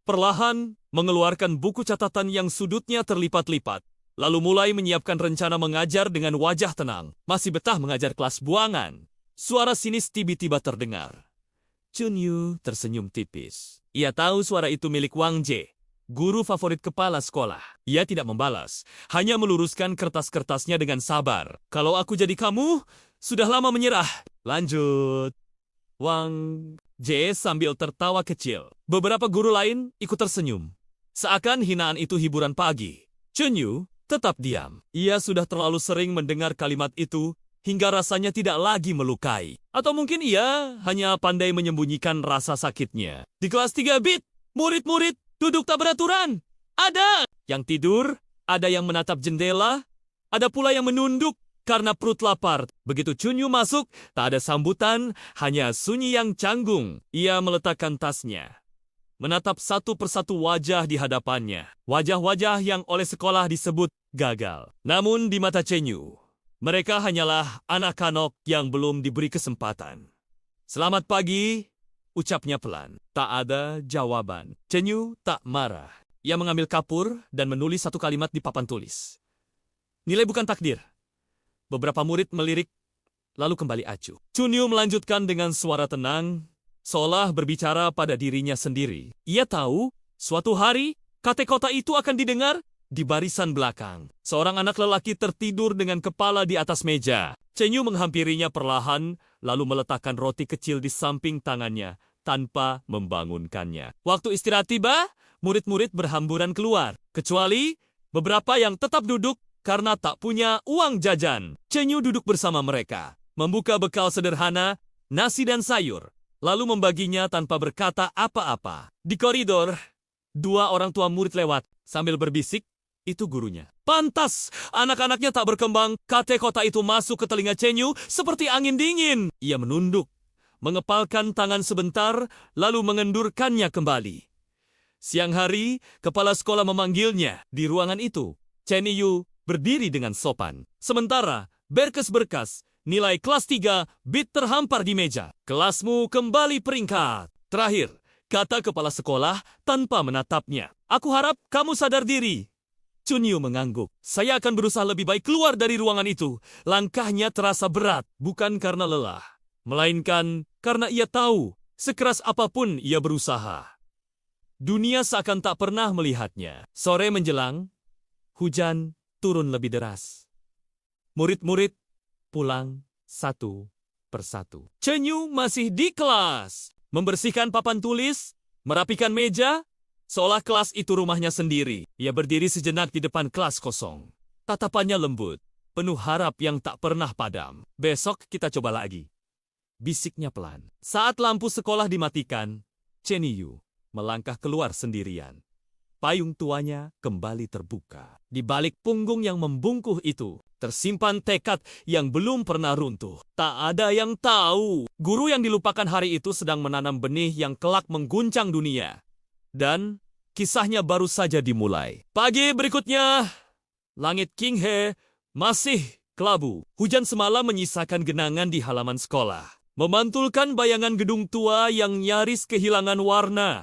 Perlahan mengeluarkan buku catatan yang sudutnya terlipat-lipat, lalu mulai menyiapkan rencana mengajar dengan wajah tenang. Masih betah mengajar kelas buangan. Suara sinis tiba-tiba terdengar. Chun Yu tersenyum tipis. Ia tahu suara itu milik Wang Jie, guru favorit kepala sekolah. Ia tidak membalas, hanya meluruskan kertas-kertasnya dengan sabar. Kalau aku jadi kamu, sudah lama menyerah. Lanjut. Wang Jie sambil tertawa kecil. Beberapa guru lain ikut tersenyum. Seakan hinaan itu hiburan pagi. Chun Yu tetap diam. Ia sudah terlalu sering mendengar kalimat itu, hingga rasanya tidak lagi melukai. Atau mungkin ia hanya pandai menyembunyikan rasa sakitnya. Di kelas 3 bit, murid-murid duduk tak beraturan. Ada yang tidur, ada yang menatap jendela, ada pula yang menunduk karena perut lapar. Begitu Chun Yu masuk, tak ada sambutan, hanya sunyi yang canggung. Ia meletakkan tasnya, menatap satu persatu wajah di hadapannya. Wajah-wajah yang oleh sekolah disebut gagal. Namun di mata Chen Yu, mereka hanyalah anak-anak yang belum diberi kesempatan. Selamat pagi, ucapnya pelan. Tak ada jawaban. Chen Yu tak marah. Ia mengambil kapur dan menulis satu kalimat di papan tulis. Nilai bukan takdir. Beberapa murid melirik, lalu kembali acuh. Chun Yu melanjutkan dengan suara tenang, seolah berbicara pada dirinya sendiri. Ia tahu, suatu hari, kata-kata itu akan didengar di barisan belakang. Seorang anak lelaki tertidur dengan kepala di atas meja. Chen Yu menghampirinya perlahan, lalu meletakkan roti kecil di samping tangannya, tanpa membangunkannya. Waktu istirahat tiba, murid-murid berhamburan keluar, kecuali beberapa yang tetap duduk karena tak punya uang jajan. Chen Yu duduk bersama mereka, membuka bekal sederhana, nasi dan sayur, lalu membaginya tanpa berkata apa-apa. Di koridor, dua orang tua murid lewat, sambil berbisik, itu gurunya. Pantas, anak-anaknya tak berkembang. Kata-kata itu masuk ke telinga Chen Yu seperti angin dingin. Ia menunduk, mengepalkan tangan sebentar, lalu mengendurkannya kembali. Siang hari, kepala sekolah memanggilnya. Di ruangan itu, Chen Yu berdiri dengan sopan. Sementara, berkas-berkas, nilai kelas 3, bit terhampar di meja. Kelasmu kembali peringkat. Terakhir, kata kepala sekolah tanpa menatapnya. Aku harap kamu sadar diri. Chun Yu mengangguk. Saya akan berusaha lebih baik keluar dari ruangan itu. Langkahnya terasa berat, bukan karena lelah, melainkan karena ia tahu, sekeras apapun ia berusaha, dunia seakan tak pernah melihatnya. Sore menjelang, hujan turun lebih deras. Murid-murid pulang satu persatu. Chen Yu masih di kelas, membersihkan papan tulis, merapikan meja, seolah kelas itu rumahnya sendiri. Ia berdiri sejenak di depan kelas kosong. Tatapannya lembut, penuh harap yang tak pernah padam. Besok kita coba lagi. Bisiknya pelan. Saat lampu sekolah dimatikan, Chen Yu melangkah keluar sendirian. Payung tuanya kembali terbuka. Di balik punggung yang membungkuk itu, tersimpan tekad yang belum pernah runtuh. Tak ada yang tahu, guru yang dilupakan hari itu sedang menanam benih yang kelak mengguncang dunia. Dan kisahnya baru saja dimulai. Pagi berikutnya, Langit Qinghe masih kelabu. Hujan semalam menyisakan genangan di halaman sekolah, memantulkan bayangan gedung tua yang nyaris kehilangan warna.